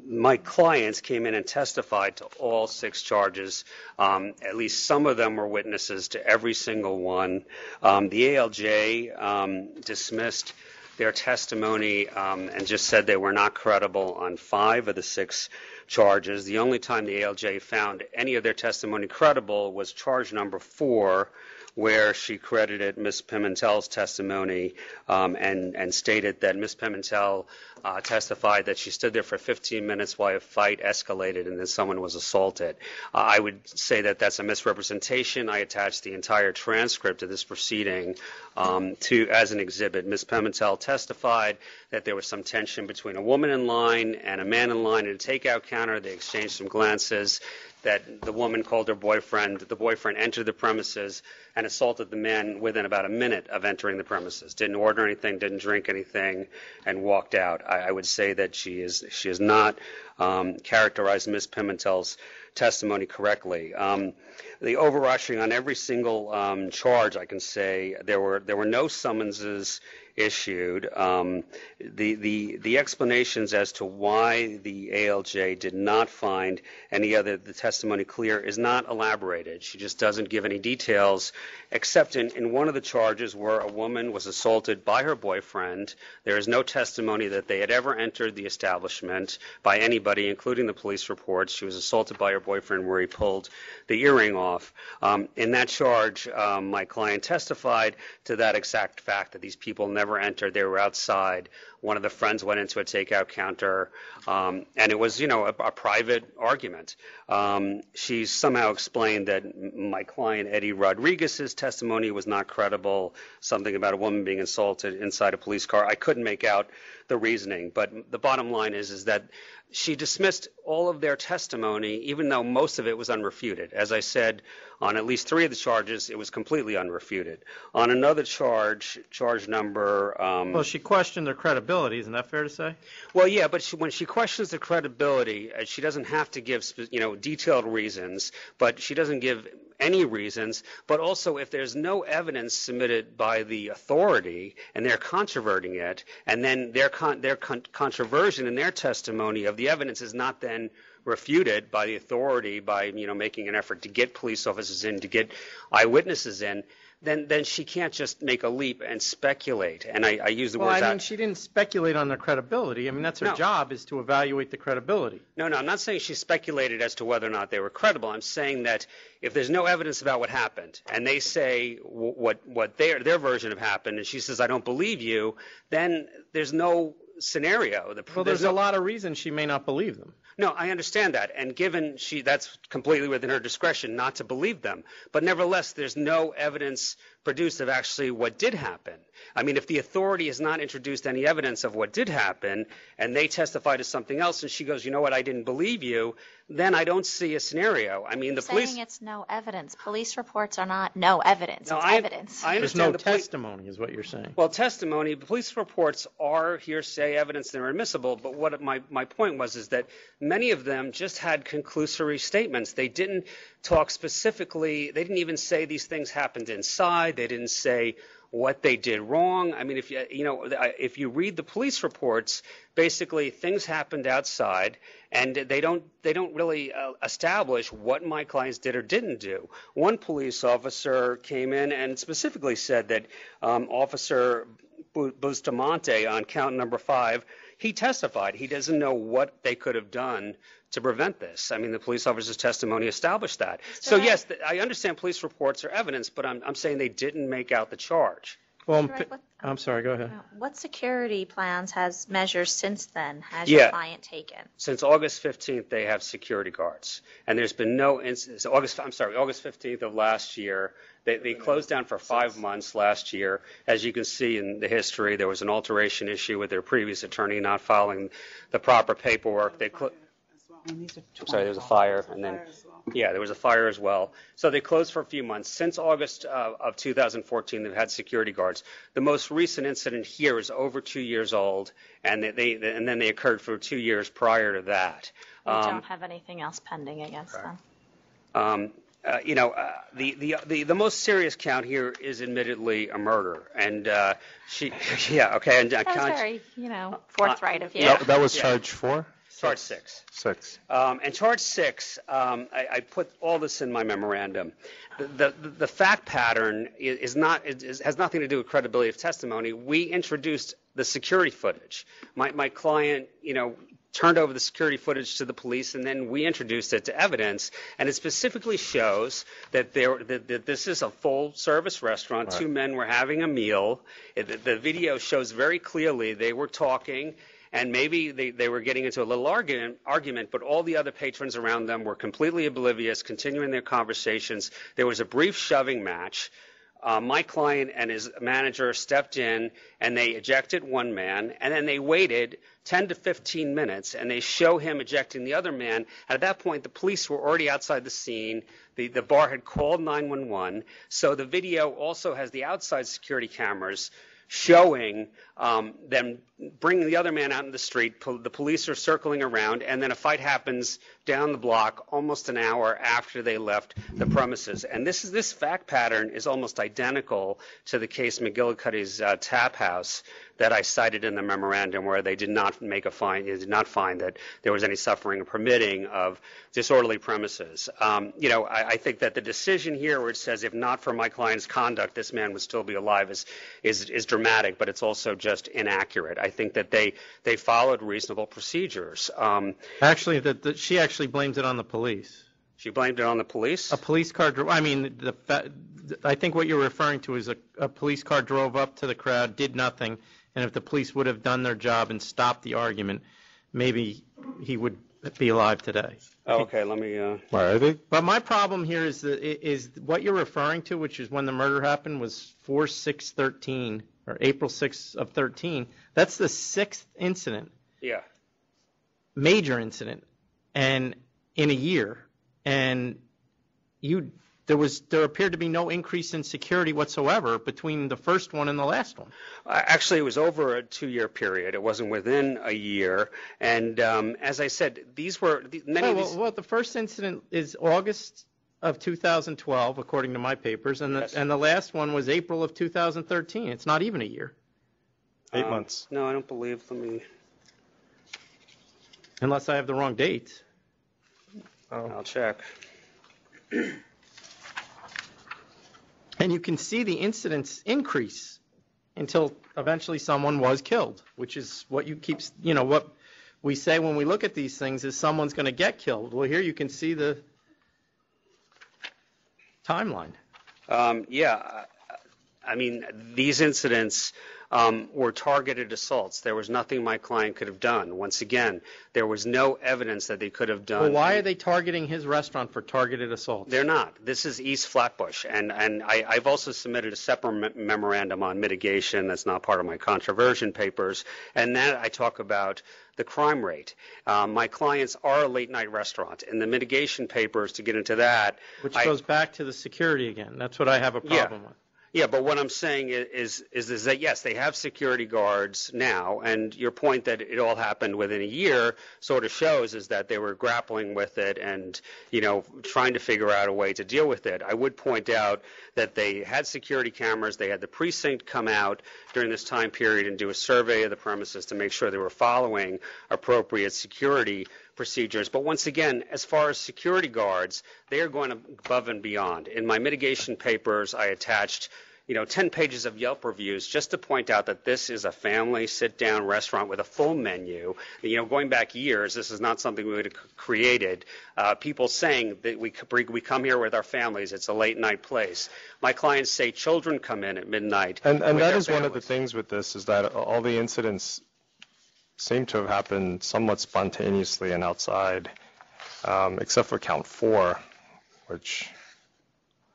My clients came in and testified to all 6 charges. At least some of them were witnesses to every single one. The ALJ dismissed their testimony and just said they were not credible on 5 of the 6 charges. The only time the ALJ found any of their testimony credible was charge number 4, where she credited Ms. Pimentel's testimony and stated that Ms. Pimentel testified that she stood there for 15 minutes while a fight escalated and then someone was assaulted. I would say that that's a misrepresentation. I attached the entire transcript of this proceeding as an exhibit. Ms. Pimentel testified that there was some tension between a woman in line and a man in line at a takeout counter. They exchanged some glances, that the woman called her boyfriend. The boyfriend entered the premises and assaulted the man within about a minute of entering the premises. Didn't order anything, didn't drink anything, and walked out. I would say that she has not characterized Ms. Pimentel's testimony correctly. The overrushing on every single charge, I can say there were no summonses issued. The explanations as to why the ALJ did not find any other the testimony clear is not elaborated. She just doesn't give any details, except in one of the charges where a woman was assaulted by her boyfriend. There is no testimony that they had ever entered the establishment by anybody, including the police reports. She was assaulted by her boyfriend where he pulled the earring off. In that charge, my client testified to that exact fact, that these people never entered. They were outside. One of the friends went into a takeout counter, and it was, a private argument. She somehow explained that my client, Eddie Rodriguez's testimony was not credible, something about a woman being assaulted inside a police car. I couldn't make out the reasoning, but the bottom line is that she dismissed all of their testimony, even though most of it was unrefuted. As I said, on at least 3 of the charges, it was completely unrefuted. On another charge number... well, she questioned their credibility. Isn't that fair to say? Well, yeah, but when she questions the credibility, she doesn't have to give, detailed reasons, but she doesn't give any reasons. But also, if there's no evidence submitted by the authority and they're controverting it, and then their controversion in their testimony of the evidence is not then refuted by the authority by, making an effort to get police officers in, to get eyewitnesses in, then she can't just make a leap and speculate. And I use the word... Well, she didn't speculate on their credibility. That's her job, is to evaluate the credibility. No, I'm not saying she speculated as to whether or not they were credible. I'm saying that if there's no evidence about what happened, and they say what their version of happened, and she says, I don't believe you, then there's no scenario. Well, there's a lot of reasons she may not believe them. No, I understand that, and given that's completely within her discretion not to believe them. But nevertheless, there's no evidence produced of actually what did happen. If the authority has not introduced any evidence of what did happen, and they testify to something else, and she goes, you know what, I didn't believe you, then I don't see a scenario. The police... saying it's no evidence. Police reports are not no evidence. No, it's evidence. I There's understand no testimony, is what you're saying. Well, testimony, police reports are hearsay evidence. They're admissible. But what my point was is that many of them just had conclusory statements. They didn't talk specifically. They didn't even say these things happened inside. They didn't say what they did wrong. If you read the police reports, basically things happened outside, and they don't really establish what my clients did or didn't do. One police officer came in and specifically said that Officer Bustamante on count number 5, he testified he doesn't know what they could have done to prevent this. The police officer's testimony established that. So yes, I understand police reports are evidence, but I'm saying they didn't make out the charge. Well, I'm sorry, go ahead. What security plans measures since then has your client taken? Since August 15th, they have security guards, and there's been no incidents. August 15th of last year, they closed down for 5 months last year. As you can see in the history, there was an alteration issue with their previous attorney not filing the proper paperwork. And these are I'm sorry, there was a fire, and then, yeah, there was a fire as well. So they closed for a few months. Since August of 2014, they've had security guards. The most recent incident here is over 2 years old, and and then they occurred for 2 years prior to that. We don't have anything else pending against them. The most serious count here is admittedly a murder, and yeah, okay. And That was very, forthright of you. That was charge 4? Charge 6. 6. And charge 6, I put all this in my memorandum. The fact pattern has nothing to do with credibility of testimony. We introduced the security footage. My client, turned over the security footage to the police, and then we introduced it to evidence, and it specifically shows that this is a full-service restaurant. Right. 2 men were having a meal. The video shows very clearly they were talking, and maybe they were getting into a little argument, but all the other patrons around them were completely oblivious, continuing their conversations. There was a brief shoving match. My client and his manager stepped in, and they ejected one man, and then they waited 10 to 15 minutes, and they show him ejecting the other man. And at that point, the police were already outside the scene. The bar had called 911. So the video also has the outside security cameras showing them bringing the other man out in the street. The police are circling around, and then a fight happens down the block almost an hour after they left the premises. And this fact pattern is almost identical to the case McGillicuddy's Tap House that I cited in the memorandum, where they did not find that there was any suffering or permitting of disorderly premises. I think that the decision here where it says if not for my client's conduct, this man would still be alive is dramatic, but it's also just inaccurate. I think that they followed reasonable procedures. Actually, she actually blames it on the police. She blamed it on the police? A police car drove. I mean, I think what you're referring to is a police car drove up to the crowd, did nothing, and if the police would have done their job and stopped the argument, maybe he would be alive today. Oh, okay, let me. But my problem here is what you're referring to, which is when the murder happened, was 4/6/13 or April 6th of 13. That's the 6th incident. Yeah. Major incident, and in a year, and there appeared to be no increase in security whatsoever between the first one and the last one. Actually, it was over a 2-year period. It wasn't within a year. And as I said, these were many of these. Well, the first incident is August of 2012, according to my papers, and the last one was April of 2013. It's not even a year. 8 months. No, I don't believe. Let me. Unless I have the wrong dates. I'll check. And you can see the incidents increase until eventually someone was killed, which is what what we say when we look at these things is someone's going to get killed. Well, here you can see the timeline. Yeah. I mean, these incidents were targeted assaults. There was nothing my client could have done. Once again, there was no evidence that they could have done. Well, why are they targeting his restaurant for targeted assaults? They're not. This is East Flatbush, and I've also submitted a separate memorandum on mitigation that's not part of my controversion papers, and that I talk about the crime rate. My clients are a late-night restaurant. In the mitigation papers, to get into that... Which goes back to the security again. That's what I have a problem with. Yeah, but what I'm saying is that, yes, they have security guards now, and your point that it all happened within a year sort of shows is that they were grappling with it and, trying to figure out a way to deal with it. I would point out that they had security cameras. They had the precinct come out during this time period and do a survey of the premises to make sure they were following appropriate security procedures. But once again, as far as security guards, they are going above and beyond. In my mitigation papers, I attached 10 pages of Yelp reviews just to point out that this is a family sit-down restaurant with a full menu. Going back years, this is not something we would have created. People saying that we come here with our families. It's a late-night place. My clients say children come in at midnight. And that is one of the things with this is that all the incidents seem to have happened somewhat spontaneously and outside, except for count 4, which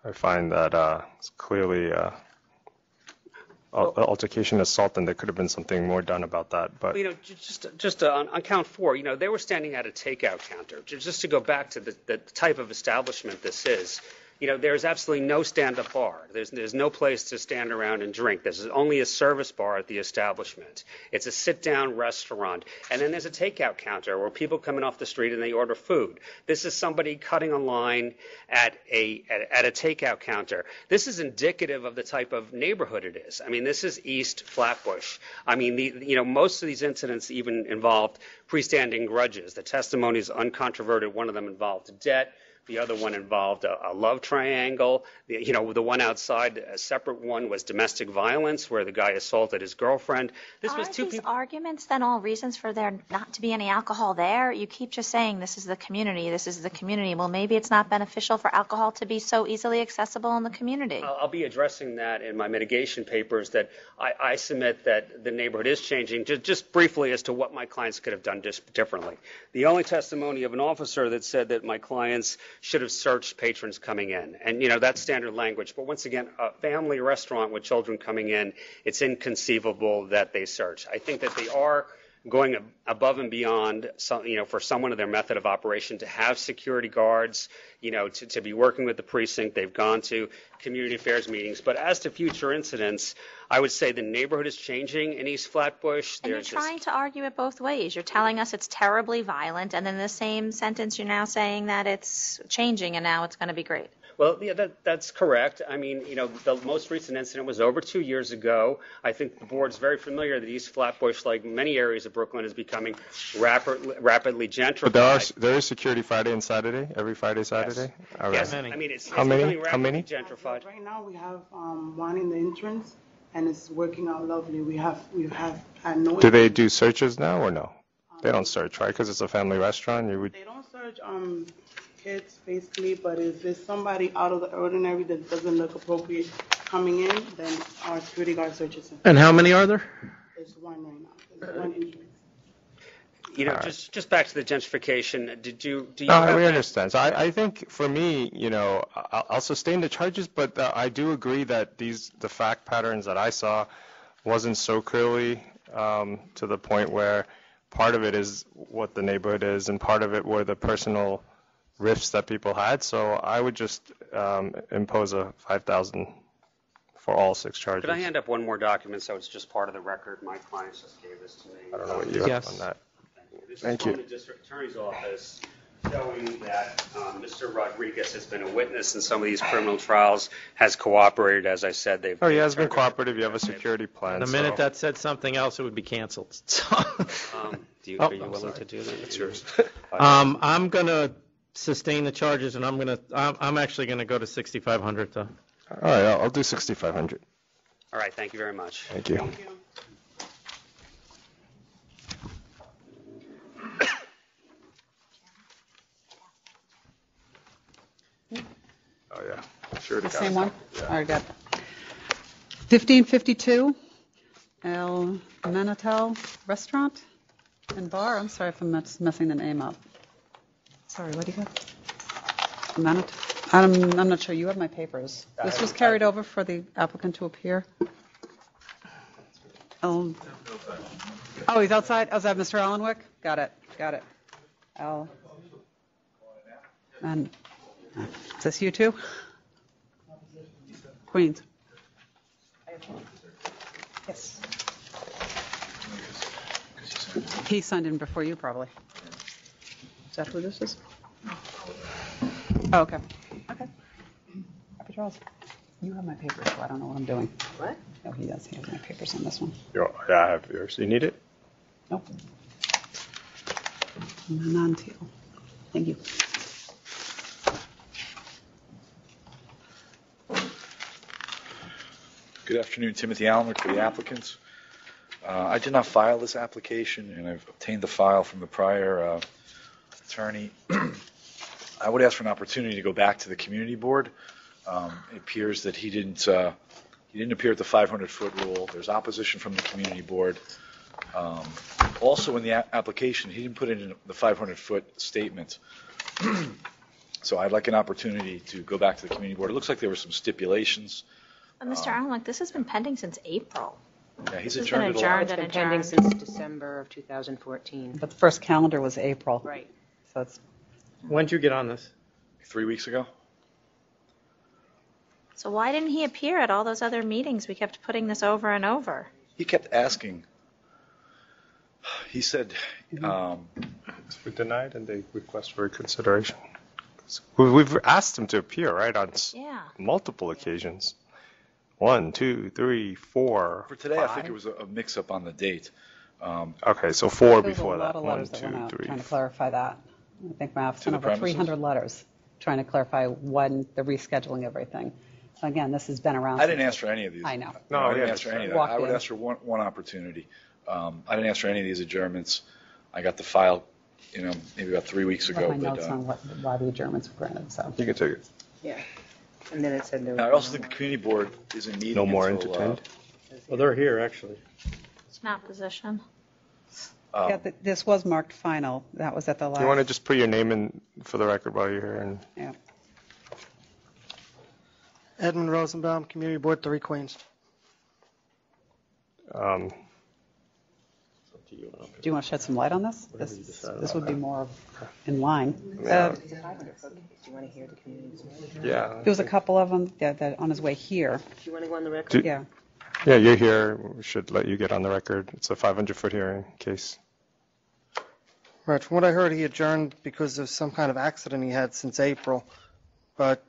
I find that it's clearly altercation, assault, and there could have been something more done about that. But You know, just on count 4, you know, they were standing at a takeout counter. Just to go back to the type of establishment this is, you know, there's absolutely no stand-up bar. There's no place to stand around and drink. There's only a service bar at the establishment. It's a sit-down restaurant. And then there's a takeout counter where people come in off the street and they order food. This is somebody cutting a line at a takeout counter. This is indicative of the type of neighborhood it is. I mean, this is East Flatbush. I mean, you know, most of these incidents even involved freestanding grudges. The testimony is uncontroverted. One of them involved debt. The other one involved a love triangle. You know, the one outside, a separate one was domestic violence, where the guy assaulted his girlfriend. This was two Are these people. arguments then all reasons for there not to be any alcohol there? You keep just saying this is the community, this is the community. Well, maybe it's not beneficial for alcohol to be so easily accessible in the community. I'll be addressing that in my mitigation papers, that I submit that the neighborhood is changing. Just briefly as to what my clients could have done differently. The only testimony of an officer that said that my clients should have searched patrons coming in. And, you know, that's standard language. But once again, a family restaurant with children coming in, it's inconceivable that they search. I think that they are going above and beyond, you know, for someone of their method of operation to have security guards, you know, to be working with the precinct. They've gone to community affairs meetings. But as to future incidents, I would say the neighborhood is changing in East Flatbush. And you're trying to argue it both ways. You're telling us it's terribly violent, and then in the same sentence you're now saying that it's changing and now it's going to be great. Well, yeah, that's correct. I mean, you know, the most recent incident was over 2 years ago. I think the board's very familiar that East Flatbush, like many areas of Brooklyn, is becoming rapidly gentrified. But there is security Friday and Saturday, every Friday, Saturday? Yes. All right. Yes. I mean, it's How becoming many? rapidly How many? gentrified. Right now, we have one in the entrance, and it's working out lovely. We have had no. Do they do searches now or no? They don't search, right? Because it's a family restaurant. You would. They don't search kids basically, but if there's somebody out of the ordinary that doesn't look appropriate coming in, then our security guard searches them. And how many are there? There's one right now. There's one entrance. You know, just back to the gentrification. Do you? No, we understand. So I think for me, you know, I'll sustain the charges, but I do agree that the fact patterns that I saw wasn't so clearly to the point where part of it is what the neighborhood is, and part of it were the personal rifts that people had. So I would just impose a $5,000 for all 6 charges. Could I hand up one more document so it's just part of the record? My clients just gave this to me. I don't know what you have on that. Thank This is you. from the district attorney's office showing that Mr. Rodriguez has been a witness in some of these criminal trials, has cooperated, as I said. Oh, he has been cooperative. You have a security plan. The minute that said something else, it would be canceled. Are you willing to do that? It's yours. I'm going to sustain the charges, and I'm actually going to go to 6,500 though. All right, I'll do 6,500. All right, thank you very much. Thank you. Oh, yeah. Sure. The same one? All right, good. 1552 El Manatal Restaurant and Bar. I'm sorry if I'm messing the name up. Sorry, what do you got? I'm not sure. You have my papers. This was carried over for the applicant to appear. Oh, he's outside? Oh, is that Mr. Allenwick? Got it. Al. And is this you too? Queens. Yes. He signed in before you, probably. Is that who this is? Oh, okay. Okay. Happy Charles. You have my papers, so I don't know what I'm doing. What? Oh, he does. He has my papers on this one. Yeah, I have yours. You need it? Nope. Non-teal. Thank you. Good afternoon, Timothy Allenwick for the applicants. I did not file this application, and I've obtained the file from the prior attorney. I would ask for an opportunity to go back to the community board. It appears that he didn't appear at the 500-foot rule. There's opposition from the community board. Also in the application, he didn't put in the 500-foot statement. So I'd like an opportunity to go back to the community board. It looks like there were some stipulations Mr. Almond, this has been pending since April. Yeah, he's This has been adjourned it a lot. adjourned It's and been pending adjourned. since December of 2014. But the first calendar was April. Right. So it's, When did you get on this? 3 weeks ago. So why didn't he appear at all those other meetings? We kept putting this over and over. He kept asking. He said, We denied and they request for reconsideration. We've asked him to appear, right, on Yeah. multiple occasions. 1, 2, 3, 4. for today, I think it was a mix-up on the date. Okay, so 4 there was a before lot that. of 1, letters that 2, went out 3. trying to clarify that. I think I've To sent the over premises? 300 letters trying to clarify when the rescheduling everything. So again, this has been around. I didn't ask for any of these. I know. No, I didn't yeah, ask for any of that. walk I would in. ask for one opportunity. I didn't ask for any of these adjournments. I got the file, maybe about 3 weeks I ago. have my But notes on why the adjournments were granted, so. You can take it. Yeah. And then it said there was. I also think the community board isn't meeting No more until, entertained? Well, they're here, actually. It's not position. Yeah, this was marked final. That was at the last. You want to just put your name in for the record while you're here? And Yeah. Edmund Rosenbaum, Community Board, 3 Queens. Do you want to shed some light on this? Whatever you decide This on would be more in line. Yeah. It's a 500 foot case. Do you want to hear the community's name? yeah. There was a couple of them that on his way here. Do you want to go on the record? Do- Yeah. Yeah, you're here. We should let you get on the record. It's a 500-foot hearing case. Right, from what I heard, he adjourned because of some kind of accident he had since April, but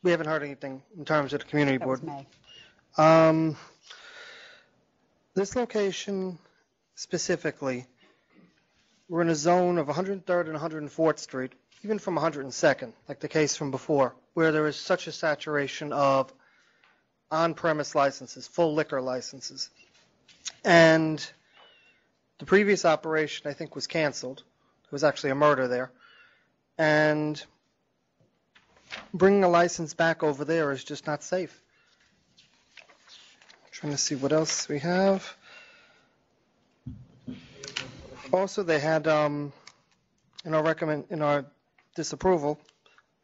we haven't heard anything in terms of the community That was board. May. This location specifically, we're in a zone of 103rd and 104th Street, even from 102nd, like the case from before, where there is such a saturation of on-premise licenses, full liquor licenses. And the previous operation, I think, was canceled. There was actually a murder there. And bringing a license back over there is just not safe. Trying to see what else we have. Also, they had in our disapproval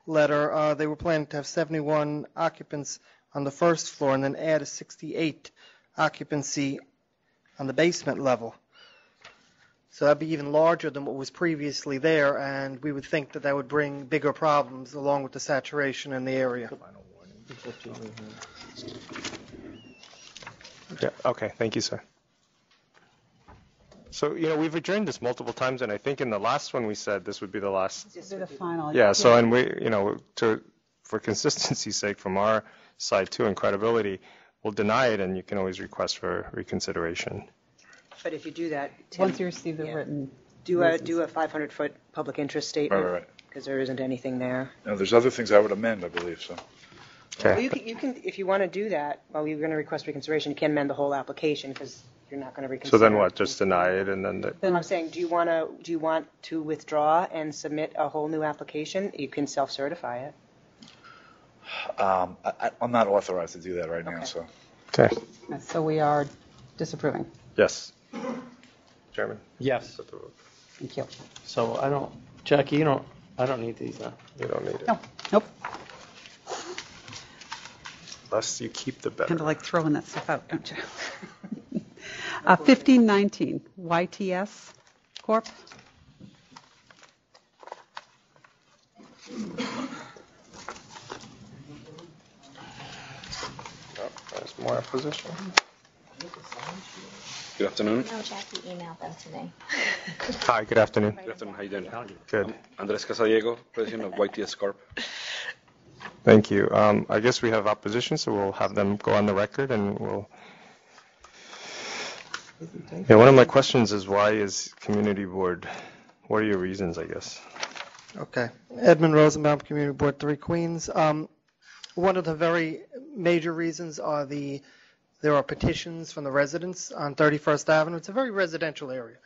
letter, they were planning to have 71 occupants on the first floor and then add a 68 occupancy on the basement level. So that'd be even larger than what was previously there, and we would think that that would bring bigger problems along with the saturation in the area. Yeah, okay, thank you, sir. So, we've adjourned this multiple times, and I think in the last one we said this would be the last. This is the final. Yeah, so, and we, for consistency's sake from our side too, and credibility, we'll deny it, and you can always request for reconsideration. But if you do that, Tim, Once you receive the written. do a 500-foot public interest statement. Right. Because there isn't anything there. No, there's other things I would amend, I believe, so. Well, you can, if you want to do that, while you're going to request reconsideration, you can amend the whole application because you're not going to reconsider. So then what, just deny it, and then, Then I'm saying, do you want to withdraw and submit a whole new application? You can self-certify it. I'm not authorized to do that right now, so. okay, So we are disapproving. yes. Chairman? Yes. Thank you. So Jackie, I don't need these now. You don't need it. No, nope. Less you keep the better. Kind of like throwing that stuff out, don't you? 1519, YTS Corp. Oh, there's more opposition. Good afternoon. No, Jackie emailed them to me. Hi, good afternoon. Good afternoon. How you doing? Good. I'm Andres Casadiego, president of YTS Corp. Thank you. I guess we have opposition, so we'll have them go on the record, and we'll. Yeah, one of my questions is why is community board? What are your reasons, I guess? Okay. Edmund Rosenbaum, Community Board, 3 Queens. One of the very major reasons are there are petitions from the residents on 31st Avenue. It's a very residential area.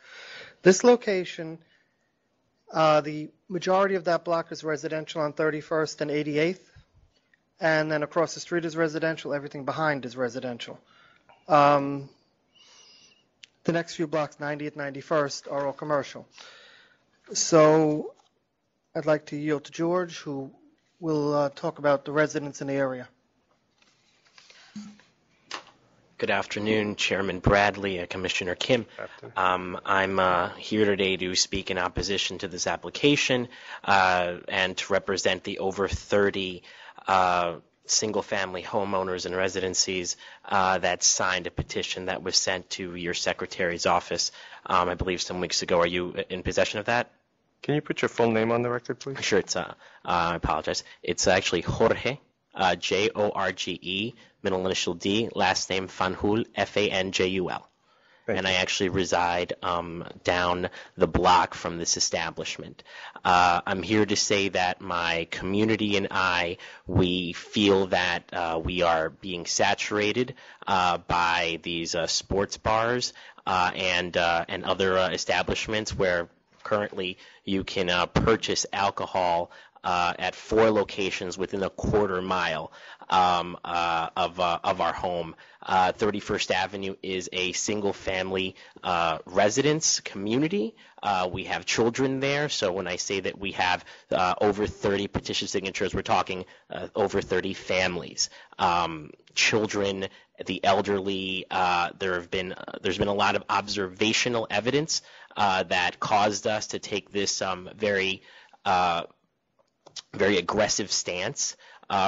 This location, the majority of that block is residential on 31st and 88th, and then across the street is residential. Everything behind is residential. The next few blocks, 90th, 91st, are all commercial. So I'd like to yield to George, who will talk about the residents in the area. Good afternoon, Chairman Bradley, Commissioner Kim. I'm here today to speak in opposition to this application and to represent the over 30 single-family homeowners and residencies that signed a petition that was sent to your Secretary's office, I believe some weeks ago. Are you in possession of that? Can you put your full name on the record, please? Sure, I apologize. It's actually Jorge, Jorge, middle initial D, last name Fanjul, Fanjul. And I actually reside down the block from this establishment. I'm here to say that my community and we feel that we are being saturated by these sports bars and other establishments where currently you can purchase alcohol at 4 locations within a quarter mile of our home. 31st Avenue is a single-family residence community. We have children there, so when I say that we have over 30 petition signatures, we're talking over 30 families. Children, the elderly, there's been a lot of observational evidence that caused us to take this very aggressive stance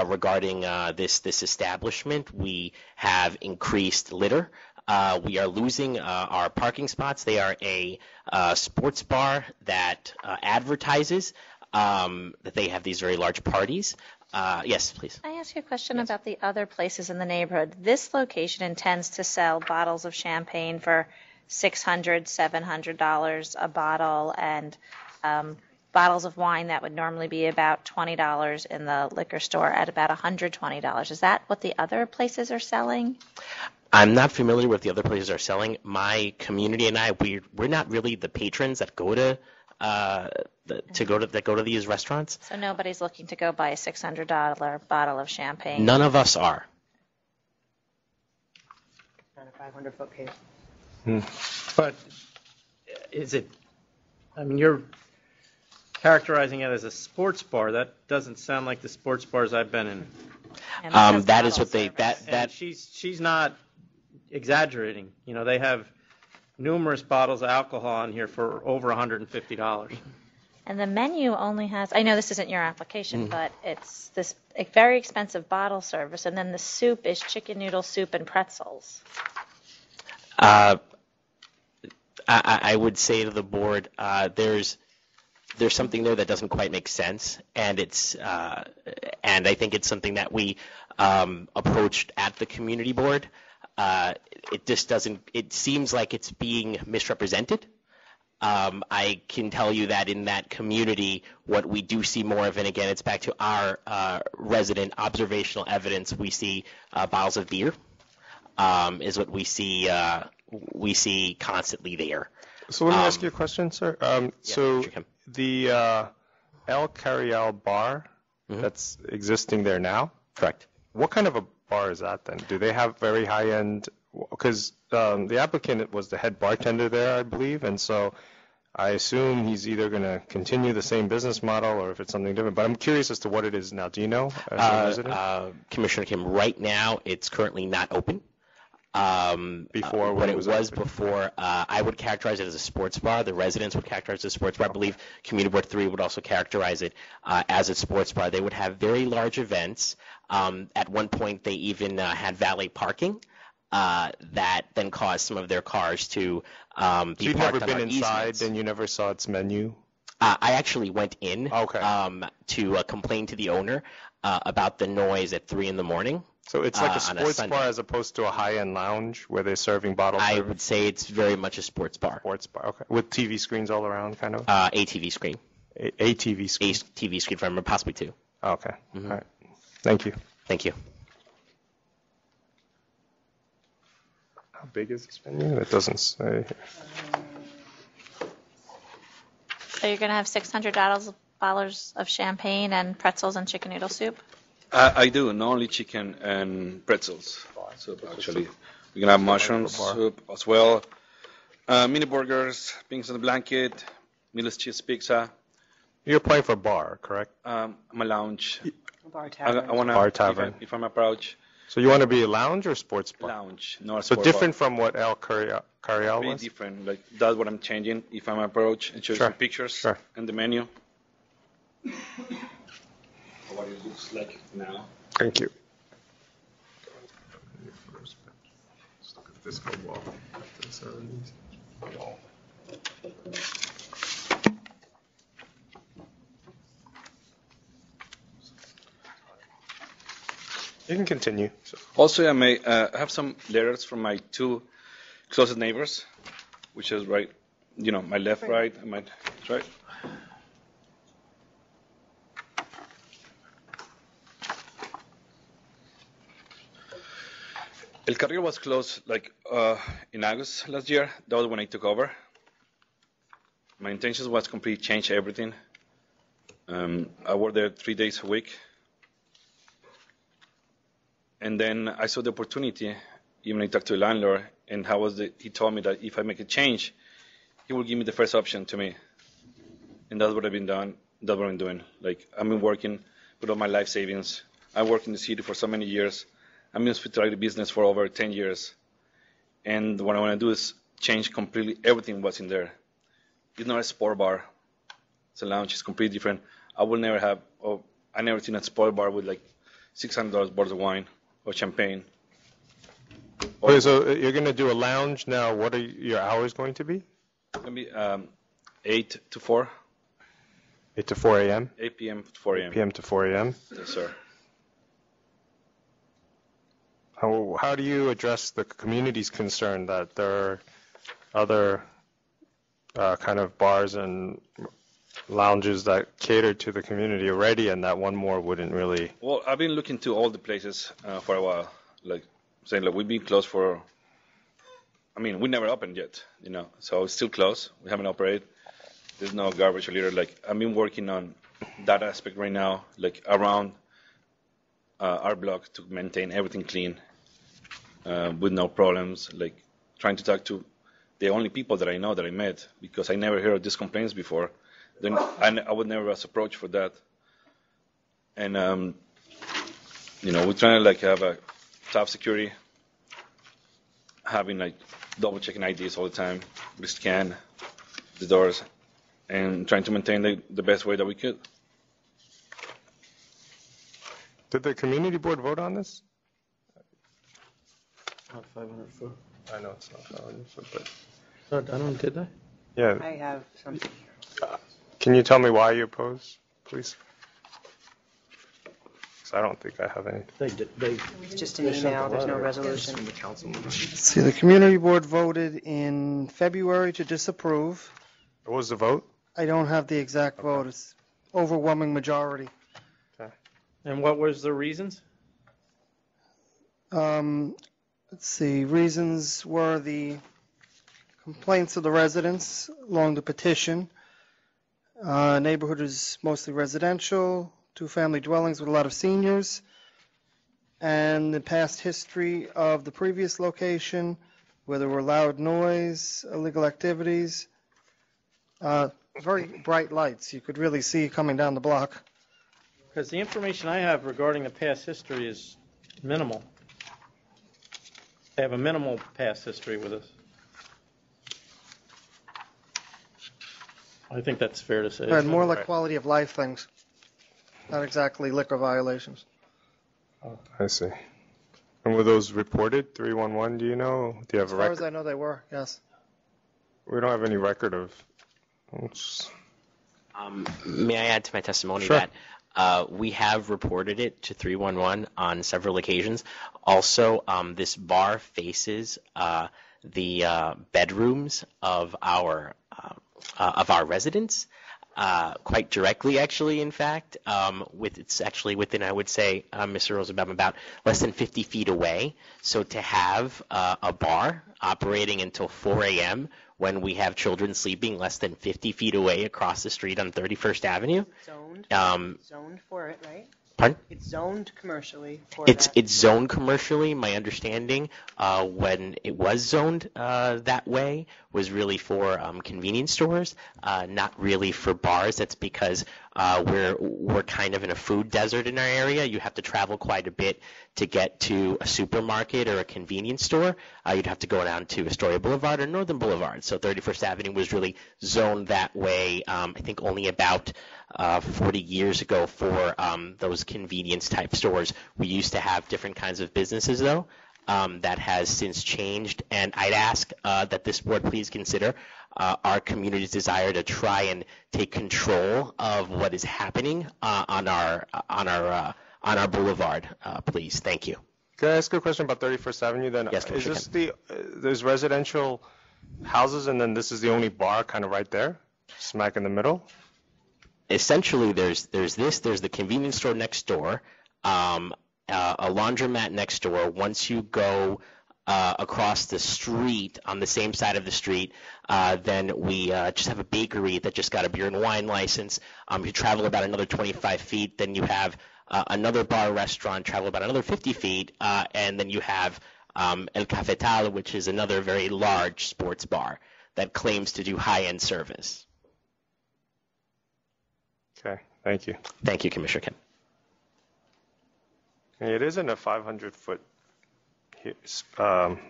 regarding this establishment. We have increased litter. We are losing our parking spots. They are a sports bar that advertises that they have these very large parties. Yes, please. Can I ask you a question about the other places in the neighborhood? This location intends to sell bottles of champagne for $600, $700 a bottle, and bottles of wine that would normally be about $20 in the liquor store at about $120. Is that what the other places are selling? I'm not familiar with the other places are selling. My community and we're not really the patrons that go to these restaurants. So nobody's looking to go buy a $600 bottle of champagne? None of us are. Not a 500-foot case. But is it, I mean, you're characterizing it as a sports bar. That doesn't sound like the sports bars I've been in. That is what they, And she's not exaggerating. You know, they have numerous bottles of alcohol in here for over $150. And the menu only has, I know this isn't your application, but it's this very expensive bottle service, and then the soup is chicken noodle soup and pretzels. I would say to the board, there's something there that doesn't quite make sense, and I think it's something that we approached at the community board. It just doesn't. It seems like it's being misrepresented. I can tell you that in that community, what we do see more of, and again, it's back to our resident observational evidence. We see bottles of beer is what we see. We see constantly there. So let me ask you a question, sir. So the El Carial bar that's existing there now? Correct. What kind of a bar is that then? Do they have very high-end? Because the applicant was the head bartender there, I believe, and so I assume he's either going to continue the same business model or if it's something different. But I'm curious as to what it is now. Do you know, as a resident? Commissioner Kim, right now it's currently not open. Before when it was before, I would characterize it as a sports bar. The residents would characterize it as a sports bar. I believe Community Board 3 would also characterize it as a sports bar. They would have very large events. At one point, they even had valet parking that then caused some of their cars to be parked on our easements. So you've never been inside and you never saw its menu? I actually went in to complain to the owner about the noise at 3 in the morning. So it's like a sports bar as opposed to a high-end lounge where they're serving bottled I would say it's very much a sports bar. Sports bar, okay. With TV screens all around, kind of? A TV screen. A TV screen? A TV screen, from possibly 2. Okay. All right. Thank you. Thank you. How big is this menu? It doesn't say. So you're going to have $600 bottles of champagne and pretzels and chicken noodle soup? I do, not only chicken and pretzels soup, actually. We're going to have mushroom soup as well. Mini burgers, Pings on the Blanket, meatless cheese pizza. You're applying for a bar, correct? I'm a lounge. Bar tavern. I want to, bar tavern. if I'm approach, So you want to be a lounge or sports bar? Lounge, not a So sport different bar. from what El Carial Be was? different. Like that's what I'm changing. If I'm approach and show you Sure, some pictures sure. and the menu. What it looks like now. Thank you. Let's look at this wall. You can continue. Also, I may have some letters from my two closest neighbors, which is right, my left, right, and my right. El Carril was closed in August last year. That was when I took over. My intention was completely change everything. I worked there 3 days a week. And then I saw the opportunity, even I talked to the landlord, and he told me that if I make a change, he will give me the first option to me. And that's what I've been doing. That's what I'm doing. I've been working with all my life savings. I worked in the city for so many years. I'm in hospitality business for over 10 years. And what I want to do is change completely everything what's in there. It's not a sport bar. It's a lounge. It's completely different. I never seen a sport bar with $600 bottles of wine or champagne. Okay, so you're going to do a lounge now. What are your hours going to be? Maybe 8 to 4. 8 to 4 a.m.? 8 p.m. to 4 a.m. 8 p.m. to 4 a.m.? Yes, sir. How do you address the community's concern that there are other kind of bars and lounges that cater to the community already, and that one more wouldn't really? Well, I've been looking to all the places for a while. We've been closed we never opened yet, so it's still closed. We haven't operated. There's no garbage or litter. I've been working on that aspect right now, around our block to maintain everything clean with no problems. Trying to talk to the only people that I know that I met, because I never heard of these complaints before. Then I would never was approached for that. And we're trying to have a top security, having double checking IDs all the time, we scan the doors, and trying to maintain the best way that we could. Did the community board vote on this? Not 500 foot. I know it's not 500 foot, but. I don't, did they? Yeah. I have something. Can you tell me why you oppose, please? Because I don't think I have anything. It's just an email, there's no resolution. See, the community board voted in February to disapprove. What was the vote? I don't have the exact vote. It's overwhelming majority. Okay. And what was the reasons? Let's see, reasons were the complaints of the residents along the petition. Neighborhood is mostly residential, two-family dwellings with a lot of seniors, and the past history of the previous location, where there were loud noise, illegal activities, very bright lights. You could really see coming down the block. Because the information I have regarding the past history is minimal. They have a minimal past history with us. I think that's fair to say. Right, more like quality of life things, not exactly liquor violations. I see. And were those reported, 311, do you know? Do you have As a far record? as I know, they were, yes. We don't have any record of. May I add to my testimony Sure. that we have reported it to 311 on several occasions. Also, this bar faces the bedrooms of our residents quite directly, actually, in fact. It's actually within, I would say, Mr. Rosenbaum, about less than 50 feet away. So to have a bar operating until 4 a.m. when we have children sleeping less than 50 feet away across the street on 31st Avenue. Zoned for it, right? Pardon? It's zoned commercially for It's that. zoned commercially. My understanding, when it was zoned that way, was really for convenience stores, not really for bars. That's because we're kind of in a food desert in our area. You have to travel quite a bit to get to a supermarket or a convenience store. You'd have to go down to Astoria Boulevard or Northern Boulevard. So 31st Avenue was really zoned that way. I think only about 40 years ago for those convenience type stores. We used to have different kinds of businesses though. That has since changed, and I'd ask that this board please consider our community's desire to try and take control of what is happening on our boulevard, please. Thank you. Can I ask a question about 31st Avenue then? Yes, Is Commissioner this there's residential houses and then this is the only bar kind of right there, smack in the middle? Essentially, there's the convenience store next door, a laundromat next door. Once you go across the street, on the same side of the street, then we just have a bakery that just got a beer and wine license. You travel about another 25 feet, then you have another bar restaurant, travel about another 50 feet, and then you have El Cafetal, which is another very large sports bar that claims to do high-end service. Okay, thank you. Thank you, Commissioner Kim. It isn't a 500-foot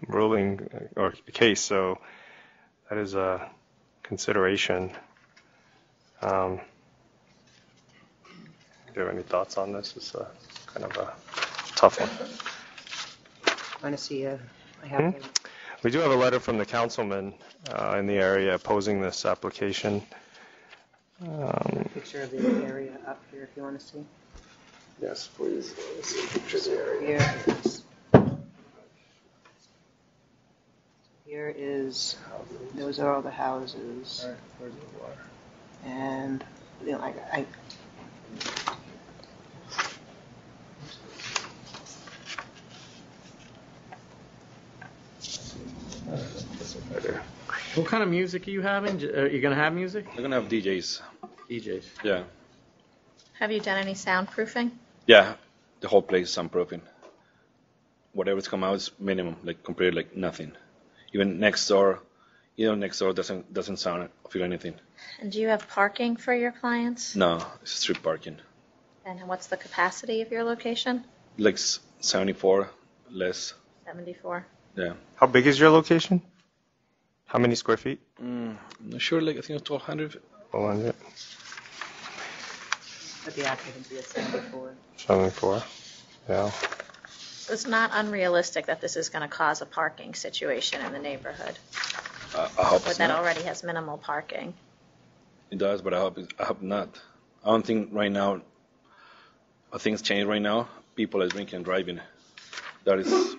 ruling or case, so that is a consideration. Do you have any thoughts on this? It's kind of a tough one. Want to see I have We do have a letter from the councilman in the area opposing this application. a picture of the area up here if you want to see. Yes, please. Let's see pictures of the area. Here it is. Here is, those are all the houses. All right, where's the water? And, you know, I What kind of music are you having? Are you going to have music? They're gonna have DJs. DJs. Yeah. Have you done any soundproofing? Yeah, the whole place is soundproofing. Whatever's come out is minimum, like compared like nothing. Even next door doesn't sound or feel anything. And do you have parking for your clients? No, it's street parking. And what's the capacity of your location? Like 74 less. 74. Yeah. How big is your location? How many square feet? I'm not sure. Like I think it's 1,200. 100. But the occupancy is 74. 74. Yeah. So it's not unrealistic that this is going to cause a parking situation in the neighborhood. I hope But it's that not. already has minimal parking. It does, but I hope not. I don't think right now. Things change right now. People are drinking and driving. That is.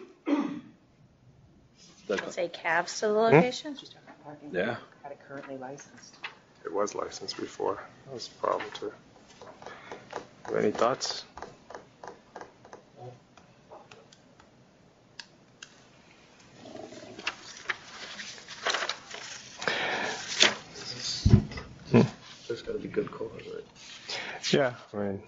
Say cabs to the location? Parking. Yeah. Got it currently licensed. It was licensed before. That was a problem too. Have any thoughts? There's got to be good cause, right? Yeah, I mean.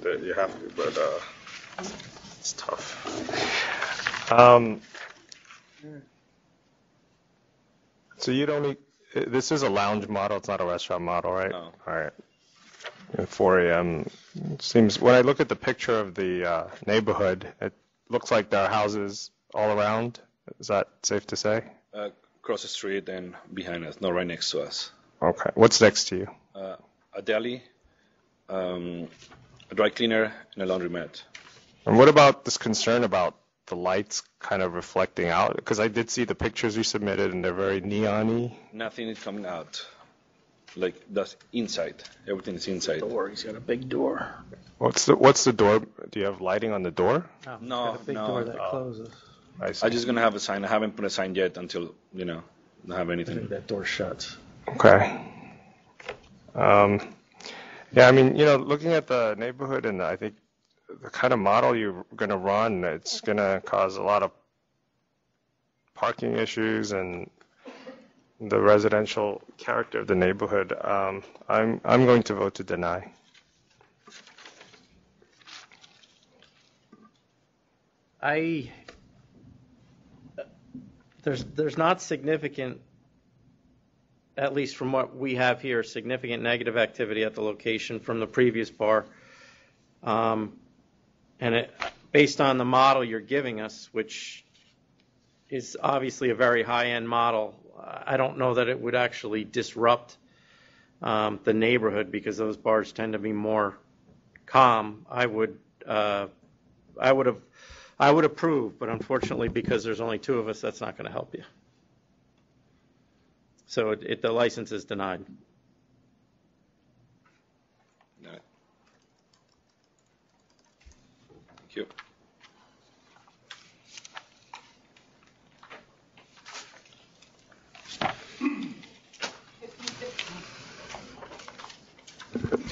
That you have to, but it's tough. So you don't need, this is a lounge model, it's not a restaurant model, right? No. All right. At 4 a.m. It seems, when I look at the picture of the neighborhood, it looks like there are houses all around. Is that safe to say? Across the street and behind us, not right next to us. Okay. What's next to you? A deli, a dry cleaner, and a laundromat. And what about this concern about the lights kind of reflecting out? Because I did see the pictures you submitted, and they're very neon-y. Nothing is coming out. Like that's inside. Everything is inside. Door. He's got a big door. What's the door? Do you have lighting on the door? No, Got a big no. door that closes. I see. I'm just gonna have a sign. I haven't put a sign yet until I have I anything. think that door shuts. Okay. Yeah, I mean, looking at the neighborhood and I think the kind of model you're going to run, it's going to cause a lot of parking issues and the residential character of the neighborhood. I'm going to vote to deny. There's not significant, at least from what we have here, significant negative activity at the location from the previous bar. Based on the model you're giving us, which is obviously a very high-end model, I don't know that it would actually disrupt the neighborhood because those bars tend to be more calm. I would approve, but unfortunately, because there's only two of us, that's not going to help you. So the license is denied. Thank you.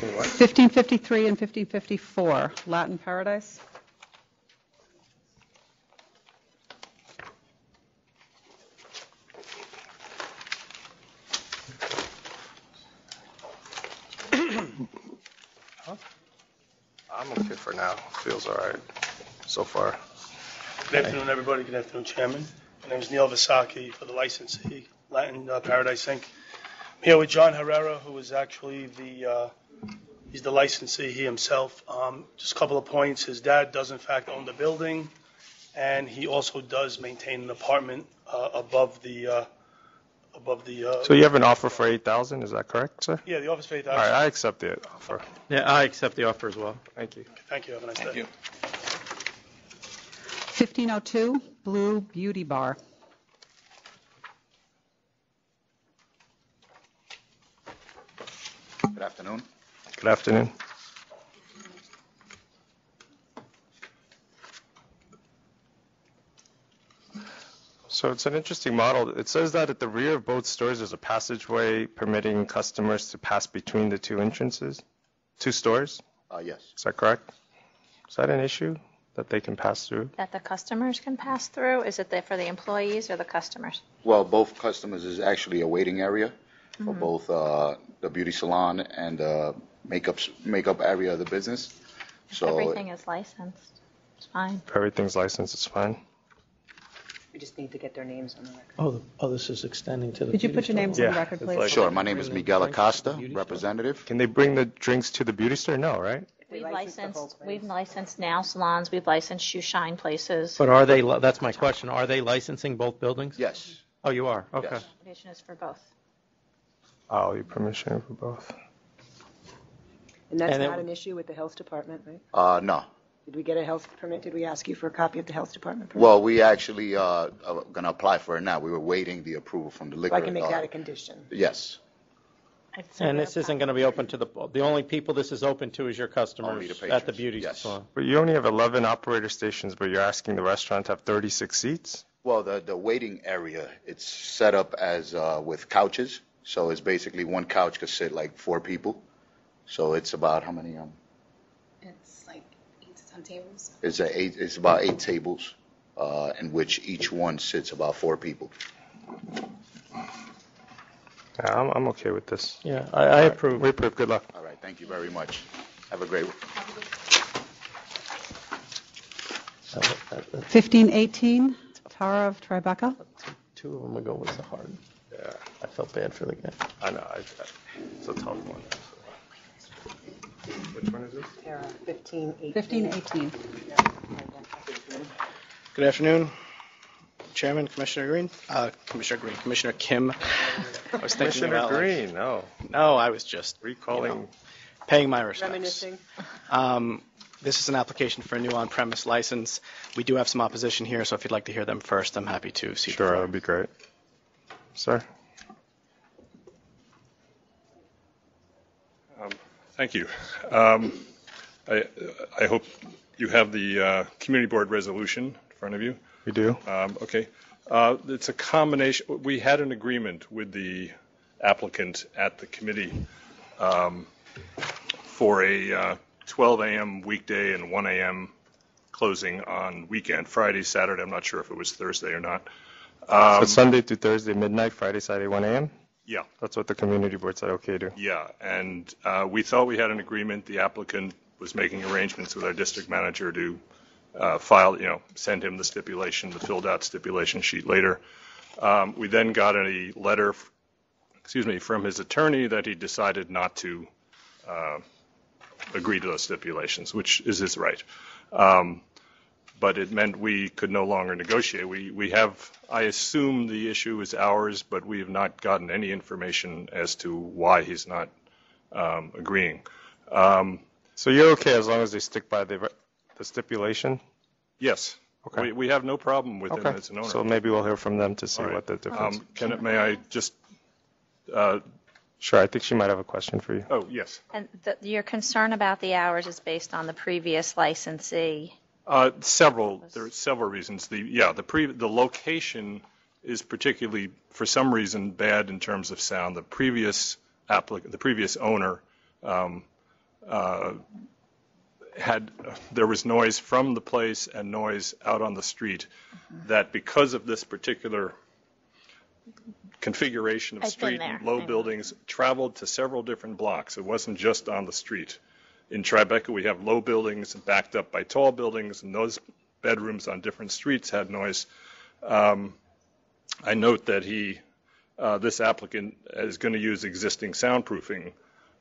What? 1553 and 1554, Latin Paradise. I'm okay for now. Feels all right so far. Good afternoon, everybody. Good afternoon, Chairman. My name is Neil Visaki for the licensee, Latin Paradise Inc. I'm here with John Herrera, who is actually he's the licensee, he himself. Just a couple of points. His dad does, in fact, own the building, and he also does maintain an apartment above the. So you have an offer for $8,000, is that correct, sir? Yeah, the office for $8,000. All right, I accept the offer. Yeah, I accept the offer as well. Thank you. Thank you. Have a nice day. 1502, Blue Beauty Bar. Good afternoon. Good afternoon. So it's an interesting model. It says that at the rear of both stores there's a passageway permitting customers to pass between the two entrances, two stores. Yes. Is that correct? Is that an issue that they can pass through? That the customers can pass through? Is it there for the employees or the customers? Well, both customers is actually a waiting area for both the beauty salon and the makeup area of the business. So Everything is licensed. It's fine. If everything's licensed, it's fine. We just need to get their names on the record. Oh, this is extending to the. Could you put your names on the record, please? Sure. My name is Miguel Acosta, representative. Can they bring the drinks to the beauty store? No, right? We've licensed nail salons, we've licensed shoe shine places. But are they, that's my question, are they licensing both buildings? Yes. Oh, you are? Okay. Yes. Permission is for both. Oh, your permission for both. And that's And it- not an issue with the health department, right? No. Did we get a health permit? Did we ask you for a copy of the health department permit? Well, we actually are going to apply for it now. We were waiting the approval from the liquor. So I can make that a condition. Yes. And this isn't going to be open to the only people this is open to is your Only customers the at the patrons, beauty yes. salon. But you only have 11 operator stations, but you're asking the restaurant to have 36 seats? Well, the waiting area, it's set up as with couches. So it's basically one couch could sit like 4 people. So it's about how many? It's like 8 to 10 tables. It's about 8 tables, in which each one sits about 4 people. Yeah, I'm okay with this. Yeah, I approve. We approve. Good luck. All right, thank you very much. Have a great one. 1518, Tara of Tribeca. Two of them ago was the hard. Yeah. I felt bad for the guy. I know. It's a tough one. Which one is this? Tara, 1518. 1518. Good afternoon, Chairman, Commissioner Green. Commissioner Kim. I was thinking Commissioner about Green, no. No, I was just recalling, paying my respects. Reminiscing. This is an application for a new on-premise license. We do have some opposition here, so if you'd like to hear them first, I'm happy to see. Sure, that would be great. Sir? Thank you. I hope you have the community board resolution in front of you. We do. Okay. It's a combination. We had an agreement with the applicant at the committee for a 12 a.m. weekday and 1 a.m. closing on weekend, Friday, Saturday. I'm not sure if it was Thursday or not. So Sunday through Thursday, midnight, Friday, Saturday, 1 a.m.? Yeah. That's what the community board said okay to. Yeah, and we thought we had an agreement. The applicant was making arrangements with our district manager to send him the stipulation, the filled out stipulation sheet later. We then got a letter, from his attorney that he decided not to agree to those stipulations, which is his right. But it meant we could no longer negotiate. I assume the issue is ours, but we have not gotten any information as to why he's not agreeing. So you're okay as long as they stick by the stipulation? Yes. Okay. We have no problem with him Okay. as an owner. So maybe we'll hear from them to see All right. what the difference is. May I just... Sure, I think she might have a question for you. Oh, yes. And your concern about the hours is based on the previous licensee. There are several reasons. The location is particularly, for some reason, bad in terms of sound. The previous owner there was noise from the place and noise out on the street that, because of this particular configuration of street and low buildings, traveled to several different blocks. It wasn't just on the street. In Tribeca, we have low buildings backed up by tall buildings, and those bedrooms on different streets had noise. I note that this applicant is going to use existing soundproofing,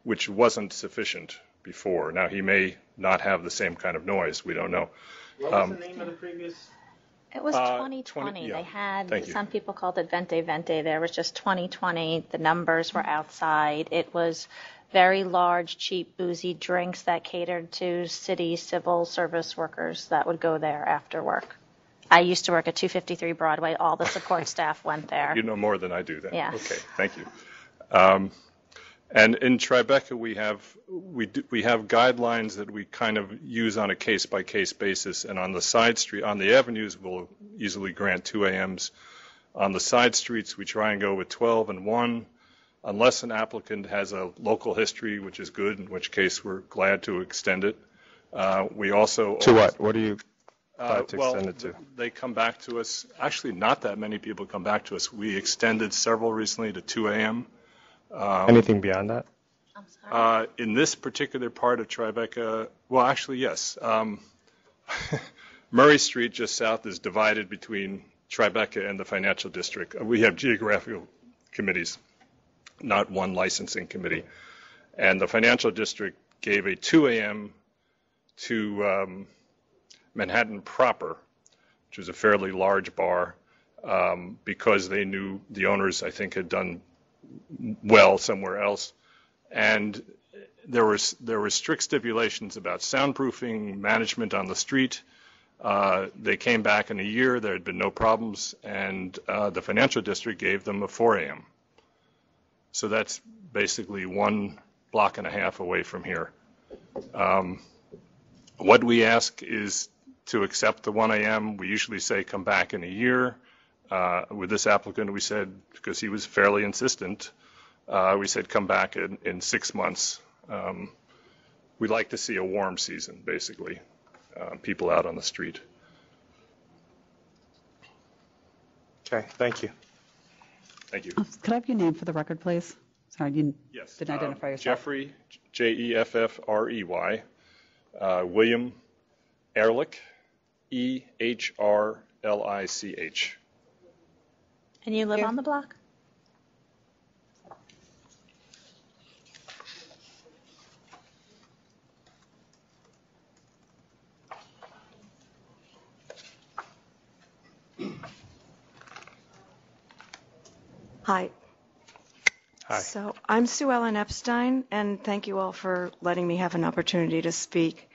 which wasn't sufficient before. Now, he may not have the same kind of noise. We don't know. What was the name of the previous? It was 2020. Yeah. They had, Thank you. some people called it Vente Vente. There was just 2020. The numbers were outside. It was very large, cheap, boozy drinks that catered to city civil service workers that would go there after work. I used to work at 253 Broadway. All the support staff went there. You know more than I do then. Yeah. Okay, thank you. And in Tribeca, we have guidelines that we kind of use on a case-by-case basis, and on the side street, on the avenues, we'll easily grant 2 a.m.s. On the side streets, we try and go with 12 and 1, unless an applicant has a local history, which is good, in which case we're glad to extend it. We also... To what? What do you glad to extend it to? They come back to us. Actually, not that many people come back to us. We extended several recently to 2 a.m. Anything beyond that? In this particular part of Tribeca, well, actually, yes. Murray Street, just south, is divided between Tribeca and the financial district. We have geographical committees, not one licensing committee. And the financial district gave a 2 a.m. to Manhattan proper, which was a fairly large bar, because they knew the owners, I think, had done well somewhere else. And there were strict stipulations about soundproofing, management on the street. They came back in a year. There had been no problems, and the financial district gave them a 4 a.m. So that's basically 1.5 blocks away from here. What we ask is to accept the 1 a.m. We usually say come back in a year. With this applicant, we said, because he was fairly insistent, we said come back in 6 months. We'd like to see a warm season, basically, people out on the street. Okay, thank you. Thank you. Could I have your name for the record, please? Sorry, you Yes. didn't identify yourself. Jeffrey, Jeffrey, William Ehrlich, Ehrlich. And you live on the block? Hi. Hi. So I'm Sue Ellen Epstein, and thank you all for letting me have an opportunity to speak.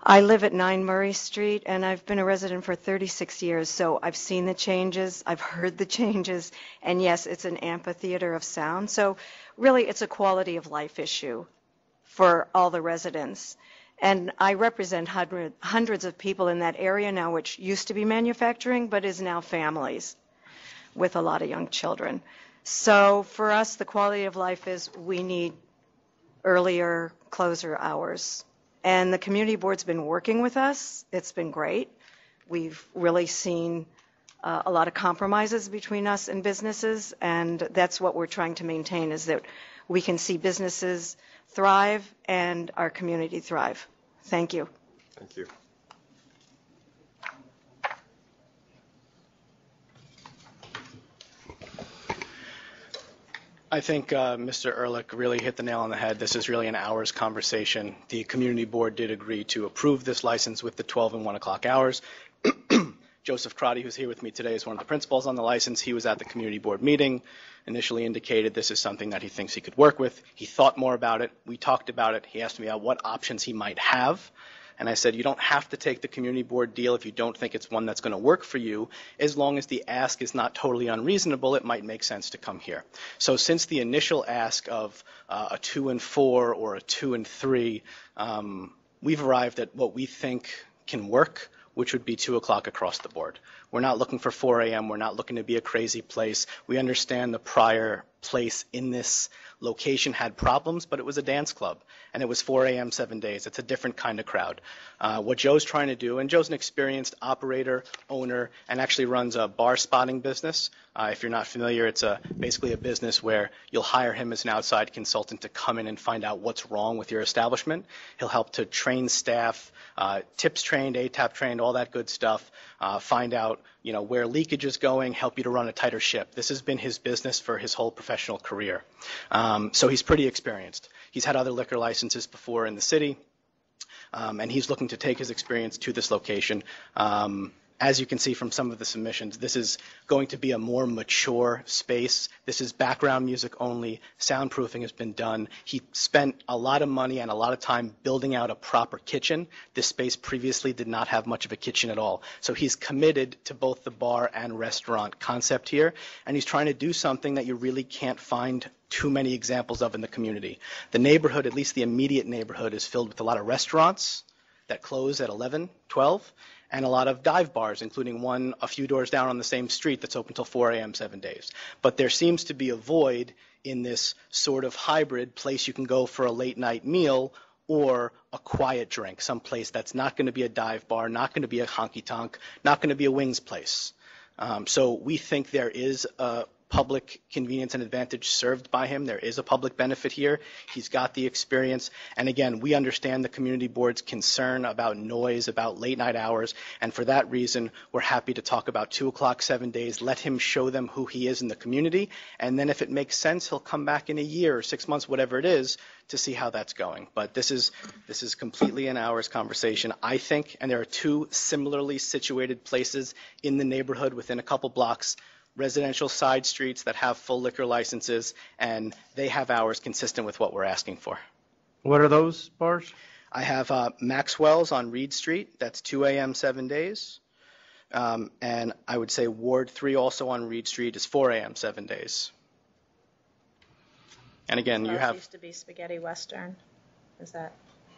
I live at 9 Murray Street, and I've been a resident for 36 years, so I've seen the changes, I've heard the changes, and yes, it's an amphitheater of sound. So really, it's a quality of life issue for all the residents. And I represent hundreds of people in that area now, which used to be manufacturing, but is now families with a lot of young children. So for us, the quality of life is we need earlier closer hours. And the community board's been working with us. It's been great. We've really seen a lot of compromises between us and businesses, and that's what we're trying to maintain, is that we can see businesses thrive and our community thrive. Thank you. Thank you. I think Mr. Ehrlich really hit the nail on the head. This is really an hours conversation. The community board did agree to approve this license with the 12 and 1 o'clock hours. Joseph Crotty, who's here with me today, is one of the principals on the license. He was at the community board meeting, initially indicated this is something that he thinks he could work with. He thought more about it. We talked about it. He asked me what options he might have. And I said, you don't have to take the community board deal if you don't think it's one that's going to work for you. As long as the ask is not totally unreasonable, it might make sense to come here. So since the initial ask of a 2 and 4 or a 2 and 3, we've arrived at what we think can work, which would be 2 o'clock across the board. We're not looking for 4 a.m. We're not looking to be a crazy place. We understand the prior place in this location had problems, but it was a dance club, and it was 4 a.m. 7 days. It's a different kind of crowd. What Joe's trying to do, and Joe's an experienced operator, owner, and actually runs a bar spotting business. If you're not familiar, it's basically a business where you'll hire him as an outside consultant to come in and find out what's wrong with your establishment. He'll help to train staff, TIPS trained, ATAP trained, all that good stuff, find out where leakage is going, help you to run a tighter ship. This has been his business for his whole professional career. So he's pretty experienced. He's had other liquor licenses before in the city, and he's looking to take his experience to this location. As you can see from some of the submissions, this is going to be a more mature space. This is background music only. Soundproofing has been done. He spent a lot of money and a lot of time building out a proper kitchen. This space previously did not have much of a kitchen at all. So he's committed to both the bar and restaurant concept here, and he's trying to do something that you really can't find too many examples of in the community. The neighborhood, at least the immediate neighborhood, is filled with a lot of restaurants that close at 11, 12, and a lot of dive bars, including one a few doors down on the same street that's open till 4 a.m. 7 days. But there seems to be a void in this sort of hybrid place you can go for a late night meal or a quiet drink, some place that's not going to be a dive bar, not going to be a honky-tonk, not going to be a wings place. So we think there is a public convenience and advantage served by him. There is a public benefit here. He's got the experience. And again, we understand the community board's concern about noise, about late night hours. And for that reason, we're happy to talk about 2 o'clock, 7 days, let him show them who he is in the community. And then if it makes sense, he'll come back in a year or 6 months, whatever it is, to see how that's going. But this is completely an hours conversation, I think. And there are 2 similarly situated places in the neighborhood within a couple blocks, residential side streets that have full liquor licenses, and they have hours consistent with what we're asking for. What are those bars? I have Maxwell's on Reed Street. That's 2 a.m. 7 days. And I would say Ward 3 also on Reed Street is 4 a.m. 7 days. And again, you have... used to be Spaghetti Western. Is that?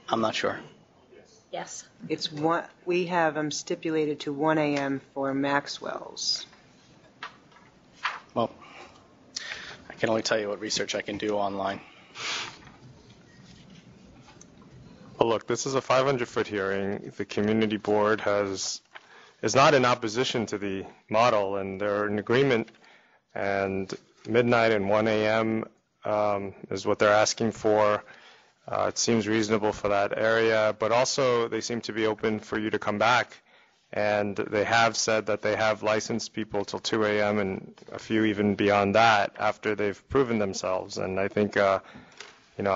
I'm not sure. Yes. It's one. We have them stipulated to 1 a.m. for Maxwell's. Well, I can only tell you what research I can do online. Well, look, this is a 500-foot hearing. The community board is not in opposition to the model, and they're in agreement. And midnight and 1 a.m. Is what they're asking for. It seems reasonable for that area, but also they seem to be open for you to come back. And they have said that they have licensed people till 2 a.m. and a few even beyond that after they've proven themselves. And I think, in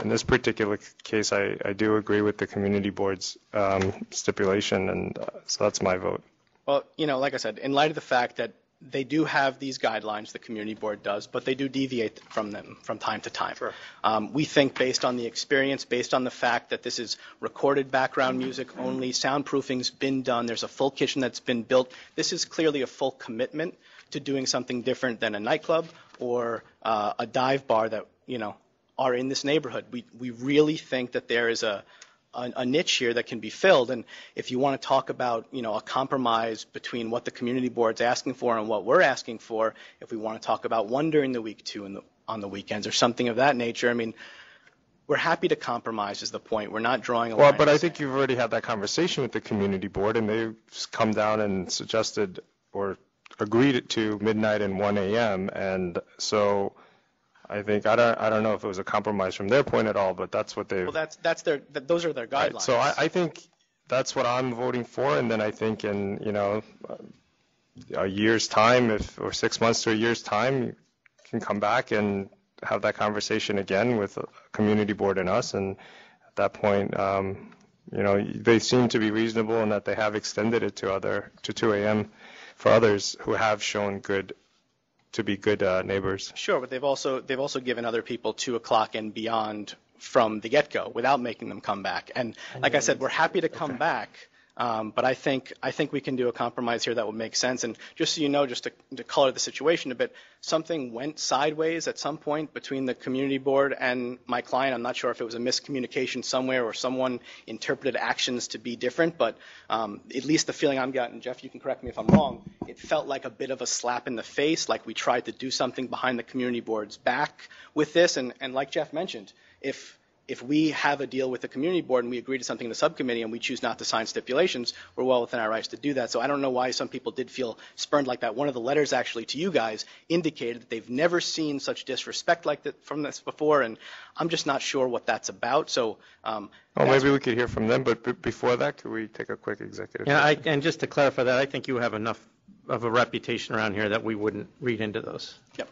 this particular case, I do agree with the community board's stipulation, and so that's my vote. Well, like I said, in light of the fact that they do have these guidelines, the community board does, but they do deviate from them from time to time. Sure. We think based on the experience, based on the fact that this is recorded background music only, soundproofing's been done, there's a full kitchen that's been built, this is clearly a full commitment to doing something different than a nightclub or a dive bar that, are in this neighborhood. We really think that there is a niche here that can be filled. And if you want to talk about, a compromise between what the community board's asking for and what we're asking for, if we want to talk about 1 during the week, 2 on the weekends, or something of that nature, we're happy to compromise is the point. We're not drawing a Well, line. but I think you've already had that conversation with the community board, and they've come down and suggested or agreed to midnight and 1 a.m. And so I think I don't know if it was a compromise from their point at all, but that's what they. Well, those are their guidelines. Right. So I think that's what I'm voting for, and then I think in a year's time, or 6 months to a year's time, you can come back and have that conversation again with the community board and us, and at that point, they seem to be reasonable in that they have extended it to 2 a.m. for others who have shown to be good neighbors. Sure, but they've also given other people 2 o'clock and beyond from the get-go without making them come back. And like I said, we're happy to come back. But I think we can do a compromise here that would make sense. And just so you know, just to color the situation a bit, something went sideways at some point between the community board and my client. I'm not sure if it was a miscommunication somewhere or someone interpreted actions to be different, but at least the feeling I'm getting, Jeff, you can correct me if I'm wrong, it felt like a bit of a slap in the face, like we tried to do something behind the community board's back with this. And like Jeff mentioned, if we have a deal with the community board and we agree to something in the subcommittee and we choose not to sign stipulations, we're well within our rights to do that. So I don't know why some people did feel spurned like that. One of the letters actually to you guys indicated that they've never seen such disrespect like that from this before, and I'm just not sure what that's about. So maybe we could hear from them, but before that, could we take a quick executive session? And just to clarify that, I think you have enough of a reputation around here that we wouldn't read into those. Yep.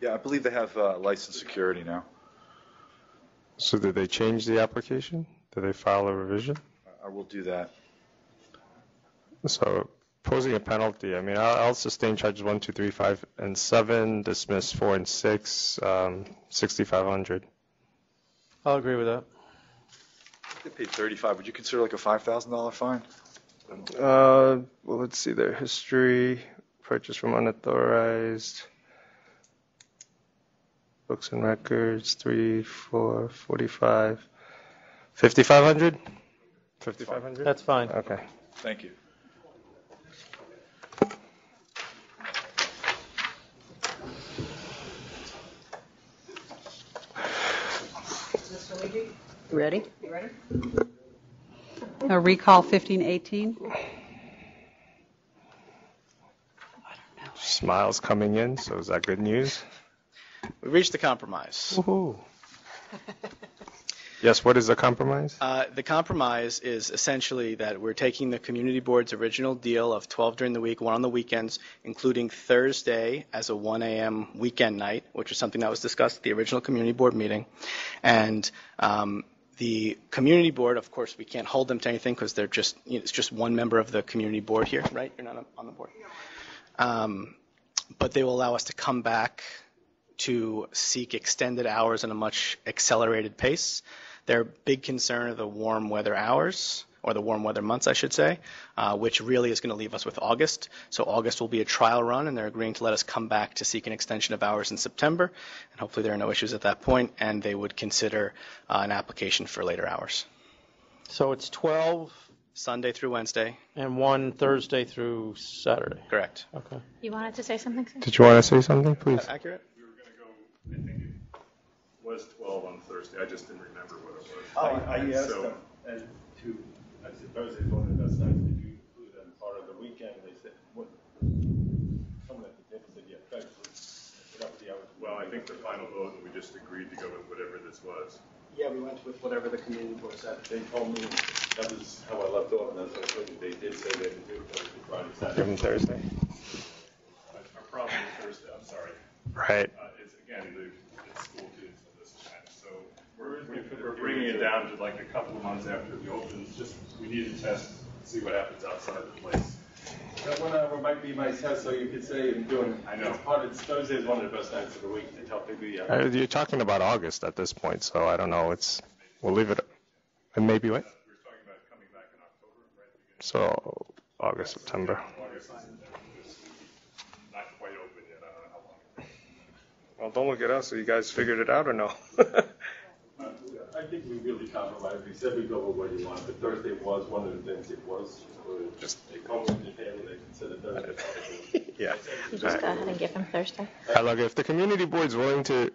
Yeah, I believe they have licensed security now. So did they change the application? Did they file a revision? I will do that. So posing a penalty, I mean, I'll sustain charges 1, 2, 3, 5, and 7, dismiss 4 and 6, 6,500. I'll agree with that. They paid $35. Would you consider like a $5,000 fine? Well, let's see their history. Purchase from unauthorized. Books and records, 3, 4, 45. 5,500? 5,500? That's fine. Okay. Thank you. Ready? Recall 1518. Smiles coming in, so is that good news? We reached a compromise. Woohoo. Yes, what is the compromise? The compromise is essentially that we're taking the community board's original deal of 12 during the week, 1 on the weekends, including Thursday as a 1 a.m. weekend night, which is something that was discussed at the original community board meeting. And the community board, of course, we can't hold them to anything because they're just, it's just one member of the community board here, right? You're not on the board. But they will allow us to come back to seek extended hours in a much accelerated pace. Their big concern are the warm weather hours, or the warm weather months, I should say, which really is going to leave us with August. So August will be a trial run, and they're agreeing to let us come back to seek an extension of hours in September. And hopefully there are no issues at that point, and they would consider an application for later hours. So it's 12 Sunday through Wednesday. And 1 Thursday through Saturday. Correct. Okay. You wanted to say something, Sue? Did you want to say something, please? Accurate? I think it was 12 on Thursday. I just didn't remember what it was. I asked them I said, Thursday is one of the best nights. Did you include that as part of the weekend? They said, what? Someone at the table said, yeah, Thursday. Well, I think the final vote, we just agreed to go with whatever this was. Yeah, we went with whatever the community board said. They told me that was how I left off, and that's what I told you. They did say they could do Thursday, Friday, Saturday. Give them Thursday. Our problem is Thursday, I'm sorry. Right. It's, again, it's school kids and this and that. So we're bringing it down to like a couple of months after it opens. Just, we need to test, see what happens outside the place. That one might be my test, so you could say I'm doing. I know. Thursday is one of the best nights of the week to tell people. You're talking about August at this point, so I don't know. We'll leave it. And maybe what? We're talking about coming back in October, right? So August, September. August is not quite open yet. I don't know how long. Well, don't look at us. So you guys figured it out or no? I think we really compromised. We said we go with what you want, but Thursday was one of the things it was. Just they come with the table, they consider Thursday. Yeah. You just go ahead and give him Thursday. Look, if the community board's willing to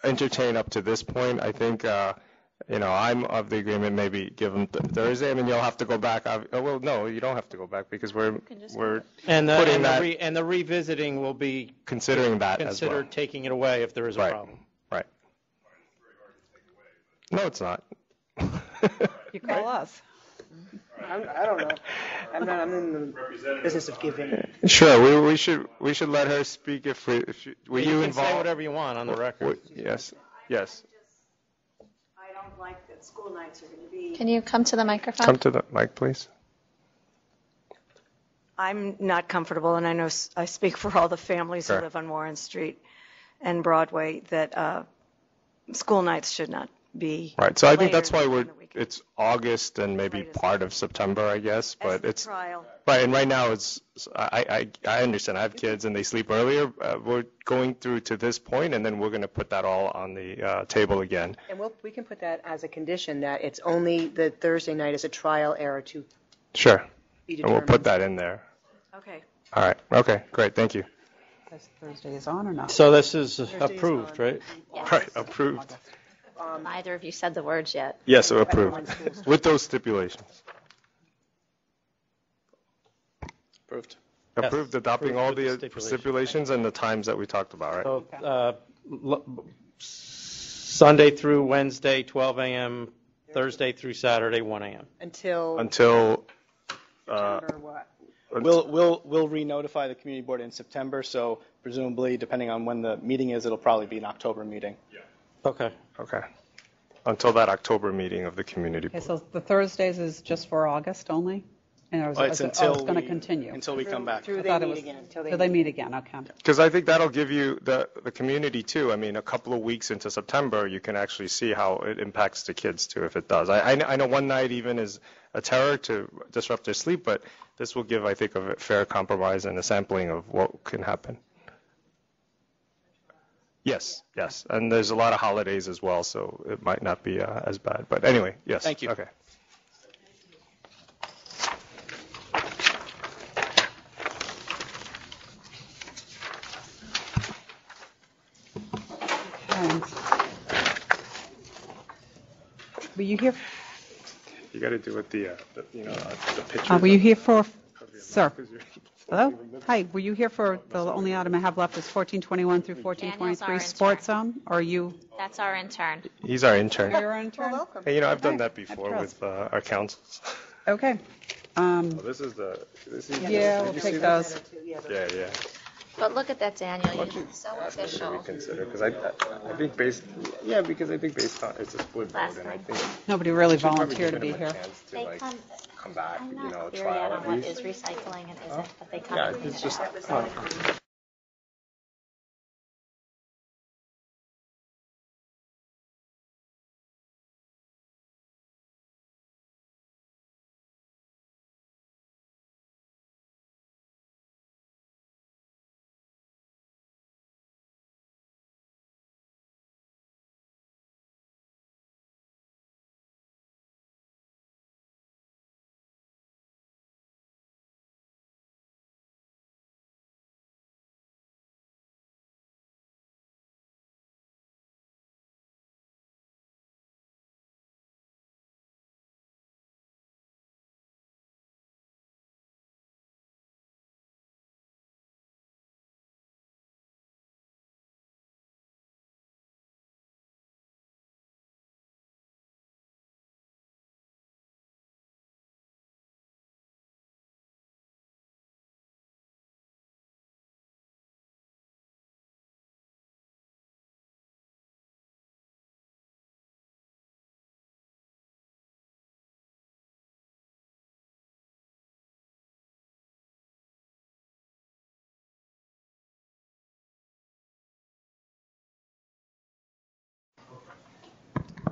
entertain up to this point, I think, I'm of the agreement, maybe give them Thursday, and then you'll have to go back. Well, no, you don't have to go back because we're And putting that, and the revisiting will be considering that as well. considered taking it away if there is a problem. Right. No, it's not. You call us. I don't know. I'm in the business of giving. Sure, we should let her speak if were You you can involved? say whatever you want on the record. Yes. I don't like that school nights are going to be. Can you come to the microphone? Come to the mic, please. I'm not comfortable, and I know I speak for all the families who Sure. live on Warren Street and Broadway, that school nights should not be. Right. So I think later that's why in the it's August and maybe part of September, I guess. But the it's trial. right. And right now I understand. I have kids and they sleep earlier. We're going through to this point, and then we're going to put that all on the table again. And we can put that as a condition that it's only the Thursday night as a trial error to Sure. be And we'll determined. put that in there. Okay. All right. Okay. Great. Thank you. Thursday is on or not? So this is approved, right? Yes. Right. Approved. Neither of you said the words yet. Yes, so approved. With those stipulations. Approved. Approved, adopting all Approved the with the stipulations and the times that we talked about, right? So Sunday through Wednesday, 12 a.m., Thursday through Saturday, 1 a.m. Until September what? We'll re-notify the community board in September, so presumably, depending on when the meeting is, it'll probably be an October meeting. Okay. Until that October meeting of the community Okay, board. so the Thursdays is just for August only? And or is It's it- until it's going to we- continue? until we come back. I Through thought they it meet was- again, until Till they meet again, okay. Because I think that'll give you the community too. I mean, a couple of weeks into September, you can actually see how it impacts the kids too, if it does. I know one night even is a terror to disrupt their sleep, but this will give, I think, a fair compromise and a sampling of what can happen. Yes. And there's a lot of holidays as well, so it might not be as bad. But anyway, yes. Thank you. Okay. Were you here? You got to do it the picture. Were you here for, sir? Hello? Hi, were you here for, the only item I have left is 1421 through Daniel's our 1423 intern. Sports Zone? Or are you? That's our intern. He's our intern. You're our intern? Hey, I've done Okay. that before trust. with our councils. Okay. This is the. Yeah, we'll take those. Yeah. But look at that, Daniel. You're so official. Reconsider, because I think based on, it's a split vote, and I think. Nobody really we should probably volunteered to give be them a here. chance to, They like, come back, I'm not clear trial yet at on what least. is recycling and isn't, but they come Yeah, and clean it's it just. out.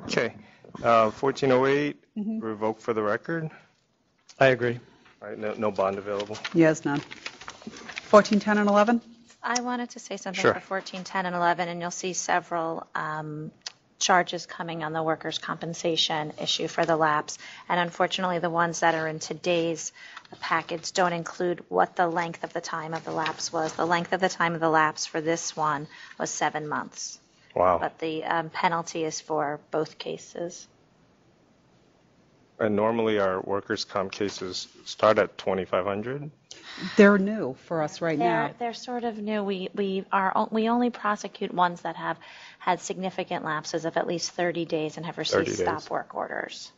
Okay. 1408, Mhm. revoke for the record. I agree. All right, no bond available. Yes, none. 1410 and 11? I wanted to say something Sure. for 14, 10, and 11, and you'll see several charges coming on the workers' compensation issue for the lapse. And unfortunately, the ones that are in today's package don't include what the length of the time of the lapse was. The length of the time of the lapse for this one was 7 months. Wow. But the penalty is for both cases. And normally our workers' comp cases start at 2,500. They're new for us right now. They're sort of new. We only prosecute ones that have had significant lapses of at least 30 days and have 30 received days. stop work orders.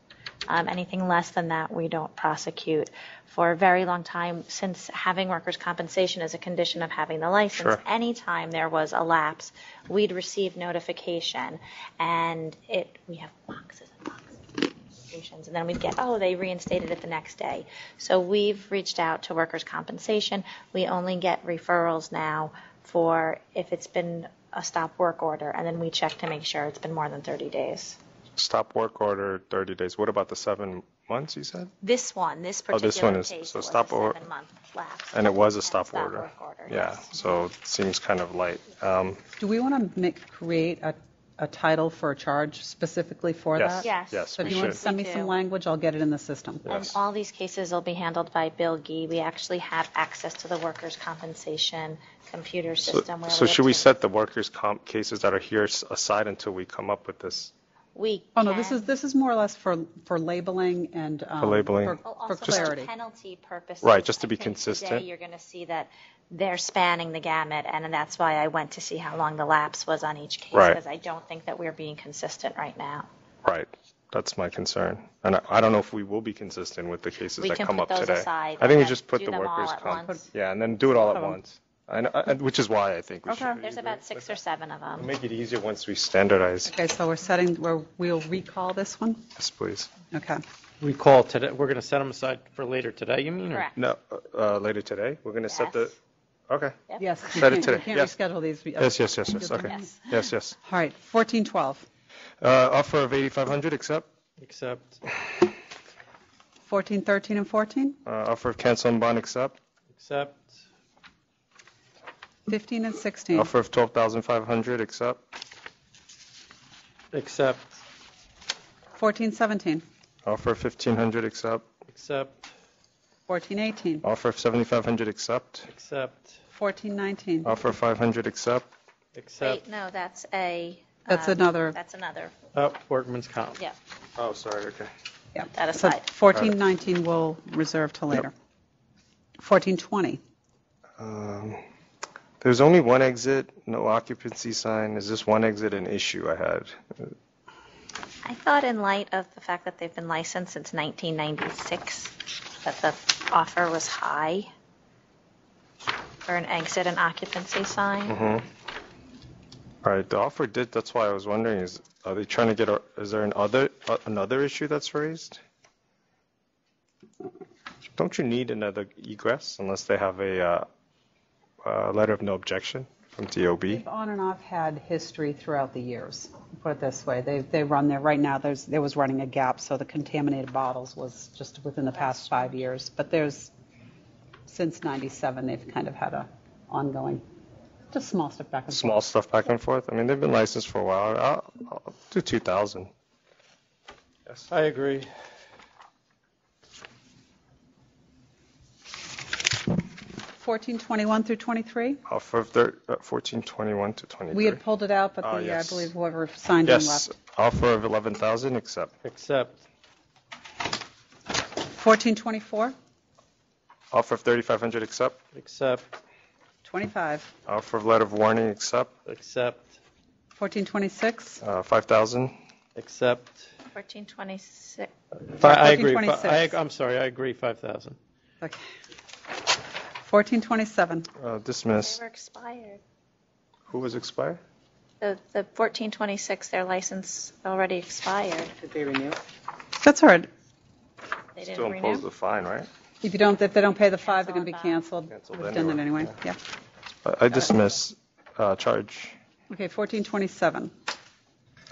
Anything less than that, we don't prosecute. For a very long time, since having workers' compensation as a condition of having the license, Sure. anytime there was a lapse, we'd receive notification, and we have boxes and boxes. And then we'd get, they reinstated it the next day. So we've reached out to workers' compensation. We only get referrals now for if it's been a stop work order, and then we check to make sure it's been more than 30 days. Stop work order 30 days. What about the 7 months, you said? This particular this one is- case so was stop a or- 7-month lapse. And it was a And stop order. work order, Yeah, yes. so it seems kind of light. Do we want to create a title for a charge specifically for Yes. that? Yes. Yes, So if we you want to should. send me We some do. language, I'll get it in the system. And all these cases will be handled by Bill Gee. We actually have access to the workers' compensation computer system. where So should we obtain- set the workers' comp cases that are here aside until we come up with this? We Oh, no, can. this is more or less for labeling and For labeling. for Also for clarity. penalty purposes. Right, just to I be think consistent. Today, you're going to see that they're spanning the gamut, and that's why I went to see how long the lapse was on each case, Right. because I don't think that we're being consistent right now. Right, that's my concern. And I don't know if we will be consistent with the cases We that can come put up those today. aside I think and we then just put do the them all workers' at comp. once. Yeah, and then do it all at Put 'em. once. Which is why I think we Okay. should. There's about 6 or 7 of them. We'll make it easier once we standardize. Okay, so we'll recall this one? Yes, please. Okay. Recall today, we're going to set them aside for later today, you mean? or- Correct. No, later today. We're going to set the. Okay. Yes. you Set it can't- today. You can't Yes. reschedule these. Yes. Okay. Yes. Yes. All right, 1412. Offer of 8,500. Accept. Accept. 1413 and 14? Offer of cancel and bond. Accept. Accept. 15 and 16? Offer of 12,500. Accept. Accept. 1417? Offer of 1,500. Accept. Accept. 1418? Offer of 7,500. Accept. Accept. 1419? Offer of 500. Accept. Accept. Wait, no, that's a. That's another. That's another. Oh, workman's comp. Yeah. Oh, sorry. Okay. Yeah. That So aside. 1419 we'll reserve till later. 1420? There's only one exit, no occupancy sign. Is this one exit an issue I had? I thought in light of the fact that they've been licensed since 1996, that the offer was high for an exit and occupancy sign. Mm-hmm. All right, the offer did, that's why I was wondering, are they trying to get, is there another issue that's raised? Don't you need another egress unless they have a letter of no objection from DOB? They've on and off had history throughout the years. Put it this way, they run there, right now there was running a gap, so the contaminated bottles was just within the past 5 years. But since 97, they've kind of had a ongoing, just small stuff back and forth. Small stuff back and forth? I mean, they've been licensed for a while. I'll do 2,000. Yes. I agree. 1421 through 23? Offer of 1421 to 23. We had pulled it out, but Yes. I believe whoever signed in Yes, left. offer of 11,000, accept. Accept. 1424? Offer of 3,500, accept. Accept. 25. Offer of letter of warning, accept. Accept. 1426? 5,000. Accept. 1426. I agree. 1426. I'm sorry, I agree, 5,000. Okay. 1427. Dismiss. They were expired. Who was expired? The 1426, their license already expired. Did they renew? That's all right. They Still didn't impose renew. the fine, right? If they don't pay the 5, they're going to be canceled. Canceled We've done that anyway. anyway. Yeah. I dismiss charge. Okay, 1427.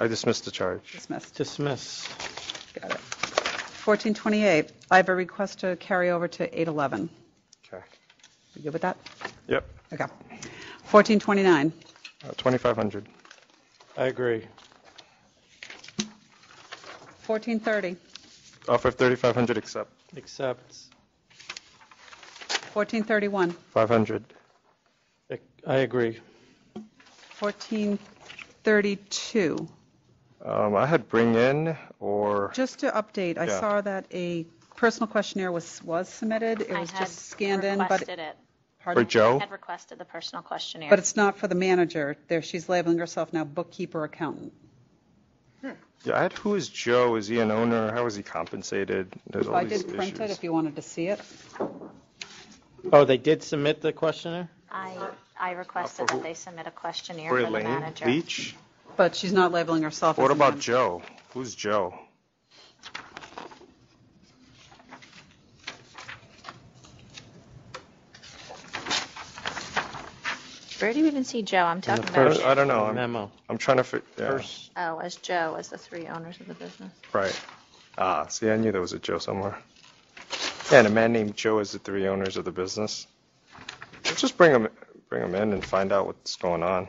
I dismiss the charge. Dismissed. Dismiss. Got it. 1428. I have a request to carry over to 811. Okay. You good with that? Yep. Okay. 1429. 2,500. I agree. 1430. Offer of 3,500, accept. Accept. 1431. 500. I agree. 1432. I had bring in or. Just to update, I Yeah. saw that a personal questionnaire was submitted. It was just scanned in, but requested it. Pardon? For Joe? I had requested the personal questionnaire. But it's not for the manager. There, she's labeling herself now bookkeeper accountant. Yeah, I had who is Joe? Is he an owner? How is he compensated? There's all I these did print it issues. if you wanted to see it. Oh, they did submit the questionnaire? I requested that they submit a questionnaire For for the Elaine manager. Beach? But she's not labeling herself as What a about manager. Joe? Who's Joe? Where do you even see Joe? I'm talking I about don't know. Memo. I'm trying to figure. Yeah. Oh, as Joe, as the 3 owners of the business. Right. See, I knew there was a Joe somewhere. Yeah, and a man named Joe is the 3 owners of the business. Let's just bring him in and find out what's going on.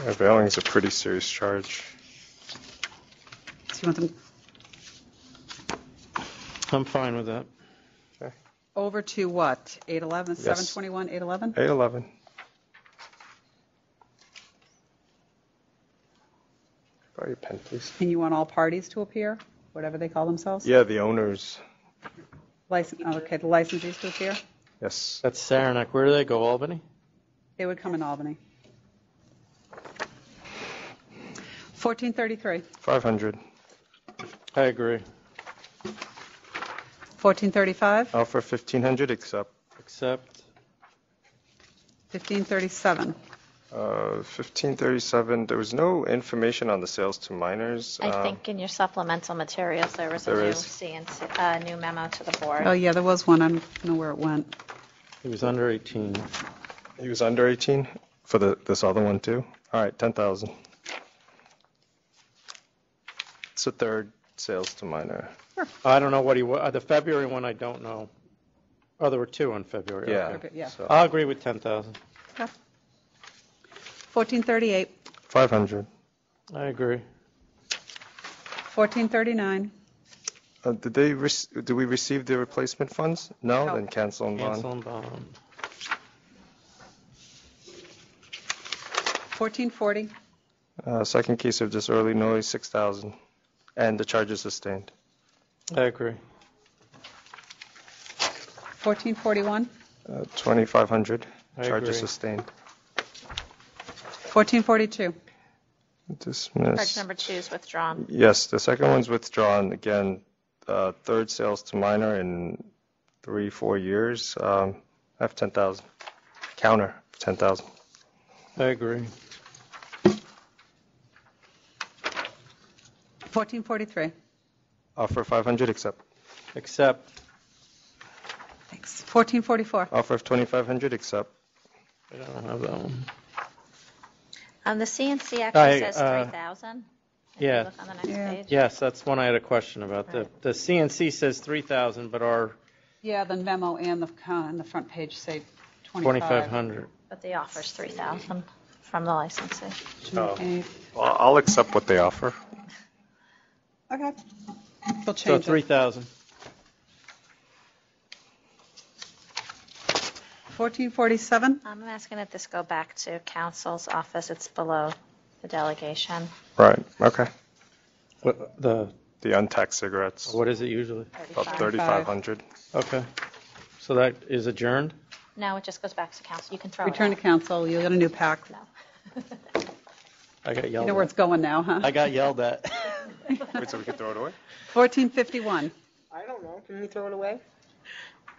Yeah, bailing is a pretty serious charge. So you want them I'm fine with that. over to what? 811, Yes. 721, 811? 811. Borrow your pen, please. And you want all parties to appear, whatever they call themselves? Yeah, the owners. Okay, the licensees to appear? Yes. That's Saranac. Where do they go, Albany? They would come in Albany. 1433. 500. I agree. 1435, Offer 1,500, accept. Accept. 1537. 1537, there was no information on the sales to minors. I think in your supplemental materials, there was a There new is. CNC, new memo to the board. Oh, yeah, there was one. I don't know where it went. He was under 18. He was under 18 for this other one too? All right, 10,000. It's the third sales to minor. I don't know what the February one I don't know. Oh, there were two on February. Yeah. Okay. Yeah. So, I'll agree with 10,000. 1438, 500. I agree. 1439, Did we receive the replacement funds? No, No. then cancel and bond. Cancel and bond. 1440, Second case of disorderly noise, 6,000. And the charge is sustained. I agree. 1441, 2,500. I Charge agree. is sustained. 1442, Dismiss. Charge number 2 is withdrawn. Yes, the second one's withdrawn. Again, third sales to minor in 3-4 years. I have 10,000. Counter, 10,000. I agree. 1443, Offer 500, accept. Accept. thanks. 1444, Offer of 2,500, accept. I don't have that one. The CNC actually says 3,000. If you Yeah. look on the next Yeah. page. Yes, that's one I had a question about. The CNC says 3,000, but our yeah, the memo and the count on the front page say 2,500. But the offer's 3,000 from the licensee. Okay. Well, I'll accept what they offer. Okay. We'll So change it. 3,000. 1447, I'm asking that this go back to council's office. It's below the delegation. Right, okay. What, The untaxed cigarettes, what is it usually? about 3,500. Okay. So that is adjourned? No, it just goes back to council. You can throw return it to council, you'll get a new pack. I got You yelled know where at. it's going now, huh? I got yelled at. Wait, so we can throw it away? 1451, I don't know. Can we throw it away?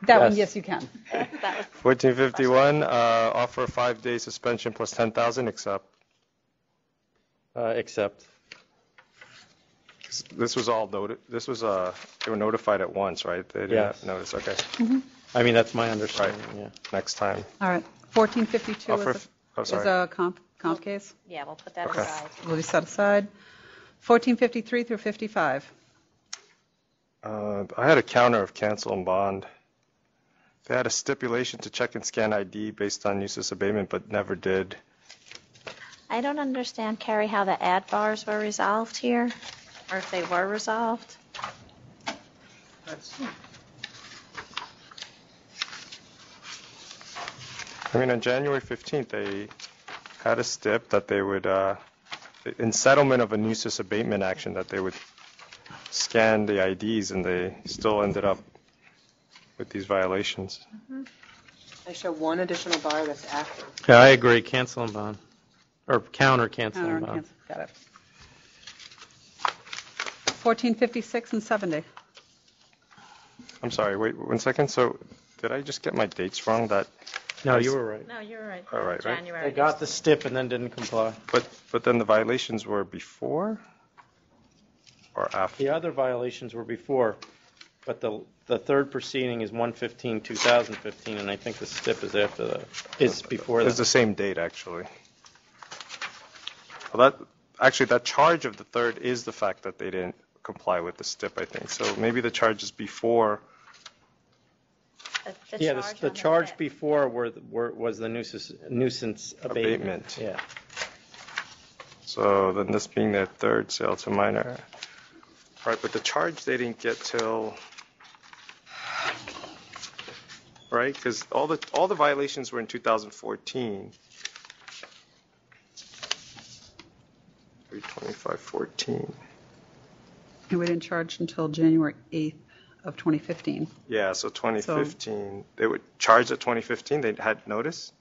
that one, Yes. yes, you can. That was 1451, offer 5-day suspension plus 10,000, accept. Accept. This was all noted, they were notified at once, right? They didn't Yes. have notice, okay. I mean, that's my understanding, yeah. Next time. All right, 1452 Offer, is sorry. a comp case, yeah, we'll put that Okay. aside. will be set aside. 1453 through 55, I had a counter of cancel and bond. They had a stipulation to check and scan ID based on nuisance abatement, but never did. I don't understand, Carrie, how the ad bars were resolved here, or if they were resolved. I mean, on January 15th, they had a stip that they would, in settlement of a nuisance abatement action, that they would scan the IDs, and they still ended up with these violations. I show one additional bar that's active. Yeah, I agree, cancel and bond. Or counter cancel counter and and bond. cancel, got it. 1456 and 70, I'm sorry, wait 1 second. So did I just get my dates wrong? No, you were right. No, you're right. All right, right. January. They got the stip and then didn't comply. But then the violations were before or after? The other violations were before, but the third proceeding is 1/15/2015, and I think the stip is after that, is before It's the that. same date, actually. Well, that charge of the third is the fact that they didn't comply with the stip, I think. So maybe the charge is before. Yeah, the charge before was the nuisance abatement. Abatement. Yeah. So then this being their third sale to minor. Right, but the charge they didn't get till, right? Because all the violations were in 2014. 32514. and we didn't charge until January 8th of 2015. Yeah, so 2015, they would charge at 2015, they had notice?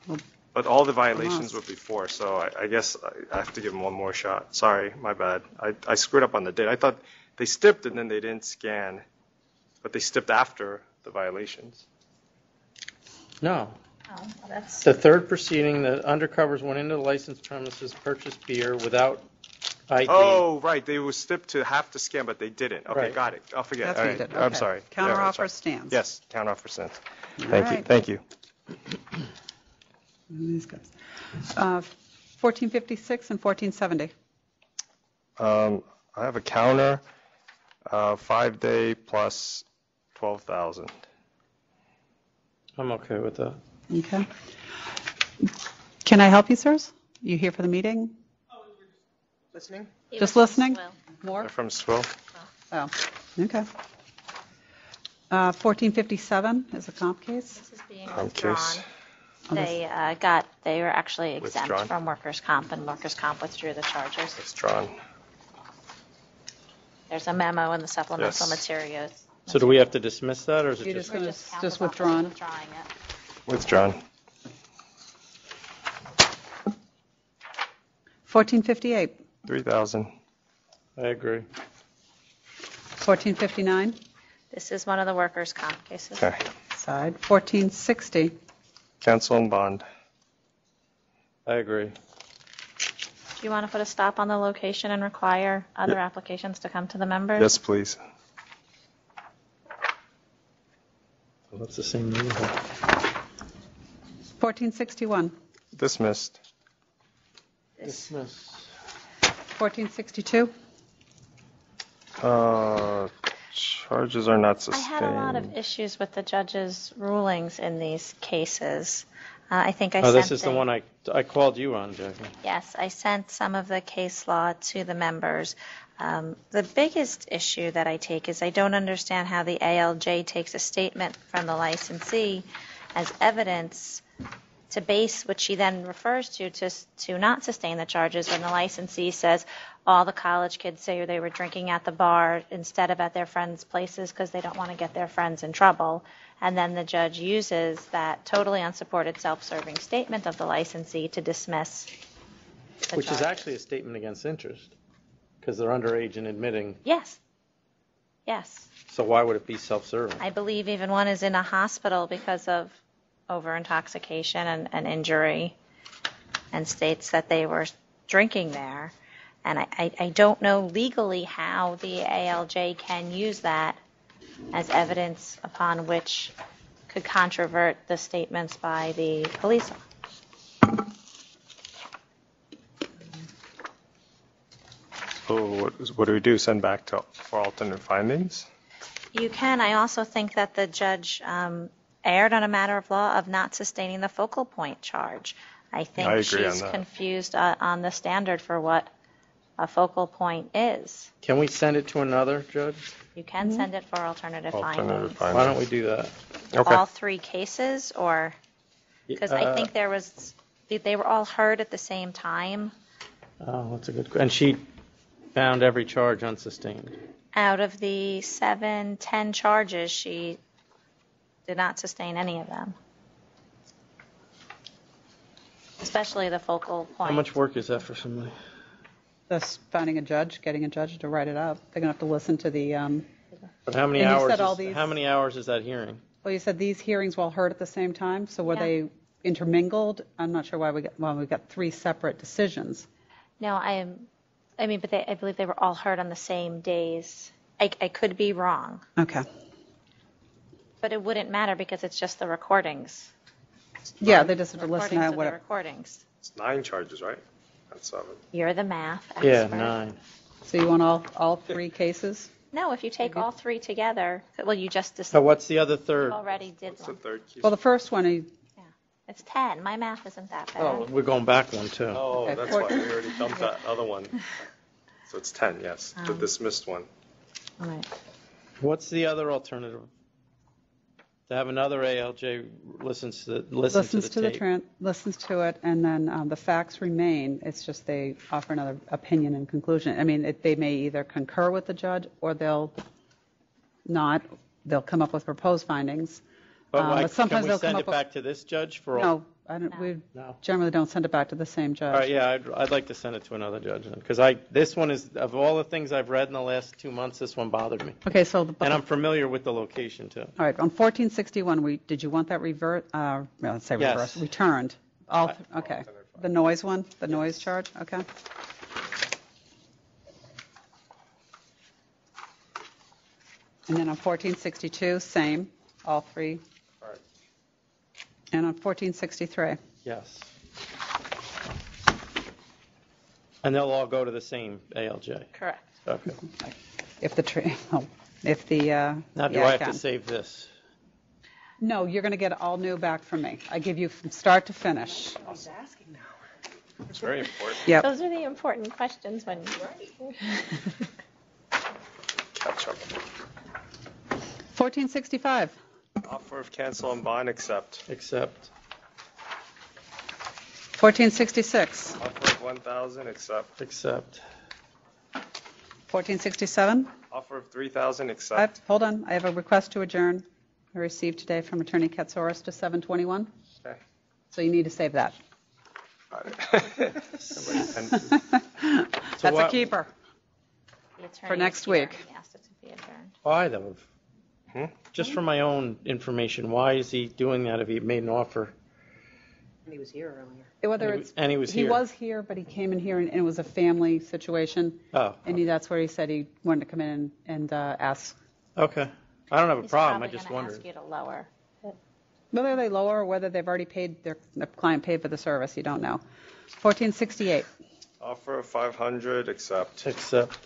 Well, But all the violations almost. were before, so I guess I have to give them one more shot. Sorry, my bad. I screwed up on the date. I thought they stipped and then they didn't scan but they stepped after the violations. No. Oh, that's, The third proceeding, the undercovers went into the licensed premises, purchased beer without ID. Oh, right, they were stepped to have to scam, but they didn't. Okay, Right. got it. I'll forget. That's All what you right. did. I'm Okay. sorry. Counteroffer Sorry. stands. Yes, counteroffer stands. All Thank you. right. Thank you. These guys. 1456 and 1470. I have a counter, 5-day plus 12,000. I'm okay with that. Okay. Can I help you, sirs? You here for the meeting? Listening? Just listening? More? They're from Swill. Oh, okay. 1457 is a comp case. this is being Comp withdrawn. case. They were actually exempt Withdrawn. from workers' comp, and workers' comp withdrew the charges. It's drawn. There's a memo in the supplemental Yes. materials. So do we have to dismiss that, or is it You're just? just going Just to, count just the buffers withdrawn? withdrawing it. Withdrawn. 1458, 3,000. I agree. 1459, This is one of the workers' comp cases. Okay. side. 1460, Cancel and bond. I agree. Do you want to put a stop on the location and require other applications to come to the members? Yes, please. Well, that's the same neighborhood. 1461, Dismissed. Dismiss. 1462, Charges are not I sustained. had a lot of issues with the judge's rulings in these cases. I think I Oh, sent this is the one I called you on, Jackie. Yes, I sent some of the case law to the members. The biggest issue that I take is I don't understand how the ALJ takes a statement from the licensee as evidence to base what she then refers to not sustain the charges when the licensee says all the college kids say they were drinking at the bar instead of at their friends' places because they don't want to get their friends in trouble. And then the judge uses that totally unsupported self-serving statement of the licensee to dismiss the Which is charges. actually a statement against interest, because they're underage and admitting. Yes. Yes. So why would it be self-serving? I believe even one is in a hospital because of over-intoxication and injury, and states that they were drinking there. And I don't know legally how the ALJ can use that as evidence upon which could controvert the statements by the police. So what do we do? Send back for alternate findings? You can. I also think that the judge erred on a matter of law of not sustaining the focal point charge. I think I agree on she's that. confused on the standard for what a focal point is. Can we send it to another judge? You can send it for alternative findings. Why don't we do that? All three cases, or because I think they were all heard at the same time. Oh, that's a good question. And she found every charge unsustained. Out of the 10 charges, she did not sustain any of them, especially the focal point. How much work is that for somebody? Just finding a judge, getting a judge to write it up. They're going to have to listen to the, But how many And you hours? said all these- How many hours is that hearing? well, you said these hearings were all heard at the same time, so were Yeah. they intermingled? I'm not sure why we got three separate decisions. No, I believe they were all heard on the same days. I could be wrong, Okay. but it wouldn't matter because it's just the recordings. Yeah, they just have to listen Recordings to of the whatever. recordings. It's 9 charges, right? That's 7. You're the math expert. Yeah, 9. So you want all three cases? No, if you take all three together, well, you just So what's the other you third? already did one. Third case? Well, the first one, It's 10. My math isn't that bad. Oh, we're going back one too. Oh, Okay, that's four- why we already dumped that other one. So it's 10, yes, the Um, dismissed one. All right. What's the other alternative? To have another ALJ listens to the tape. listens to it, and then the facts remain. It's just they offer another opinion and conclusion. I mean, they may either concur with the judge or they'll come up with proposed findings. But But sometimes can we they'll come send up it with, back to this judge for all? no, we No. generally don't send it back to the same judge. All right, yeah, I'd like to send it to another judge then, because this one is, of all the things I've read in the last 2 months, this one bothered me. Okay, so, And I'm familiar with the location, too. all right, on 1461, did you want that let's say Yes. reversed, returned? Okay. The noise one, the noise charge, okay. And then on 1462, same, all three. All right. And on 1463. Yes. And they'll all go to the same ALJ? Correct. Okay. If the, Now, do yeah, I have can. to save this? No, you're going to get all new back from me. I give you from start to finish. He's asking now. It's very important. Yep. Those are the important questions when. Catch up. 1465. Offer of cancel and bond, accept. Accept. 1466. Offer of 1,000, accept. Accept. 1467. Offer of 3,000, accept. Hold on, I have a request to adjourn I received today from Attorney Katsouris to 7:21. Okay. So you need to save that. That's a what- keeper The attorney for next is here. week. He asked it to be adjourned. Why, though? Just for my own information, why is he doing that if he made an offer? He was here earlier. Whether And he was here. He was here, but he came in here and it was a family situation. Oh, And that's where he said he wanted to come in and ask okay. I don't have a He's problem, I probably just gonna wondered. ask you to lower. whether they lower or whether they've already paid, the client paid for the service, you don't know. 1468. Offer of 500, accept. Accept.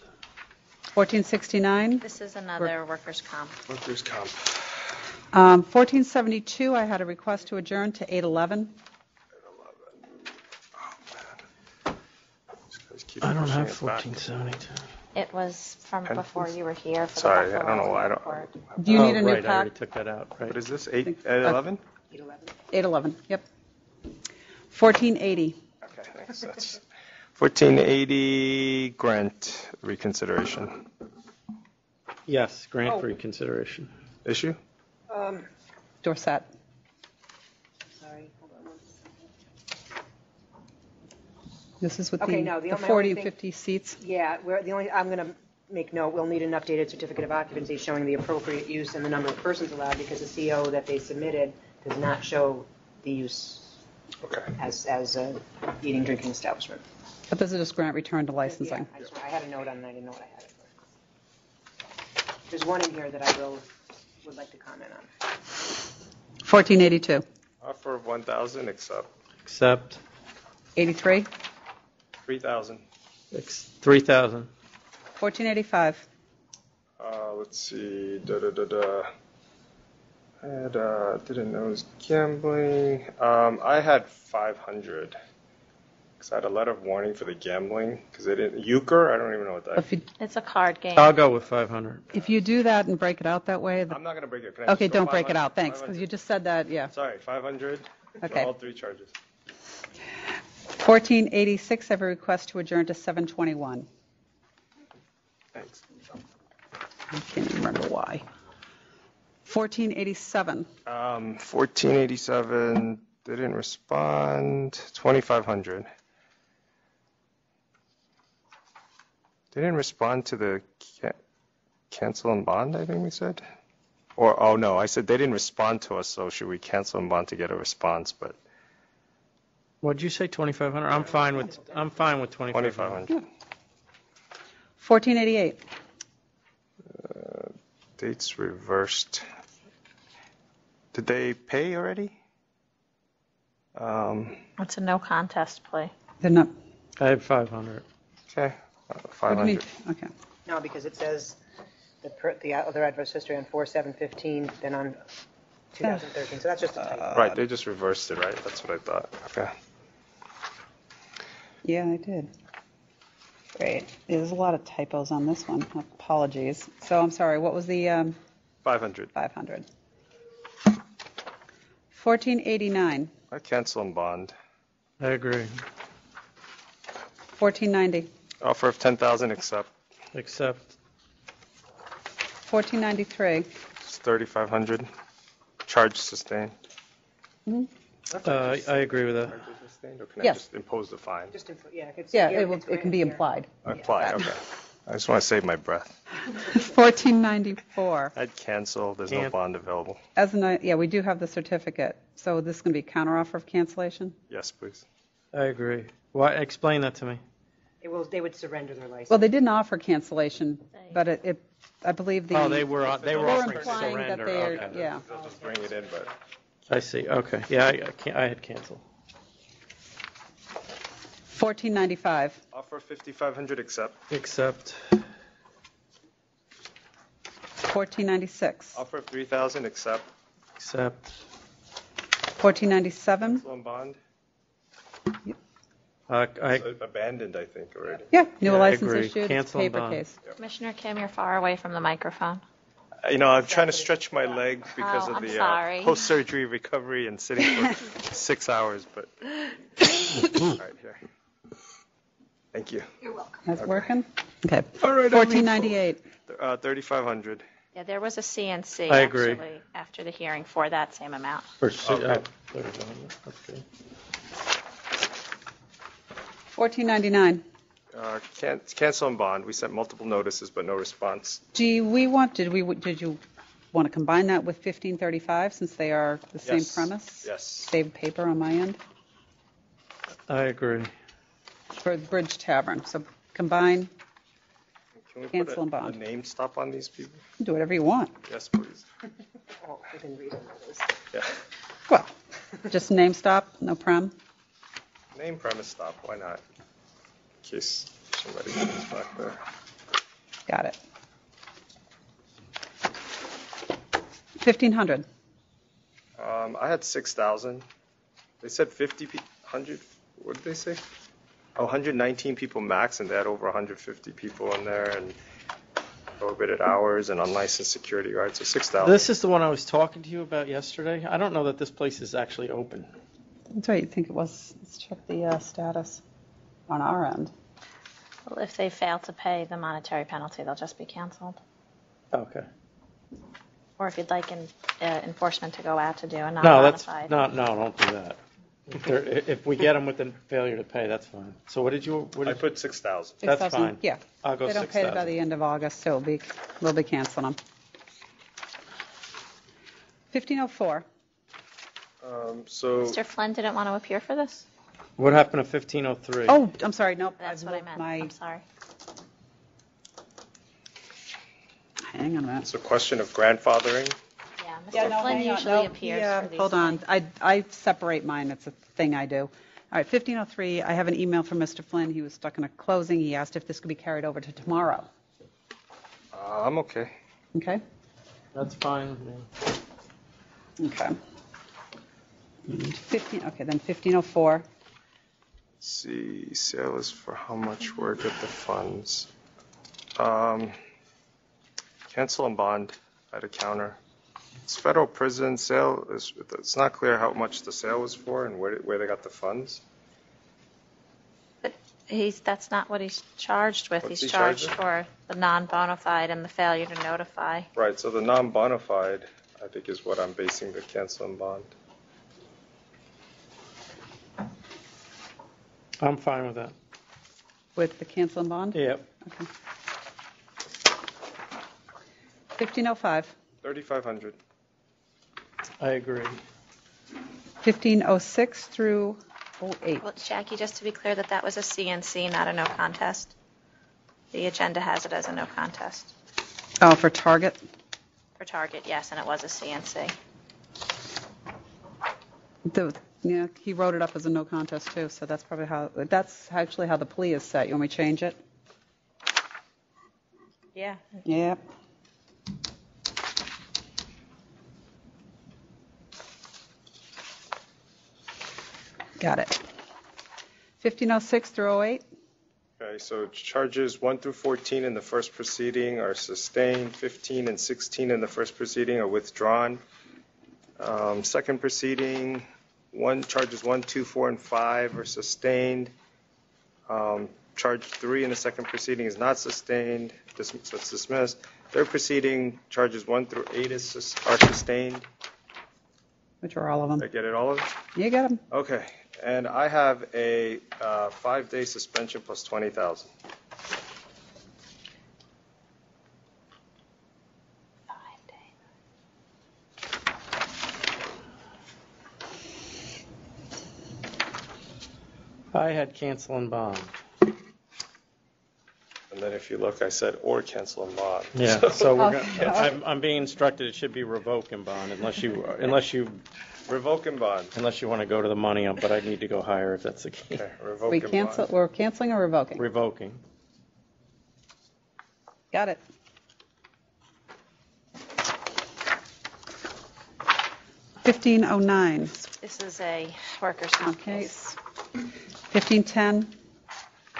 1469. This is another workers' comp. Workers' comp. 1472, I had a request to adjourn to 811. I don't have 1472. It was from Pen, before please? you were here for Sorry, the I don't know why I report. don't. Do you need a new Right, I already pack? took that out, right? What is this, 811? 811, yep. 1480. Okay, thanks. That's 1480, grant reconsideration. Yes, grant for reconsideration. Issue? Dorset. Sorry, hold on one second. This is with Okay, the no, the the only 40 and thing- 50 seats. Yeah, I'm going to make note, we'll need an updated certificate of occupancy showing the appropriate use and the number of persons allowed, because the CO that they submitted does not show the use as a eating, drinking establishment. But this is just grant return to licensing. Yeah, I had a note on it, and I didn't know what I had it for. There's one in here that I would like to comment on. 1482. Offer of 1,000, accept. Accept. 83. 3,000. 3,000. 1485. Let's see, I had, didn't know it was gambling. I had 500. Because I had a letter of warning for the gambling. Because they didn't, euchre, I don't even know what that is. It's a card game. I'll go with 500. If you do that and break it out that way. I'm not going to break it. Can I Okay, just go don't break it 500? out, thanks, because 500. you just said that, yeah. Sorry, 500 Okay. for all three charges. 1486, I have a request to adjourn to 7:21. Thanks. I can't even remember why. 1487. 1487, they didn't respond. 2,500. They didn't respond to the cancel and bond, I think we said? Or, oh no, I said they didn't respond to us, so should we cancel and bond to get a response, but What'd you say, 2,500? I'm fine with 2,500. 2,500. 1488. Dates reversed. Did they pay already? It's a no contest plea. They're not. I had 500. Okay, What do you 500. mean? Okay. No, because it says the other adverse history on 4/7/15, then on 2013, so that's just a typo. Right, they just reversed it, right? That's what I thought. Okay. Yeah, I did. Great. There's a lot of typos on this one. Apologies. So I'm sorry, what was the 500. 500? 1489. I cancel and bond. I agree. 1490. Offer of 10,000, accept. Accept. 1493. It's 3,500. Charge sustained. I agree with that. Or can I Yes. just impose the fine? Yeah, it can be implied. Apply, okay. I just want to save my breath. 1494. I'd cancel, there's no Can't. bond available. Yeah, we do have the certificate. So this is going to be counteroffer of cancellation? Yes, please. I agree. Why, explain that to me. They would surrender their license. Well, they didn't offer cancellation, but I believe the. Oh, they were offering implying that surrender. they are, Okay. yeah. They'll just bring it in, but. I see, okay. Yeah, I had canceled. 1495. Offer 5,500, accept. Accept. 1496. Offer 3,000, accept. Accept. 1497. Cancel and bond. I It's abandoned, I think, already. Yeah, new Yeah, I license agree. issued, it's Cancel and paper bond. case. Commissioner Kim, you're far away from the microphone. I'm trying to stretch my leg because Oh, of I'm the sorry. post-surgery recovery and sitting for 6 hours, but. All right, here. Thank you. You're welcome. That's working? Okay. All right, 1498. 3,500. Yeah, there was a CNC I agree. actually after the hearing for that same amount. Okay. 1499. Cancel and bond. We sent multiple notices, but no response. Did you want to combine that with 1535 since they are the same Yes. premise? Yes. Save paper on my end I agree. for Bridge Tavern. So combine, Can we Cancel and put bond. a name stop on these people? do whatever you want. Yes, please. Oh, we can read them those. Yeah. Well, just name stop, no prem. Name premise stop. Why not? In case somebody comes back there. Got it. 1500. I had 6,000. They said 100. What did they say? 119 people max, and they had over 150 people in there, and prohibited hours and unlicensed security guards. So 6,000. This is the one I was talking to you about yesterday. I don't know that this place is actually open. That's right, you think it was. Let's check the status on our end. Well, if they fail to pay the monetary penalty, they'll just be canceled. Okay. Or if you'd like enforcement to go out to do a No, that's, non-modified. no, don't do that. If we get them with a failure to pay, that's fine. So what did you? I put 6,000. That's 6,000? fine. Yeah. I'll go They don't pay it by 6,000. the end of August, so we'll be canceling them. 1504. So Mr. Flynn didn't want to appear for this? What happened to 1503? Oh, I'm sorry, nope. That's what I meant. I'm sorry. Hang on a minute. it's a question of grandfathering. Yeah, Mr. Flynn usually appears for these Hold on, things. I separate mine, it's a thing I do. All right, 1503, I have an email from Mr. Flynn, he was stuck in a closing, he asked if this could be carried over to tomorrow. I'm okay. Okay? That's fine with me. Okay. Okay, then 1504. Let's see, sale is for how much? Where get the funds? Cancel and bond at a counter. It's federal prison sale. It's not clear how much the sale was for and where they got the funds. That's not what he's charged with. What's He's he charged charged with? for the non-bona fide and the failure to notify. Right, so the non-bona fide, I think, is what I'm basing the cancel and bond. I'm fine with that. With the cancel and bond? Yep. Okay. 1505. 3,500. I agree. 1506 through 08. Well, Jackie, just to be clear that was a CNC, not a no contest. The agenda has it as a no contest. Oh, for Target? For Target, yes, and it was a CNC. Yeah, he wrote it up as a no contest too, so that's actually how the plea is set. You want me to change it? Yeah. Yep. Got it. 1506 through 08. Okay, so charges 1 through 14 in the first proceeding are sustained. 15 and 16 in the first proceeding are withdrawn. Second proceeding, charges 1, 2, 4, and 5 are sustained. Charge 3 in the second proceeding is not sustained, so it's dismissed. Third proceeding, charges 1 through 8 are sustained. which are all of them. I get it, all of it? You got them. Okay, and I have a 5-day suspension plus 20,000. I had cancel and bond. And then if you look, I said or cancel and bond. Yeah, so we're Okay. gonna, I'm being instructed it should be revoke and bond unless you Revoke and bond. want to go to the money up, but I need to go higher if that's the case. Okay, revoke We and cancel, bond. we're canceling or revoking? Revoking. Got it. $15.09. This is a workers' comp Okay. case. $15.10.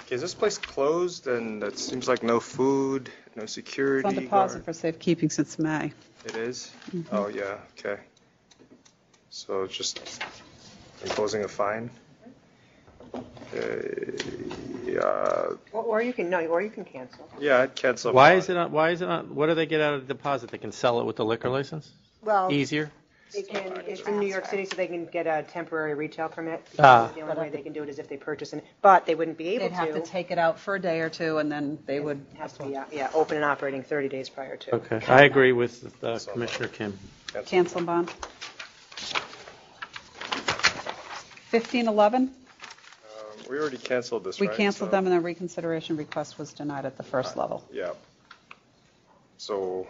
Okay, is this place closed and it seems like no food, no security? It's on deposit guard? for safekeeping since May. It is? Mhm. Oh, yeah, okay. So just imposing a fine? Yeah, Or you can, no, or you can cancel. yeah, I'd cancel. Why bond. is it not, what do they get out of the deposit? They can sell it with the liquor license? Well, Easier? it's in New York City, so they can get a temporary retail permit. Ah. The only way they can do it is if they purchase it, but they wouldn't be able They'd have to take it out for a day or two, and then they would. Has to be, yeah, open and operating 30 days prior to. Okay, I agree with Commissioner Kim. Cancel and bond. 1511. We already canceled this, We right? canceled So- them, and the reconsideration request was denied at the first level. Yeah. So,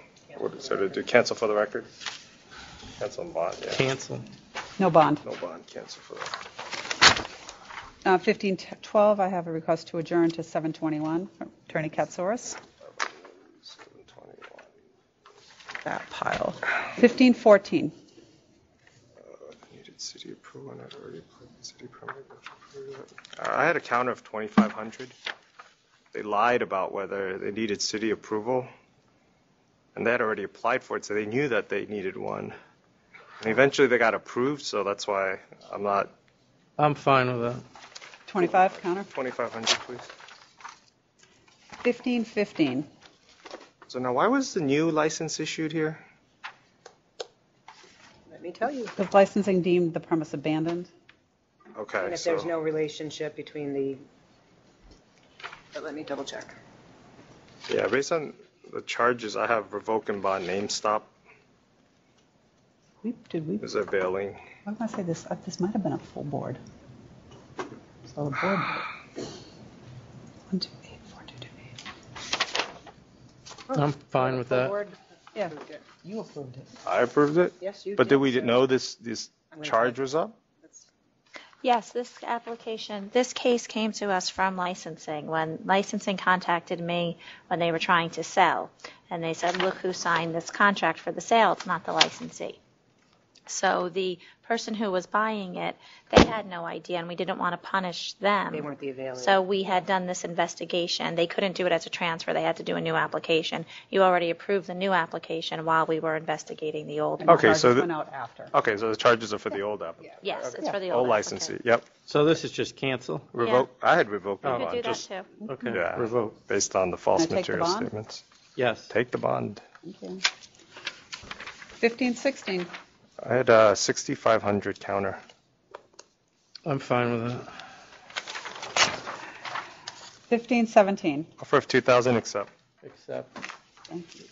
so to do cancel for the record? Cancel and bond, yeah. Cancel. No bond. No bond, cancel for that. 1512, I have a request to adjourn to 721 from Attorney Katsouris. 721. That pile. 1514. Needed city approval, and I'd already applied the city permit. I had a counter of 2,500. They lied about whether they needed city approval, and they had already applied for it, so they knew that they needed one. And eventually they got approved, so that's why I'm not. I'm fine with that. 25 counter. 2,500, please. 1515. So now, why was the new license issued here? Let me tell you. The licensing deemed the premise abandoned. Okay, And if so there's no relationship between the, but let me double check. yeah, based on the charges, I have revoke and bond name stop. Did we? Is availing. I was going to say this. This might have been a full board. So the board. 1284228. I'm fine with that. Yeah, you approved it. I approved it. Yes, you But did, did we sir. know this I'm gonna charge was up? Yes, this case came to us from licensing. When licensing contacted me when they were trying to sell, and they said, look who signed this contract for the sale, it's not the licensee. So the person who was buying it, they had no idea, and we didn't want to punish them. They weren't the available. So we had done this investigation. They couldn't do it as a transfer. They had to do a new application. You already approved the new application while we were investigating the old one. Okay, so Went out after. okay, so the charges are for the old applicant. Yes, it's for the Old old licensee. applicant. Yep. So this is just cancel? Revoke. I had revoke Oh. and You bond. could do that Just too. Okay, yeah, revoke. based on the false Can I take the material bond? statements. Yes. Take the bond. Okay. 1516. I had 6,500 counter. I'm fine with that. 1517. Offer of 2,000, accept. Accept. Thank you.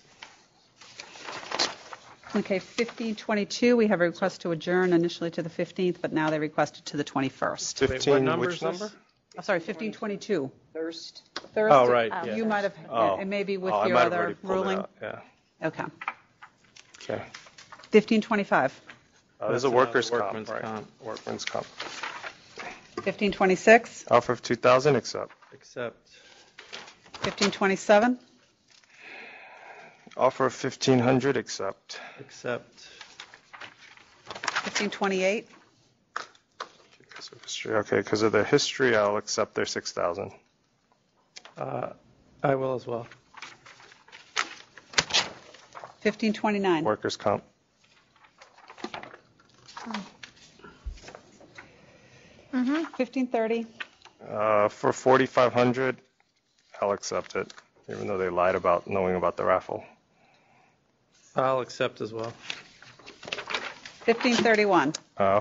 Okay, 1522, we have a request to adjourn initially to the 15th, but now they requested to the 21st. 15, number which is this? number? Oh, sorry, 1522. Thirst. Thursday. Oh, right, Oh. yeah. You might have, Oh. it may be with Oh, I your might have other already pulled it ruling. out, yeah. Okay. Okay. 1525. This is a That's workers' workman's comp, right? comp. Workman's comp. 1526. Offer of 2,000, accept. Accept. 1527. Offer of 1,500, accept. Accept. 1528. Because of history. Okay, because of their history, I'll accept their 6,000. I will as well. 1529. Workers' comp. 1530. For 4,500, I'll accept it, even though they lied about knowing about the raffle. I'll accept as well. 1531.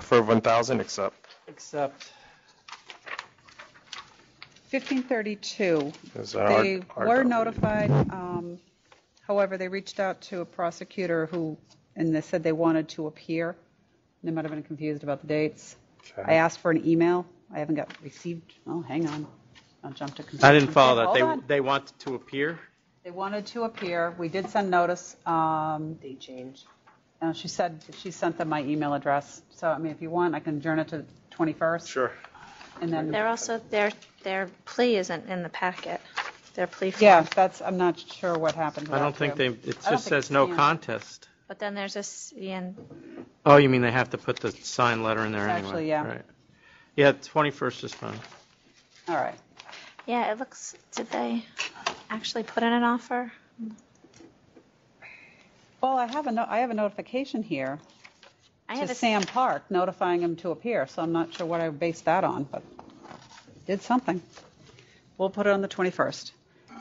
For 1,000, accept. Accept. 1532. Is that They our were W? notified, however, they reached out to a prosecutor and they said they wanted to appear. They might have been confused about the dates. Okay. I asked for an email. I haven't got received. Oh, hang on. I'll jump to. I didn't follow Hold that. on. They wanted to appear? They wanted to appear. We did send notice. They changed. She said that she sent them my email address. So, I mean, if you want, I can adjourn it to the 21st. Sure. And then. They're also, their plea isn't in the packet. Their plea form. Yeah, I'm not sure what happened. I don't think it just says no contest. But then there's Oh, you mean they have to put the signed letter in there anyway? Actually, yeah. Right. Yeah, 21st is fine. All right. yeah, it looks, did they actually put in an offer? Well, I have a notification here I to have a, Sam Park notifying him to appear, so I'm not sure what I based that on, but did something. We'll put it on the 21st.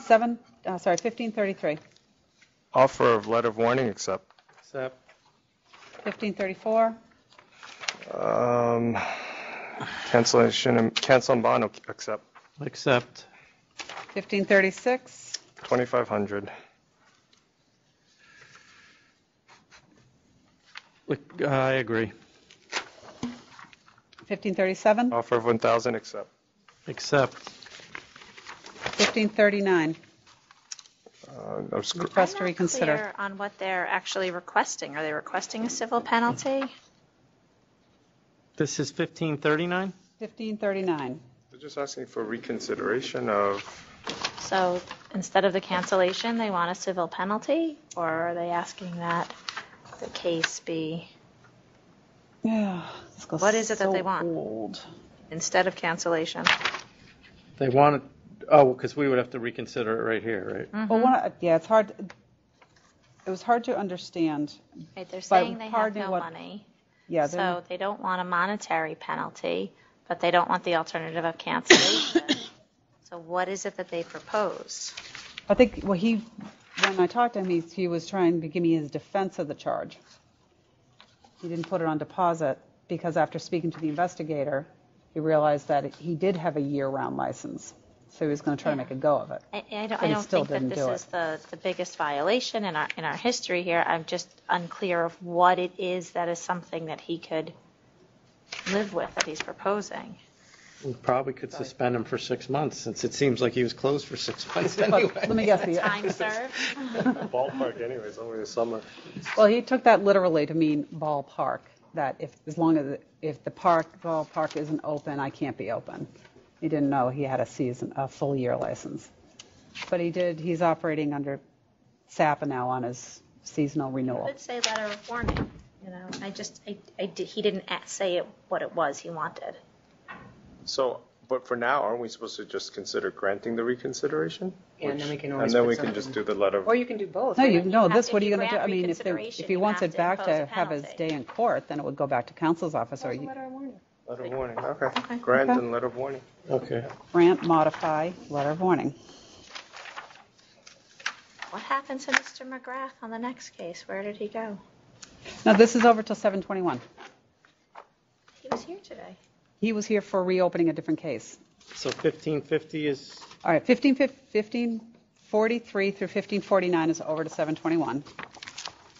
1533. Offer of letter of warning, accept. Accept. 1534. Cancel and bond, accept. Accept. 1536. 2,500. I agree. 1537. Offer of 1,000, accept. Accept. 1539. Request to reconsider. clear on what they're actually requesting. Are they requesting a civil penalty? This is 1539? 1539. They're just asking for reconsideration of. So instead of the cancellation, they want a civil penalty? Or are they asking that the case be, Yeah. This goes what is it that they so want old. instead of cancellation? They want it, because we would have to reconsider it right here, right? Well, it's hard. It was hard to understand. Right, they're But saying they have pardon no what- money. Yeah. So they don't want a monetary penalty, but they don't want the alternative of cancellation. So what is it that they propose? I think, when I talked to him, he was trying to give me his defense of the charge. He didn't put it on deposit because after speaking to the investigator, he realized that he did have a year-round license. So he was going to try to make a go of it. I But he don't still think that didn't this do is the biggest violation in our history here. I'm just unclear of what it is that is something that he could live with that he's proposing. We probably could suspend him for 6 months, since it seems like he was closed for 6 months But anyway. let me guess. Time served? Ballpark anyways, only the summer. Well, he took that literally to mean ballpark, that if the ballpark isn't open, I can't be open. He didn't know he had a full year license. But he's operating under SAPA now on his seasonal renewal. Could say letter of warning, he didn't say what it was he wanted. So, but for now, aren't we supposed to just consider granting the reconsideration? Yeah, and then we can And always then put we can something- just do the letter. Or you can do both. No, right? what are you going to do? grant I mean, if reconsideration, he you wants have it to back impose to a have his penalty. day in court, then it would go back to counsel's office or you Letter of warning. Letter of warning, okay. Grant Okay. and letter of warning. Okay. grant, modify, letter of warning. What happened to Mr. McGrath on the next case? Where did he go? Now, this is over till 7/21. He was here today. He was here for reopening a different case. So 1550 is, All right, 1543 through 1549 is over to 7/21.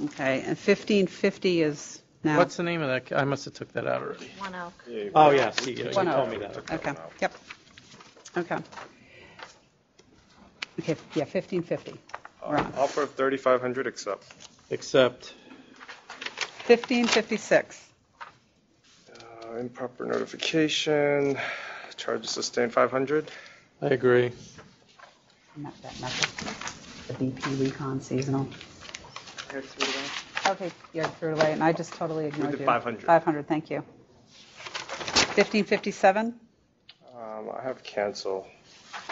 Okay, and 1550 is now. what's the name of that? I must have took that out already. One Oak. Oh, yes, you One told Oak. me that. Okay, yep. Okay. Okay, yeah, 1550. We're on. Offer of 3,500, accept. Accept. 1556. Improper notification, charges sustained 500. I agree. Not that method. The BP recon seasonal. Okay, you're through late, and I just totally ignored you. did 500. 500, thank you. 1557. I have cancel.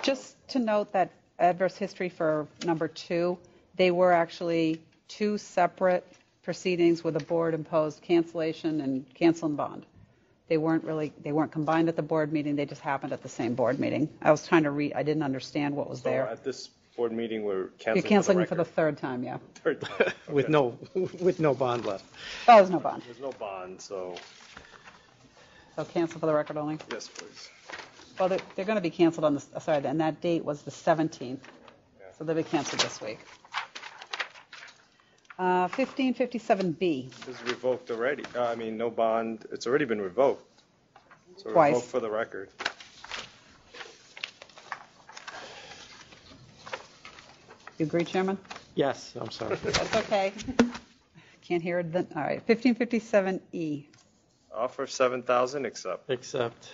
Just to note that adverse history for number 2, they were actually 2 separate proceedings with a board-imposed cancellation and cancel and bond. They weren't combined at the board meeting, they just happened at the same board meeting. I was trying to read, I didn't understand what was So there. at this board meeting, we're You're canceling canceling for for the third time, yeah. third time. With no bond left. Oh, there's no bond. There's no bond, so, So cancel for the record only. yes, please. Well, they're going to be canceled on the, sorry, and that date was the 17th. So they'll be canceled this week. 1557B, It's revoked already. I mean, no bond, it's already been revoked. So Twice. revoked for the record. you agree, Chairman? Yes, I'm sorry. That's okay. Can't hear it then. All right, 1557E. Offer 7,000, accept. Accept.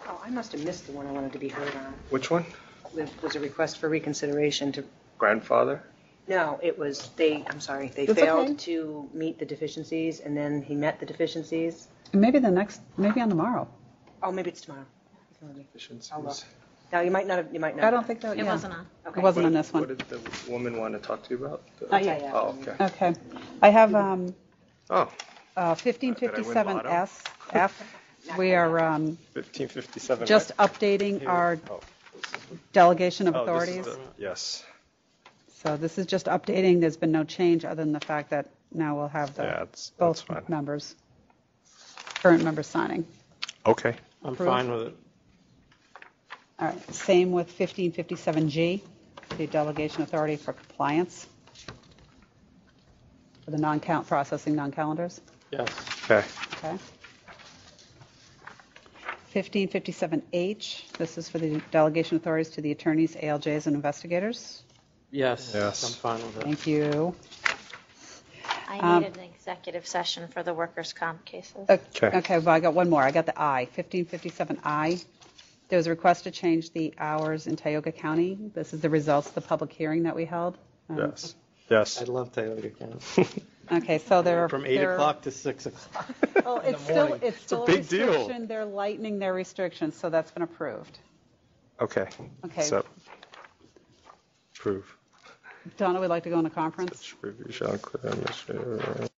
Oh, I must have missed the one I wanted to be heard on. Which one? There was a request for reconsideration to, Grandfather? no, it was, I'm sorry, they That's failed okay. to meet the deficiencies, and then he met the deficiencies. Maybe maybe on tomorrow. Oh, maybe it's tomorrow. I'll look. Deficiencies. Now, you might not have, I don't think that, It yeah. wasn't on. It wasn't on this What one. did the woman want to talk to you about? Not yet. Oh, okay. Okay. I have Oh, 1557S, F. We are 1557. just right? updating Here. our Oh. delegation of Oh, this is authorities. Yes. So this is just updating. There's been no change other than the fact that now we'll have Yeah, the that's both fine. members, current members signing. Okay. I'm Approve. fine with it. All right, same with 1557G, the delegation authority for compliance for the non-count processing non-calendars. Yes. Okay. Okay. 1557H, this is for the delegation authorities to the attorneys, ALJs, and investigators. Yes. Yes. I'm fine with it. Thank you. I needed an executive session for the workers' comp cases. Okay, well, I got one more. I got the I, 1557I. There was a request to change the hours in Tioga County. This is the results of the public hearing that we held. Yes. Yes. I'd love Tioga County. Okay, so they're... From 8 o'clock to 6 o'clock. Well, in it's the morning. still a big deal. restriction. They're lightening their restrictions, so that's been approved. Okay. Okay. So, approve. Donna, would like to go into conference? Review shall include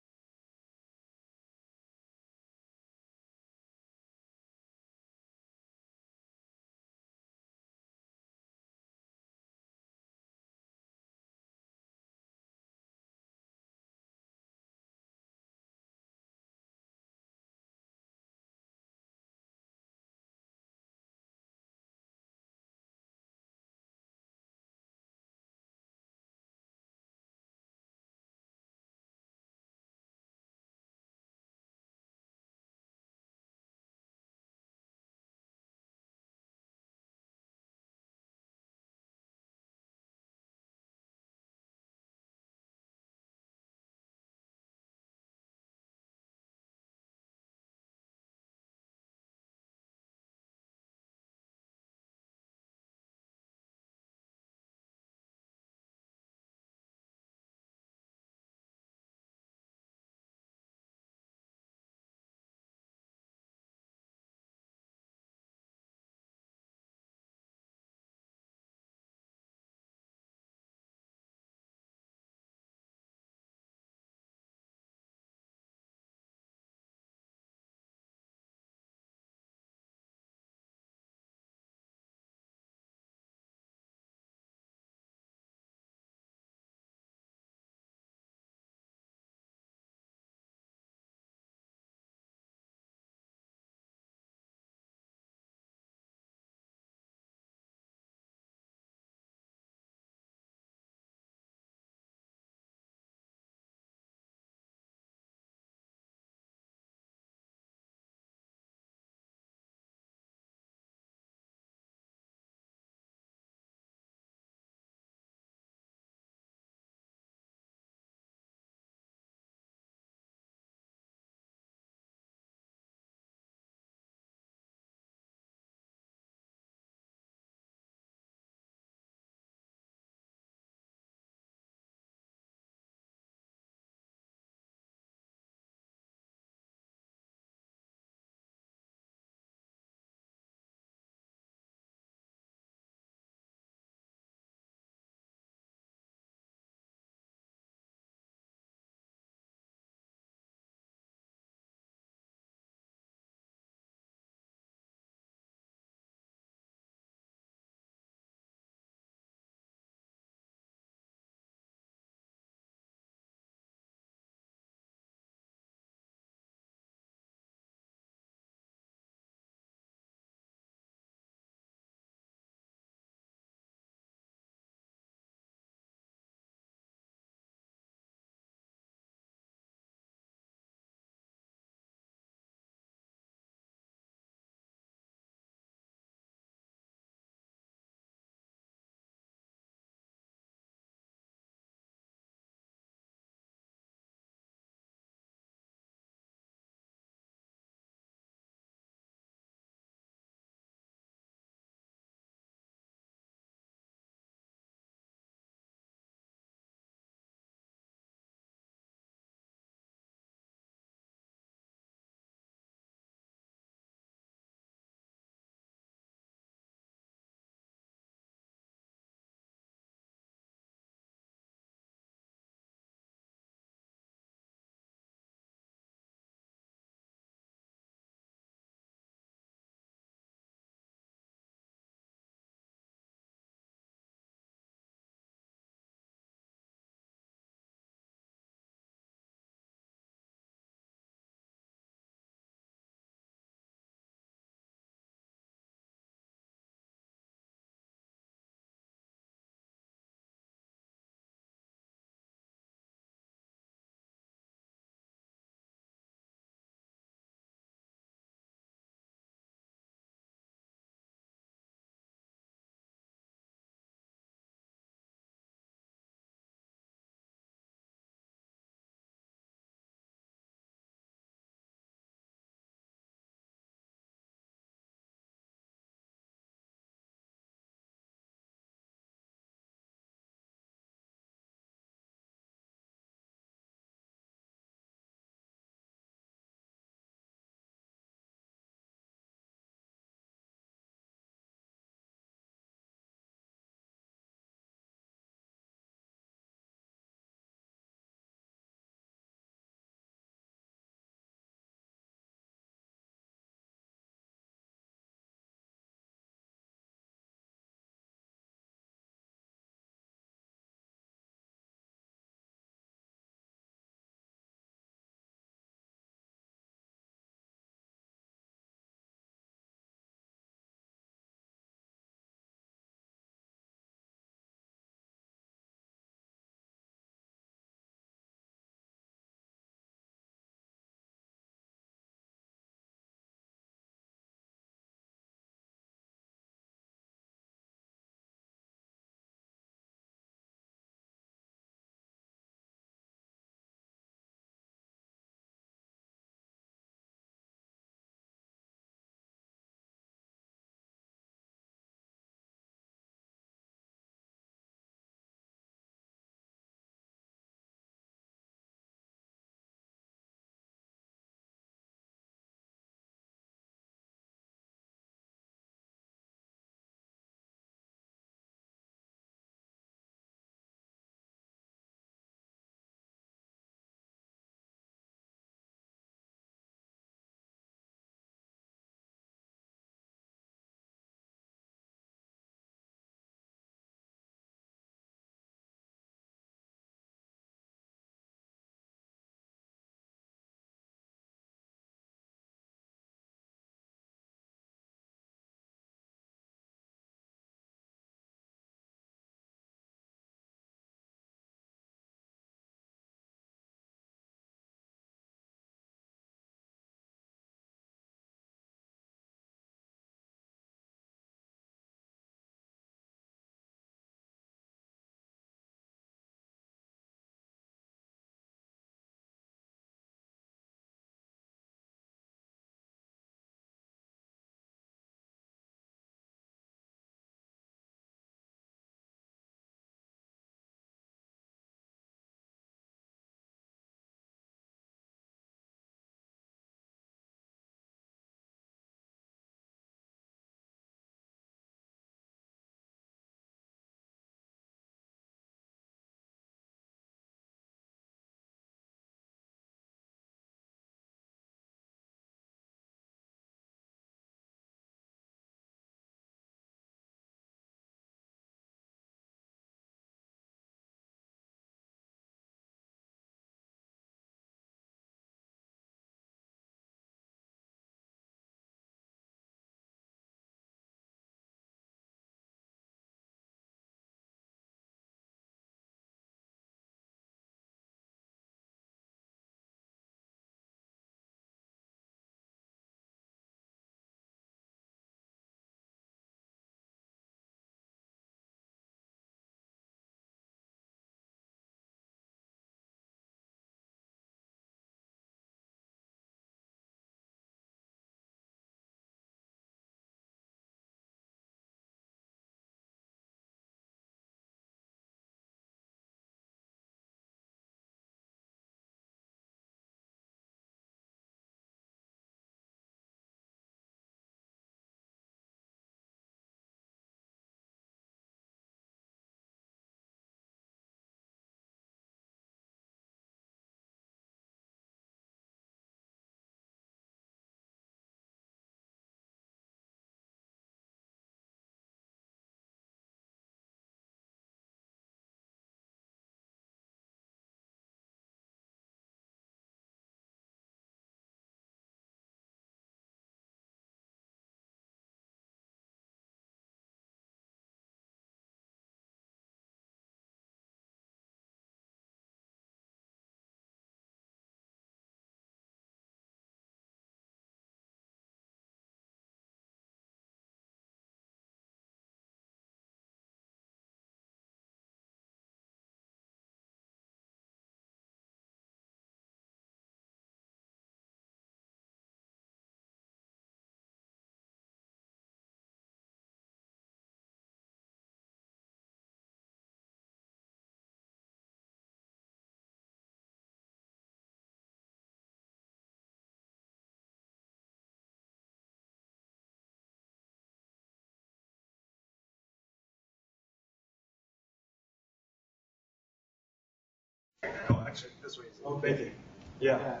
No, actually, this way. Oh, thank you. Yeah.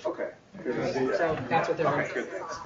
Okay. So that's what they're Okay, good, thanks.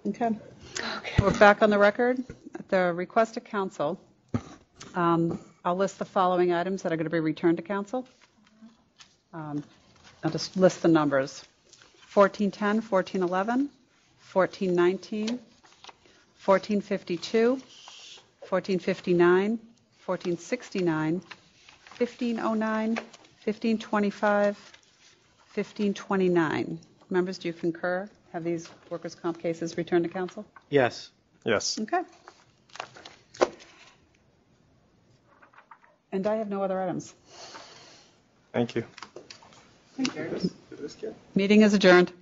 Okay. We're back on the record. At the request of council, I'll list the following items that are going to be returned to council. I'll just list the numbers. 1410, 1411, 1419, 1452, 1459, 1469, 1509, 1525, 1529. Members, do you concur? Have these workers' comp cases returned to council? Yes. Yes. Okay. And I have no other items. Thank you. Meeting is adjourned.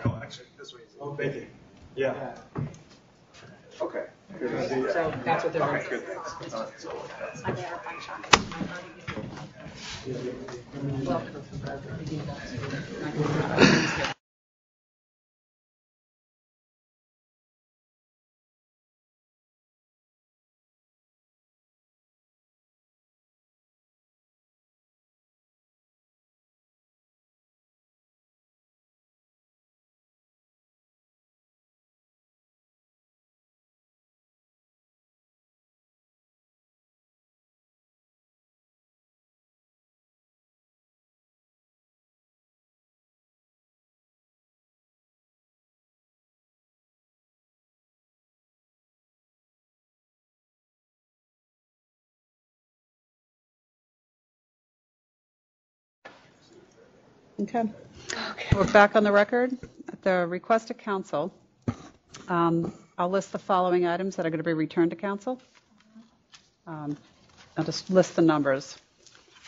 No, actually, this way. Oh, thank you. Yeah. Okay. So that's what they're Okay, good, thanks. Okay. We're back on the record. At the request of council, I'll list the following items that are going to be returned to council. I'll I'll just list the numbers.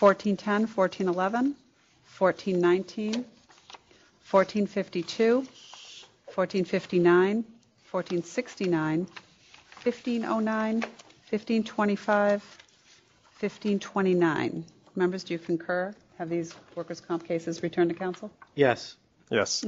1410, 1411, 1419, 1452, 1459, 1469, 1509, 1525, 1529. Members, do you concur? Have these workers' comp cases returned to council? Yes. Yes.